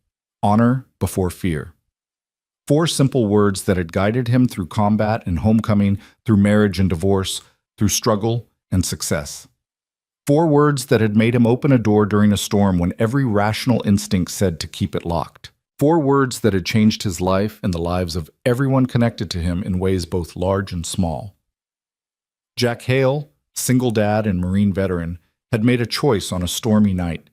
Honor before fear. 4 simple words that had guided him through combat and homecoming, through marriage and divorce, through struggle and success. 4 words that had made him open a door during a storm when every rational instinct said to keep it locked. 4 words that had changed his life and the lives of everyone connected to him in ways both large and small. Jack Hale, single dad and Marine veteran, had made a choice on a stormy night.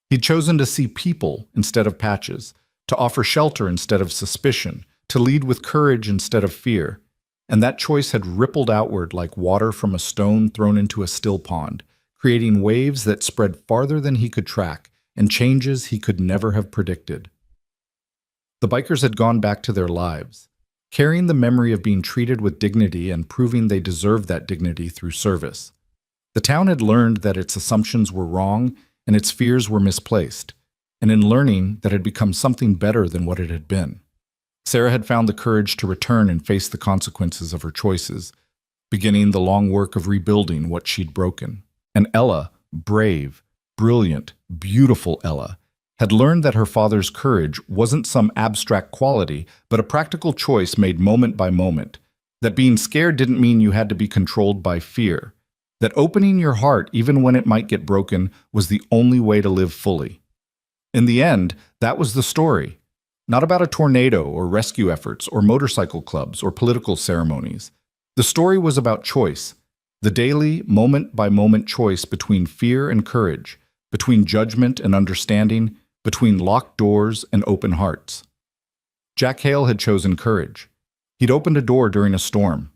He'd chosen to see people instead of patches, to offer shelter instead of suspicion, to lead with courage instead of fear. And that choice had rippled outward like water from a stone thrown into a still pond, creating waves that spread farther than he could track and changes he could never have predicted. The bikers had gone back to their lives, carrying the memory of being treated with dignity and proving they deserved that dignity through service. The town had learned that its assumptions were wrong and its fears were misplaced, and in learning that had become something better than what it had been. Sarah had found the courage to return and face the consequences of her choices, beginning the long work of rebuilding what she'd broken. And Ella, brave, brilliant, beautiful Ella, had learned that her father's courage wasn't some abstract quality, but a practical choice made moment by moment, that being scared didn't mean you had to be controlled by fear, that opening your heart, even when it might get broken, was the only way to live fully. In the end, that was the story. Not about a tornado or rescue efforts or motorcycle clubs or political ceremonies. The story was about choice, the daily, moment-by-moment choice between fear and courage, between judgment and understanding, between locked doors and open hearts. Jack Hale had chosen courage. He'd opened a door during a storm,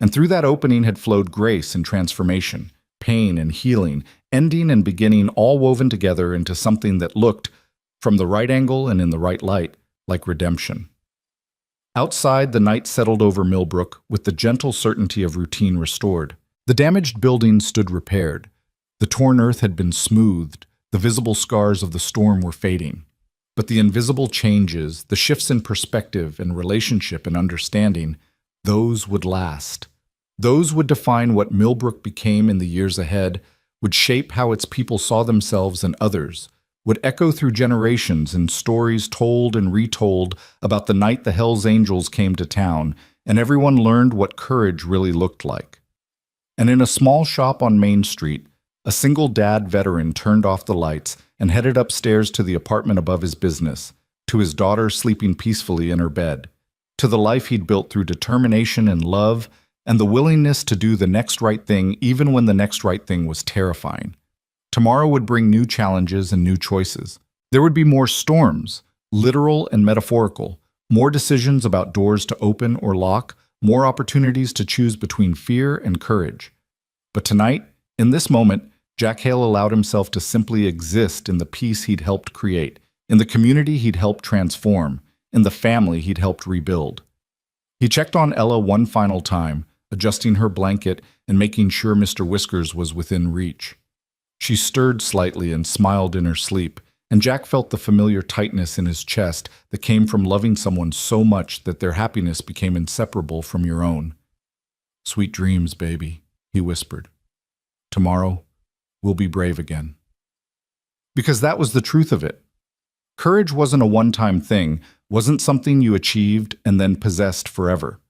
and through that opening had flowed grace and transformation, pain and healing, ending and beginning all woven together into something that looked, from the right angle and in the right light, like redemption. Outside, the night settled over Millbrook with the gentle certainty of routine restored. The damaged buildings stood repaired. The torn earth had been smoothed. The visible scars of the storm were fading. But the invisible changes, the shifts in perspective and relationship and understanding, those would last. Those would define what Millbrook became in the years ahead, would shape how its people saw themselves and others, would echo through generations in stories told and retold about the night the Hells Angels came to town, and everyone learned what courage really looked like. And in a small shop on Main Street, a single dad veteran turned off the lights and headed upstairs to the apartment above his business, to his daughter sleeping peacefully in her bed, to the life he'd built through determination and love, and the willingness to do the next right thing even when the next right thing was terrifying. Tomorrow would bring new challenges and new choices. There would be more storms, literal and metaphorical, more decisions about doors to open or lock, more opportunities to choose between fear and courage. But tonight, in this moment, Jack Hale allowed himself to simply exist in the peace he'd helped create, in the community he'd helped transform, in the family he'd helped rebuild. He checked on Ella one final time, adjusting her blanket and making sure Mr. Whiskers was within reach. She stirred slightly and smiled in her sleep, and Jack felt the familiar tightness in his chest that came from loving someone so much that their happiness became inseparable from your own. "Sweet dreams, baby," he whispered. "Tomorrow, we'll be brave again." Because that was the truth of it. Courage wasn't a one-time thing, wasn't something you achieved and then possessed forever.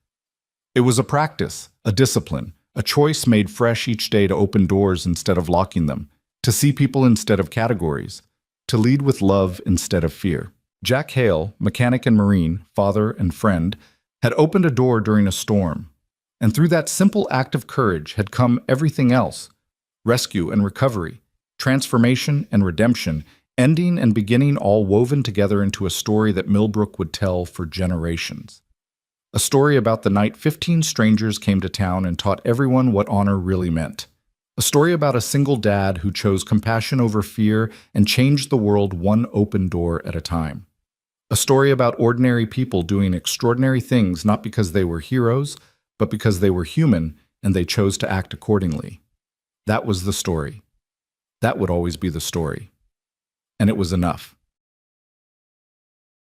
It was a practice, a discipline, a choice made fresh each day to open doors instead of locking them, to see people instead of categories, to lead with love instead of fear. Jack Hale, mechanic and Marine, father and friend, had opened a door during a storm, and through that simple act of courage had come everything else: rescue and recovery, transformation and redemption, ending and beginning all woven together into a story that Millbrook would tell for generations. A story about the night 15 strangers came to town and taught everyone what honor really meant. A story about a single dad who chose compassion over fear and changed the world one open door at a time. A story about ordinary people doing extraordinary things not because they were heroes, but because they were human and they chose to act accordingly. That was the story. That would always be the story. And it was enough.